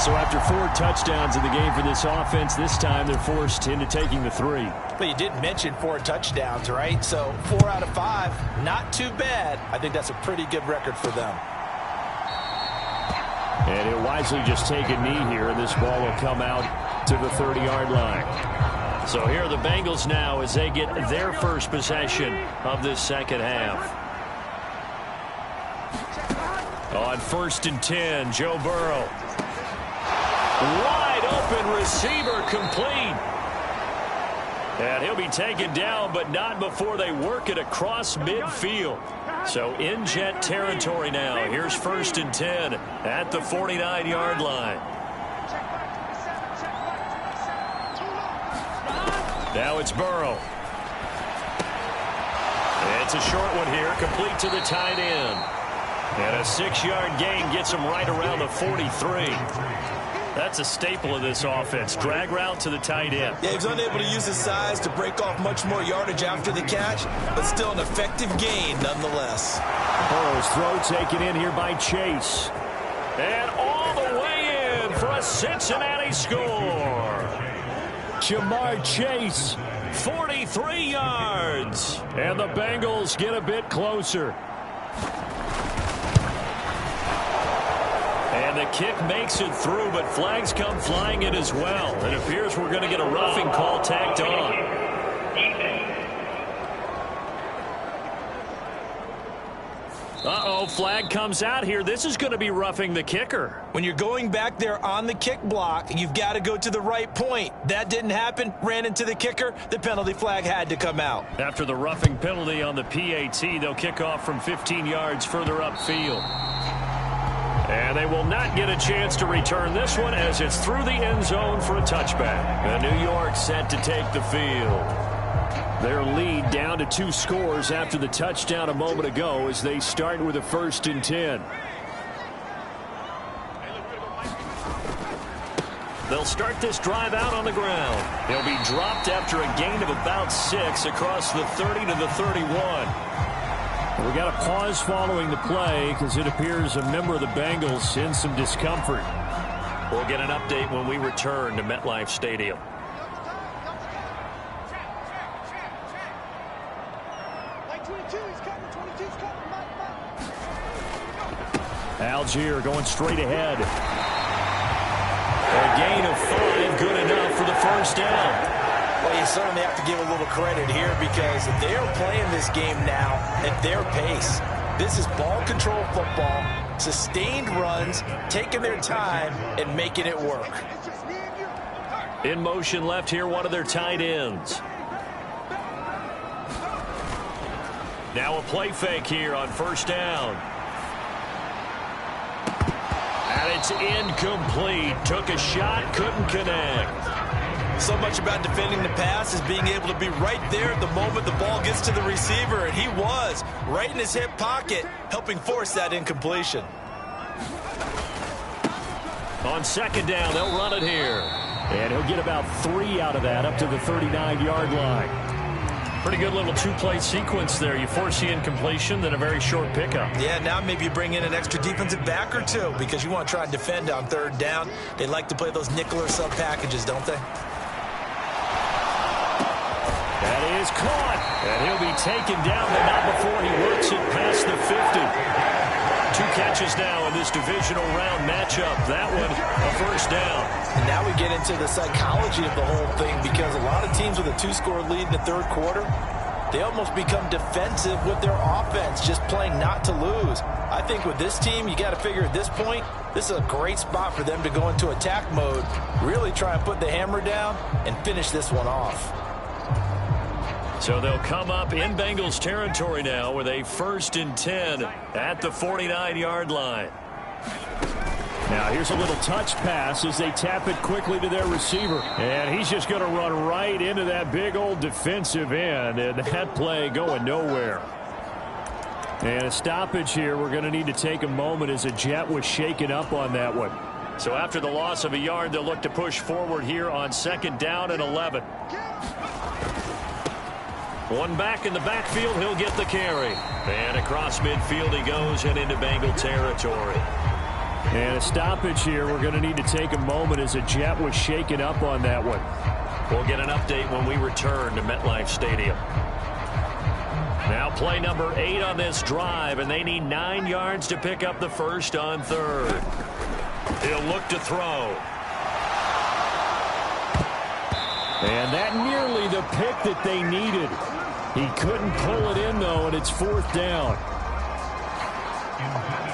So after 4 touchdowns in the game for this offense, this time they're forced into taking the 3. But you did mention 4 touchdowns, right? So 4 out of 5, not too bad. I think that's a pretty good record for them. And he'll wisely just take a knee here, and this ball will come out to the 30-yard line. So here are the Bengals now as they get their first possession of this second half. On 1st and 10, Joe Burrow. Wide open receiver complete. And he'll be taken down, but not before they work it across midfield. So in jet territory now. Here's 1st and 10 at the 49-yard line. Now it's Burrow. It's a short one here, complete to the tight end. And a 6-yard gain gets him right around the 43. That's a staple of this offense. Drag route to the tight end. Yeah, he was unable to use his size to break off much more yardage after the catch, but still an effective gain nonetheless. Burrow's throw taken in here by Chase. And all the way in for a Cincinnati score. Jamar Chase, 43 yards. and the Bengals get a bit closer. And the kick makes it through, but flags come flying in as well. It appears we're going to get a roughing call tacked on. Uh-oh, flag comes out here. This is going to be roughing the kicker. When you're going back there on the kick block, you've got to go to the right point. That didn't happen. Ran into the kicker. The penalty flag had to come out. After the roughing penalty on the PAT, they'll kick off from 15 yards further upfield. And they will not get a chance to return this one as it's through the end zone for a touchback. And New York set to take the field. Their lead down to 2 scores after the touchdown a moment ago as they start with a 1st and 10. They'll start this drive out on the ground. They'll be dropped after a gain of about 6 across the 30 to the 31. We got a pause following the play because it appears a member of the Bengals in some discomfort. We'll get an update when we return to MetLife Stadium. Algier going straight ahead. A gain of 5, good enough for the first down. Well, you certainly have to give a little credit here because they are playing this game now at their pace. This is ball control football, sustained runs, taking their time and making it work. In motion left here, one of their tight ends. Now a play fake here on first down. And it's incomplete. Took a shot, couldn't connect. So much about defending the pass is being able to be right there at the moment the ball gets to the receiver, and he was right in his hip pocket, helping force that incompletion. On second down, they'll run it here. And he'll get about 3 out of that up to the 39-yard line. Pretty good little two-play sequence there. You force the incompletion, then a very short pickup. Yeah, now maybe you bring in an extra defensive back or two because you want to try and defend on third down. They like to play those nickel or sub packages, don't they? That is caught. And he'll be taken down, but not before he works it past the 50. 2 catches now in this divisional round matchup. That one, a first down. And now we get into the psychology of the whole thing because a lot of teams with a 2-score lead in the third quarter, they almost become defensive with their offense, just playing not to lose. I think with this team, you got to figure at this point, this is a great spot for them to go into attack mode, really try and put the hammer down and finish this one off. So they'll come up in Bengals territory now with a 1st and 10 at the 49-yard line. Now here's a little touch pass as they tap it quickly to their receiver. And he's just going to run right into that big old defensive end. And that play going nowhere. And a stoppage here. We're going to need to take a moment as a Jet was shaken up on that one. So after the loss of a yard, they'll look to push forward here on second down and 11. One back in the backfield, he'll get the carry. And across midfield he goes and into Bengal territory. And a stoppage here. We're going to need to take a moment as a Jet was shaken up on that one. We'll get an update when we return to MetLife Stadium. Now play number 8 on this drive, and they need 9 yards to pick up the first on third. He'll look to throw. And that nearly the pick that they needed. He couldn't pull it in, though, and it's 4th down.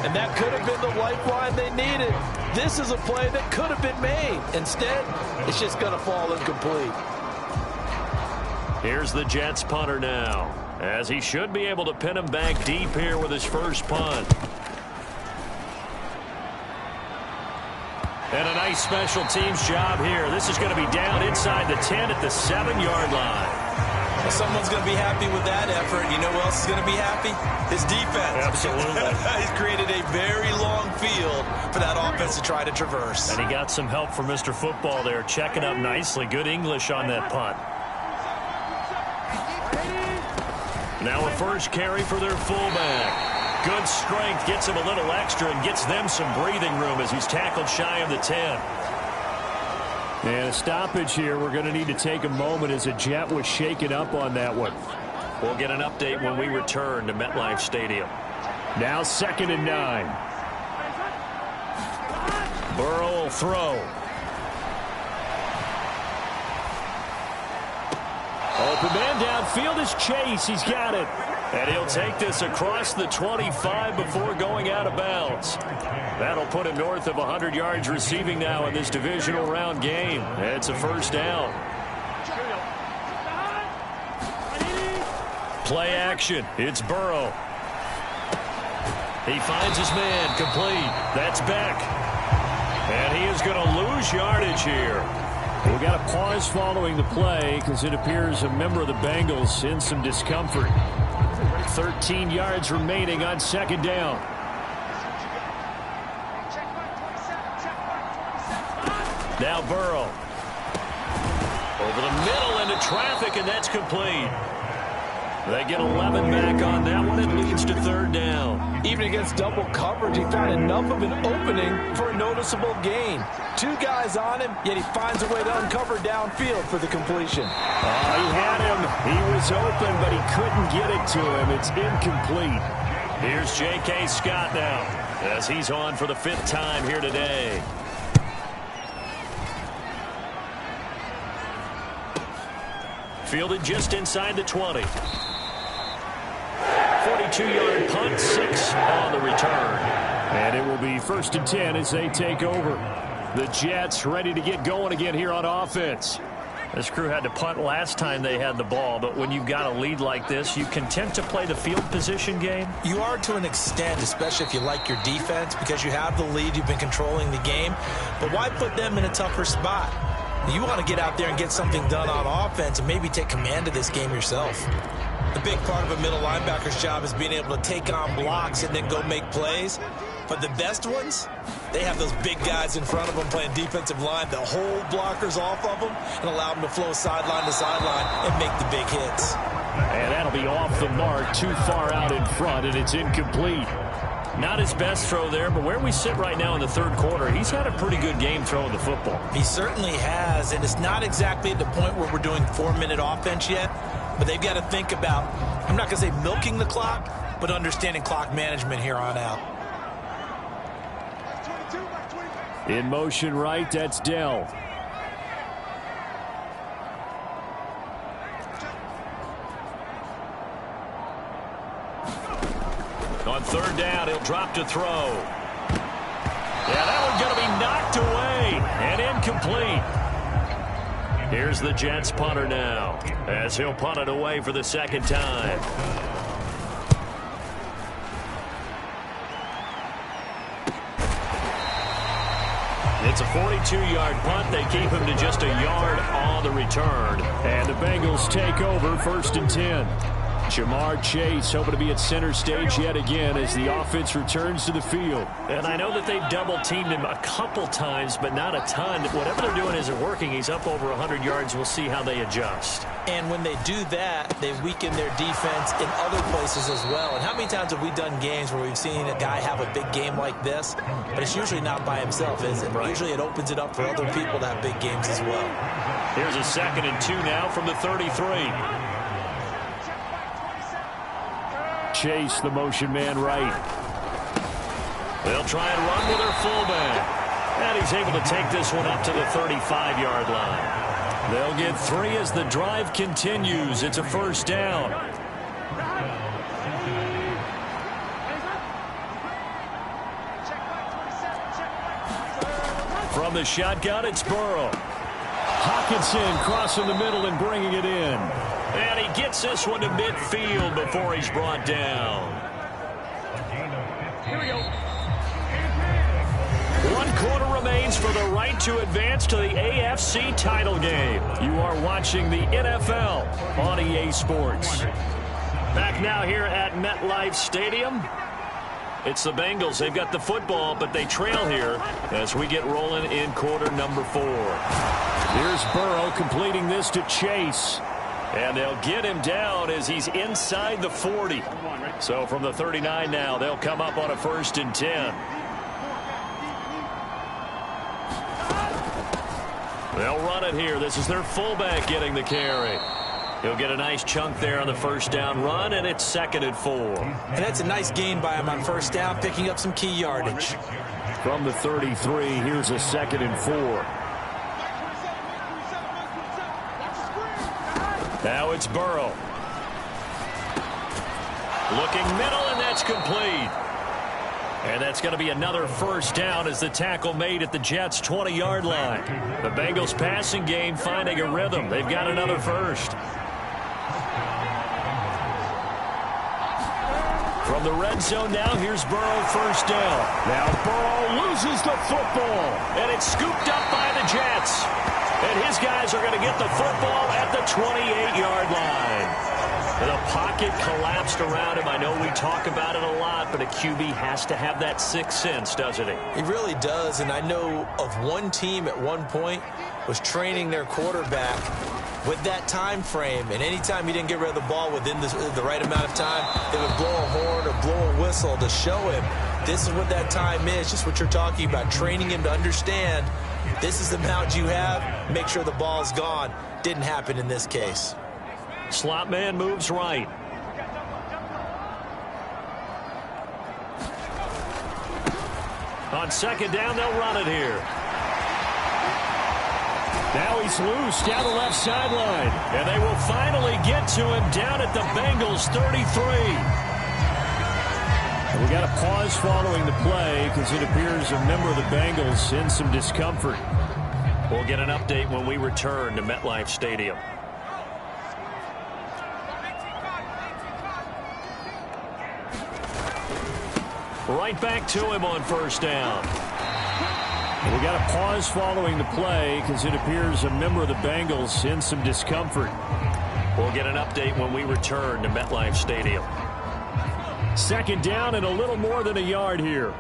And that could have been the lifeline they needed. This is a play that could have been made. Instead, it's just going to fall incomplete. Here's the Jets punter now, as he should be able to pin him back deep here with his first punt. And a nice special teams job here. This is going to be down inside the 10 at the 7-yard line. Well, someone's going to be happy with that effort. You know who else is going to be happy? His defense. Absolutely. He's created a very long field for that offense to try to traverse. And he got some help from Mr. Football there, checking up nicely. Good English on that punt. Now a first carry for their fullback. Good strength, gets him a little extra and gets them some breathing room as he's tackled shy of the 10. And a stoppage here. We're going to need to take a moment as a Jet was shaken up on that one. We'll get an update when we return to MetLife Stadium. Now 2nd and 9. Burrow will throw. Open man downfield is Chase. He's got it. And he'll take this across the 25 before going out of bounds. That'll put him north of 100 yards receiving now in this divisional round game. It's a first down. Play action. It's Burrow. He finds his man complete. That's Beck. And he is going to lose yardage here. We got a pause following the play because it appears a member of the Bengals in some discomfort. 13 yards remaining on second down. Now Burrow. Over the middle into traffic, and that's complete. They get 11 back on that one. It leads to third down. Even against double coverage, he found enough of an opening for a noticeable gain. Two guys on him, yet he finds a way to uncover downfield for the completion. He had him. He was open, but he couldn't get it to him. It's incomplete. Here's J.K. Scott now, as he's on for the 5th time here today. Fielded just inside the 20. 42-yard punt, 6 on the return. And it will be 1st and 10 as they take over. The Jets ready to get going again here on offense. This crew had to punt last time they had the ball, but when you've got a lead like this, you content to play the field position game? You are to an extent, especially if you like your defense, because you have the lead, you've been controlling the game. But why put them in a tougher spot? You want to get out there and get something done on offense and maybe take command of this game yourself. The big part of a middle linebacker's job is being able to take on blocks and then go make plays. But the best ones, they have those big guys in front of them playing defensive line that hold blockers off of them and allow them to flow sideline to sideline and make the big hits. And that'll be off the mark, too far out in front, and it's incomplete. Not his best throw there, but where we sit right now in the third quarter, he's had a pretty good game throwing the football. He certainly has, and it's not exactly at the point where we're doing 4-minute offense yet, but they've got to think about, I'm not going to say milking the clock, but understanding clock management here on out. In motion right, that's Dell. On third down, he'll drop to throw. Yeah, that one's going to be knocked away and incomplete. Here's the Jets punter now, as he'll punt it away for the 2nd time. It's a 42-yard punt. They keep him to just a yard on the return. And the Bengals take over 1st and 10. Jamar Chase hoping to be at center stage yet again as the offense returns to the field. And I know that they've double-teamed him a couple times, but not a ton. Whatever they're doing isn't working. He's up over 100 yards. We'll see how they adjust. And when they do that, they weaken their defense in other places as well. And how many times have we done games where we've seen a guy have a big game like this? But it's usually not by himself, is it? Right. Usually it opens it up for other people to have big games as well. Here's a 2nd and 2 now from the 33. Chase, the motion man right. They'll try and run with their fullback. And he's able to take this one up to the 35-yard line. They'll get 3 as the drive continues. It's a 1st down. From the shotgun, it's Burrow. Hawkinson crossing the middle and bringing it in. And he gets this one to midfield before he's brought down. Here we go. 1 quarter remains for the right to advance to the AFC title game. You are watching the NFL on EA Sports. Back now here at MetLife Stadium. It's the Bengals. They've got the football, but they trail here as we get rolling in quarter number 4. Here's Burrow completing this to Chase. And they'll get him down as he's inside the 40. So from the 39 now, they'll come up on a 1st and 10. They'll run it here. This is their fullback getting the carry. He'll get a nice chunk there on the 1st down run, and it's 2nd and 4. And that's a nice gain by him on 1st down, picking up some key yardage. From the 33, here's a 2nd and 4. Now it's Burrow. Looking middle, and that's complete. And that's going to be another 1st down as the tackle made at the Jets' 20-yard line. The Bengals passing game finding a rhythm. They've got another 1st. From the red zone now, here's Burrow 1st down. Now Burrow loses the football. And it's scooped up by the Jets. And his guys are going to get the football at the 28-yard line. The pocket collapsed around him. I know we talk about it a lot, but a QB has to have that sixth sense, doesn't he? He really does, and I know of one team at one point was training their quarterback with that time frame, and anytime he didn't get rid of the ball within the right amount of time, they would blow a horn or blow a whistle to show him this is what that time is, just what you're talking about, training him to understand this is the amount you have, make sure the ball's gone. Didn't happen in this case. Slot man moves right. On second down, they'll run it here. Now he's loose down the left sideline. And they will finally get to him down at the Bengals 33. And we got a pause following the play because it appears a member of the Bengals in some discomfort. We'll get an update when we return to MetLife Stadium. Right back to him on first down. And we got a pause following the play because it appears a member of the Bengals in some discomfort. We'll get an update when we return to MetLife Stadium. Second down and a little more than a yard here.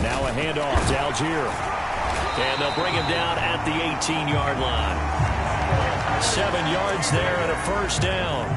Now a handoff to Algier. And they'll bring him down at the 18-yard line. 7 yards there and a first down.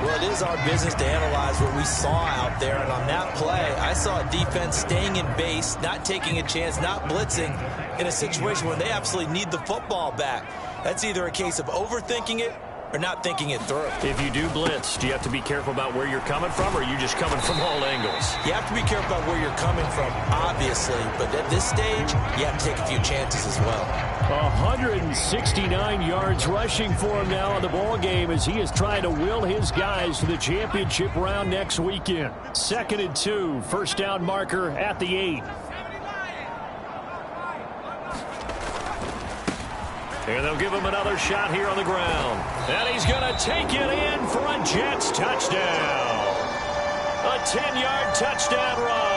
Well, it is our business to analyze what we saw out there, and on that play, I saw a defense staying in base, not taking a chance, not blitzing, in a situation where they absolutely need the football back. That's either a case of overthinking it or not thinking it through. If you do blitz, do you have to be careful about where you're coming from, or are you just coming from all angles? You have to be careful about where you're coming from, obviously, but at this stage, you have to take a few chances as well. 169 yards rushing for him now in the ball game as he is trying to will his guys to the championship round next weekend. 2nd and 2, first down marker at the 8. And they'll give him another shot here on the ground. And he's going to take it in for a Jets touchdown. A 10-yard touchdown run.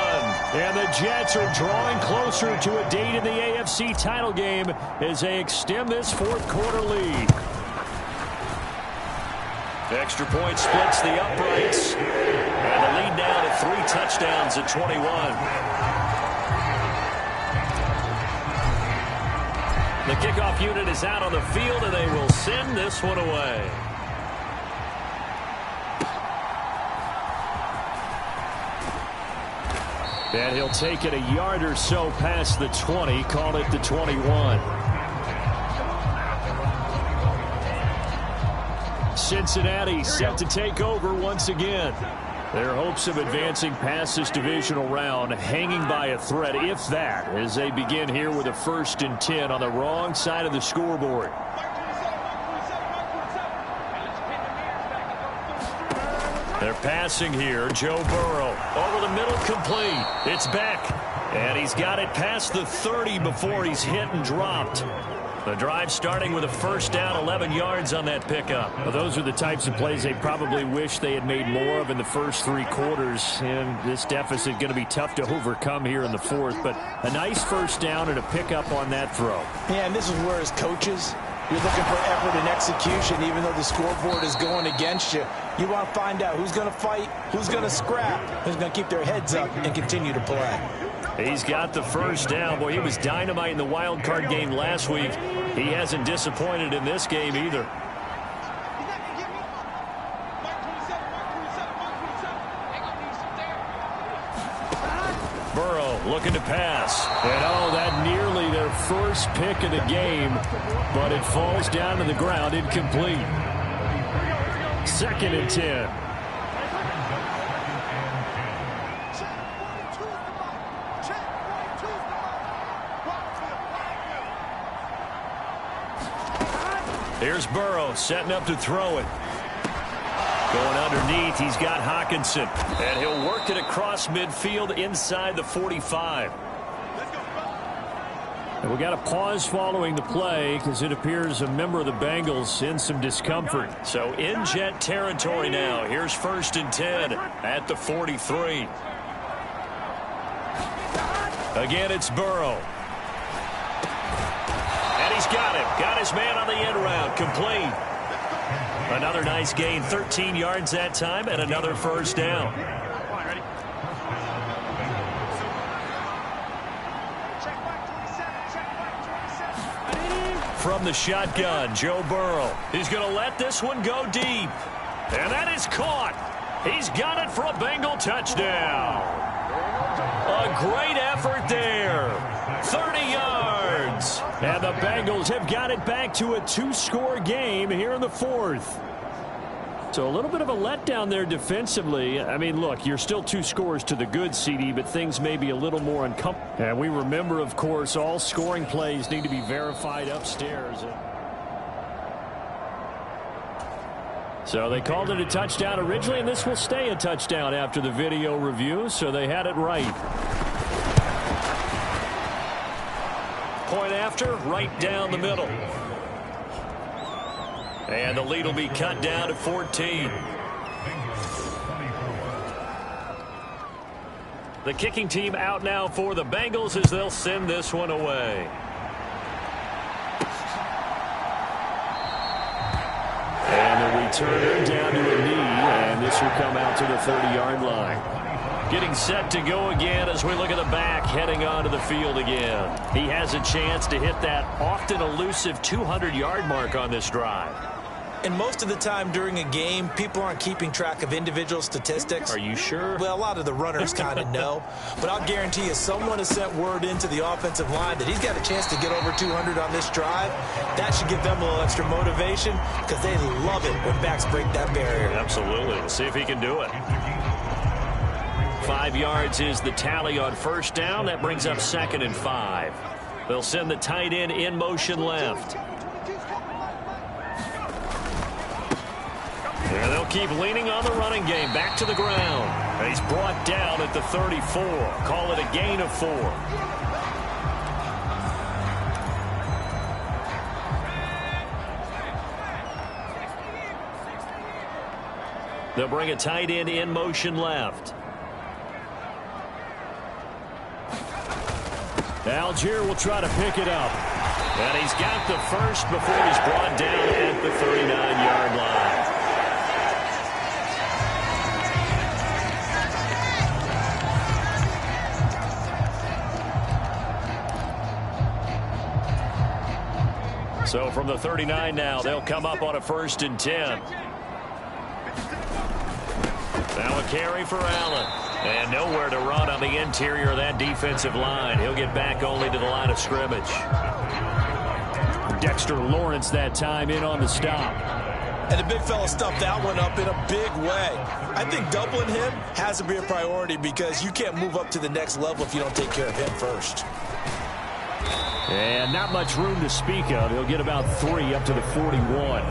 And the Jets are drawing closer to a date in the AFC title game as they extend this fourth quarter lead. Extra point splits the uprights. And the lead now to 3 touchdowns at 21. The kickoff unit is out on the field, and they will send this one away. And he'll take it a yard or so past the 20, call it the 21. Cincinnati set to take over once again. Their hopes of advancing past this divisional round hanging by a thread, if that, as they begin here with a 1st and 10 on the wrong side of the scoreboard. They're passing here. Joe Burrow over the middle, complete. It's Beck, and he's got it past the 30 before he's hit and dropped. The drive starting with a first down, 11 yards on that pickup. Well, those are the types of plays they probably wish they had made more of in the first 3 quarters. And this deficit going to be tough to overcome here in the fourth. But a nice first down and a pickup on that throw. Yeah, and this is where as coaches, you're looking for effort and execution, even though the scoreboard is going against you. You want to find out who's going to fight, who's going to scrap, who's going to keep their heads up and continue to play. He's got the first down. Boy, he was dynamite in the wild card game last week. He hasn't disappointed in this game either. Burrow looking to pass. And oh, that nearly their first pick of the game, but it falls down to the ground, incomplete. 2nd and 10. Here's Burrow setting up to throw it. Going underneath, he's got Hockenson. And he'll work it across midfield inside the 45. And we got a pause following the play because it appears a member of the Bengals in some discomfort. So in Jet territory now. Here's 1st and 10 at the 43. Again, it's Burrow. And he's got him. Got his man on the end route. Complete. Another nice gain, 13 yards that time, and another first down. From the shotgun, Joe Burrow. He's going to let this one go deep. And that is caught. He's got it for a Bengal touchdown. A great effort there. 30 yards. And the Bengals have got it back to a 2-score game here in the fourth. So a little bit of a letdown there defensively. I mean, look, you're still 2 scores to the good, CD, but things may be a little more uncomfortable. And we remember, of course, all scoring plays need to be verified upstairs. So they called it a touchdown originally, and this will stay a touchdown after the video review, so they had it right. Point after, right down the middle. And the lead will be cut down to 14. The kicking team out now for the Bengals as they'll send this one away. And the returner down to a knee, and this will come out to the 30-yard line. Getting set to go again as we look at the back heading onto the field again. He has a chance to hit that often elusive 200-yard mark on this drive. And most of the time during a game, people aren't keeping track of individual statistics. Are you sure? Well, a lot of the runners kind of know. But I'll guarantee you someone has sent word into the offensive line that he's got a chance to get over 200 on this drive. That should give them a little extra motivation because they love it when backs break that barrier. Absolutely. We'll see if he can do it. 5 yards is the tally on first down. That brings up 2nd and 5. They'll send the tight end in motion left. And they'll keep leaning on the running game. Back to the ground. And he's brought down at the 34. Call it a gain of 4. They'll bring a tight end in motion left. Algier will try to pick it up. And he's got the first before he's brought down at the 39-yard line. So from the 39 now, they'll come up on a 1st and 10. Now a carry for Allen. And nowhere to run on the interior of that defensive line. He'll get back only to the line of scrimmage. Dexter Lawrence that time in on the stop. And the big fella stuffed that one up in a big way. I think doubling him has to be a priority because you can't move up to the next level if you don't take care of him first. And not much room to speak of. He'll get about 3 up to the 41.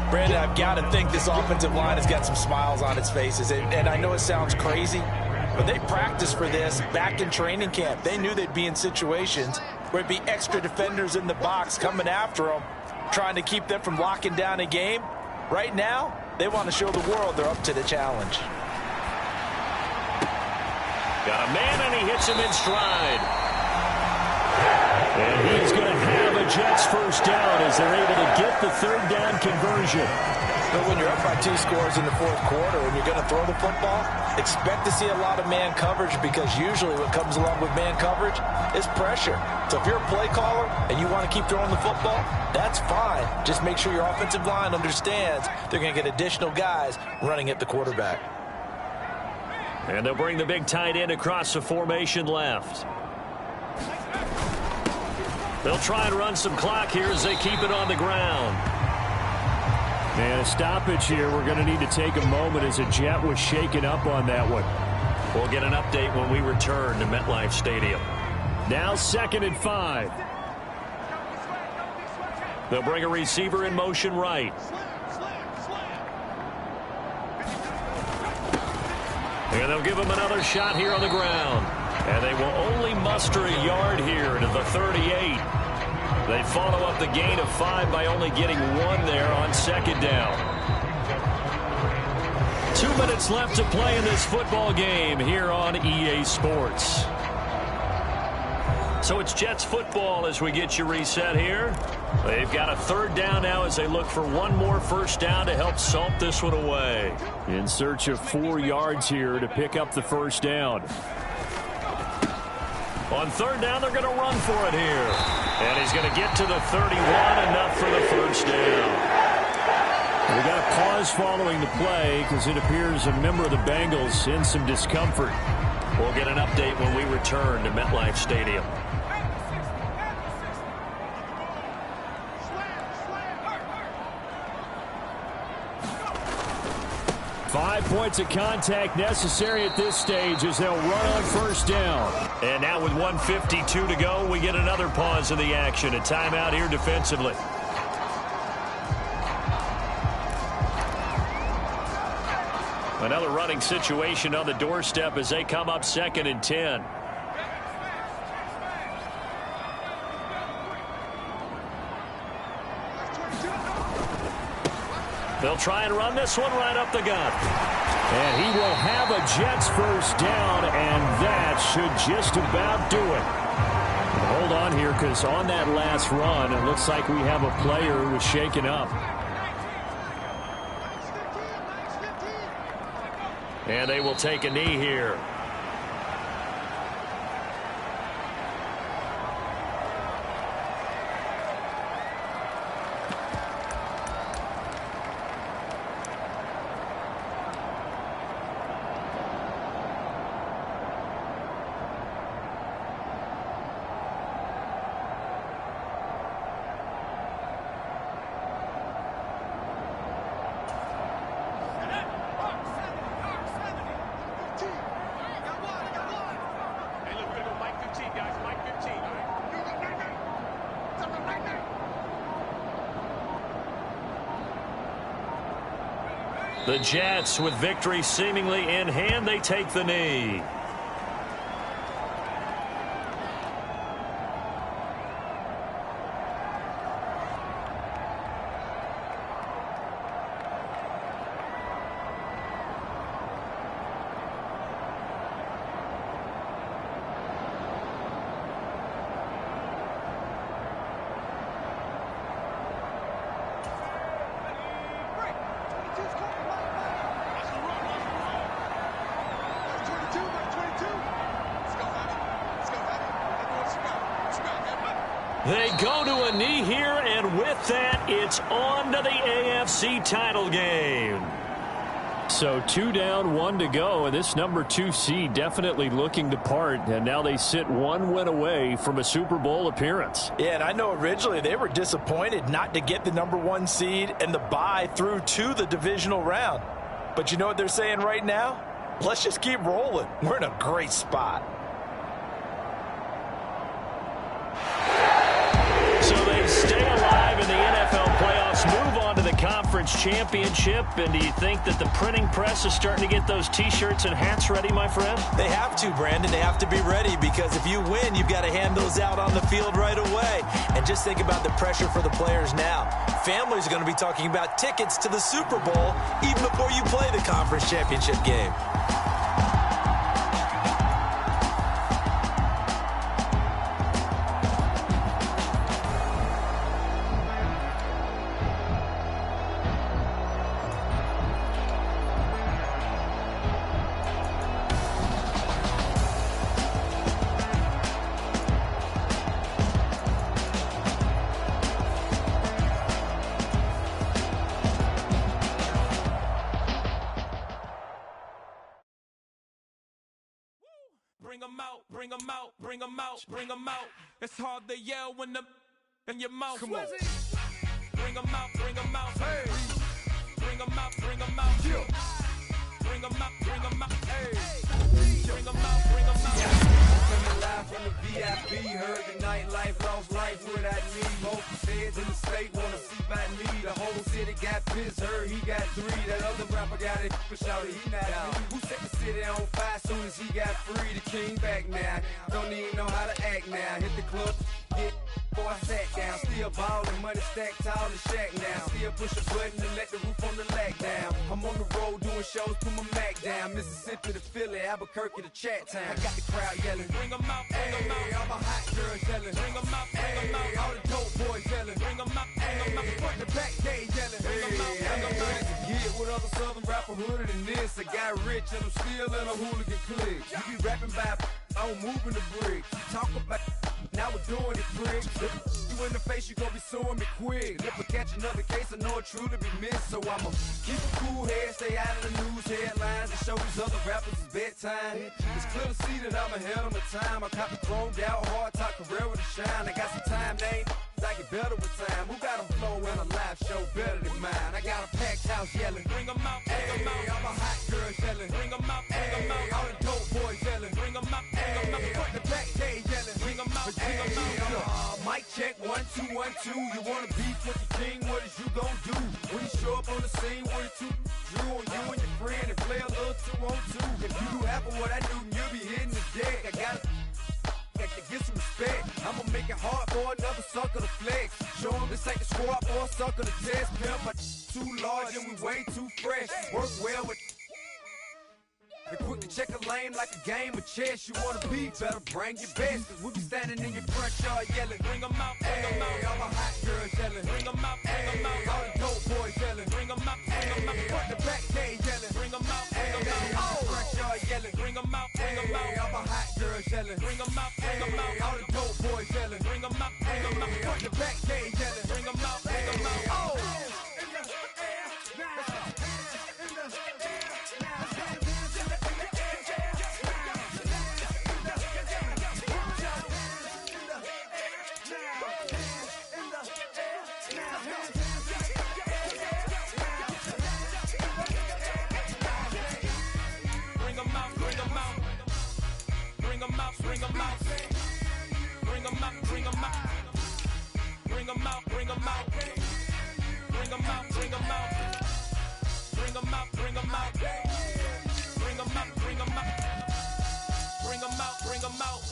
Brandon, I've got to think this offensive line has got some smiles on its faces. And I know it sounds crazy, but they practiced for this back in training camp. They knew they'd be in situations where it'd be extra defenders in the box coming after them, trying to keep them from locking down a game. Right now, they want to show the world they're up to the challenge. Got a man, and he hits him in stride. And he's going to have a Jets first down as they're able to get the 3rd down conversion. But when you're up by 2 scores in the 4th quarter and you're going to throw the football, expect to see a lot of man coverage because usually what comes along with man coverage is pressure. So if you're a play caller and you want to keep throwing the football, that's fine. Just make sure your offensive line understands they're going to get additional guys running at the quarterback. And they'll bring the big tight end across the formation left. They'll try and run some clock here as they keep it on the ground. And a stoppage here. We're going to need to take a moment as a Jet was shaken up on that one. We'll get an update when we return to MetLife Stadium. Now 2nd and 5. They'll bring a receiver in motion right. And they'll give him another shot here on the ground. And they will only muster a yard here to the 38. They follow up the gain of 5 by only getting 1 there on 2nd down. 2 minutes left to play in this football game here on EA Sports. So it's Jets football as we get you reset here. They've got a 3rd down now as they look for one more first down to help salt this one away. In search of 4 yards here to pick up the first down. On 3rd down, they're going to run for it here. And he's going to get to the 31, enough for the first down. We got a pause following the play because it appears a member of the Bengals in some discomfort. We'll get an update when we return to MetLife Stadium. 5 points of contact necessary at this stage as they'll run on first down. And now with 1:52 to go, we get another pause in the action. A timeout here defensively. Another running situation on the doorstep as they come up 2nd and 10. They'll try and run this one right up the gut. And he will have a Jets first down, and that should just about do it. Hold on here, because on that last run, it looks like we have a player who was shaken up. And they will take a knee here. The Jets, with victory seemingly in hand, they take the knee. They go to a knee here, and with that, it's on to the AFC title game. So 2 down, 1 to go, and this number 2 seed definitely looking the part, and now they sit 1 win away from a Super Bowl appearance. Yeah, and I know originally they were disappointed not to get the number 1 seed and the bye through to the divisional round. But you know what they're saying right now? Let's just keep rolling. We're in a great spot. So they stay alive in the NFL playoffs, move on to the conference championship. And do you think that the printing press is starting to get those T-shirts and hats ready, my friend? They have to, Brandon. They have to be ready, because if you win, you've got to hand those out on the field right away. And just think about the pressure for the players now. Families are going to be talking about tickets to the Super Bowl even before you play the conference championship game. Bring 'em out, bring 'em out, bring 'em out, bring 'em out. It's hard to yell when the in your mouth. Come on. Bring 'em out, bring 'em out. Hey. Bring 'em out, bring 'em out. Yeah. Bring 'em out, bring 'em out. Hey. Bring 'em out, bring 'em out. Coming live from the VIP, heard the nightlife, lost life without me. Most feds in the state wanna see my knee. The whole city got pissed, heard he got 3. That other rapper got it, but shouted he not me. Who set the city on fire soon as he got free? The king back now, don't even know how to act now. Hit the club, get before I sat down, still Still ballin', money stacked tall and shack now. Still push a button and let the roof on the lag down. I'm on the road doing shows, put my Mac down. Mississippi to Philly, Albuquerque to Chat Town. I got the crowd yelling, bring 'em out, bring 'em out. All my hot girls yelling, bring 'em out, bring 'em out. All the dope boys yelling, bring 'em out, bring 'em out. Front the back gate yelling, bring 'em out, bring 'em out. Get with other southern rapper hooded than this. I got rich and I'm still in a hooligan clique. You be rapping by I'm moving the bricks. Talk about now we're doing it, pricks. You in the face, you gon' be suing me quick. If I catch another case, I know it truly be missed. So I'ma keep a cool head, stay out of the news headlines, and show these other rappers it's bedtime. It's clear to see that I'm ahead of my time. I copy chromed out, hard top career with a shine. I got some time, name. I get better with time. Who got a flow and a live show better than mine? I got a packed house yelling, bring 'em out, bring 'em out. All my hot girls yelling, bring 'em out, bring 'em out. All the dope boys yelling, bring 'em out, bring 'em out. Front the back gate yelling, bring 'em out, bring 'em out. Mic check 1 2 1 2. You wanna beef with the king? What is you gon' do when you show up on the scene with a two drew on you and your friend and play a little 2 on 2? If you do half of what I do, you'll be hitting the deck. I got to get some respect. I'ma make it hard for another sucker to flex. Show 'em this ain't the squad or a sucker to test. Pimp, my too large and we way too fresh. Work well with and quick to check a lane like a game of chess. You wanna be better, bring your best. Cause we be standing in your front yard yelling, bring 'em out, bring 'em out. All my hot girls yelling, bring 'em out, bring 'em out. All the dope boys yelling, bring 'em out, bring 'em out. Front the back gate yelling, bring 'em out, bring 'em out. All the front yard yelling, bring 'em out, bring 'em out. All my hot girls yelling, bring 'em out, bring 'em out. All the dope boys yelling, bring 'em out, bring 'em out. Front the back gate yelling, bring 'em out, bring 'em out. Oh! Bring 'em out, bring 'em out. Bring 'em out, bring 'em out. Bring 'em out, bring 'em out. Bring 'em out, bring 'em out. Bring 'em out, bring 'em out. Bring 'em out, bring 'em out. Bring 'em out, bring 'em out.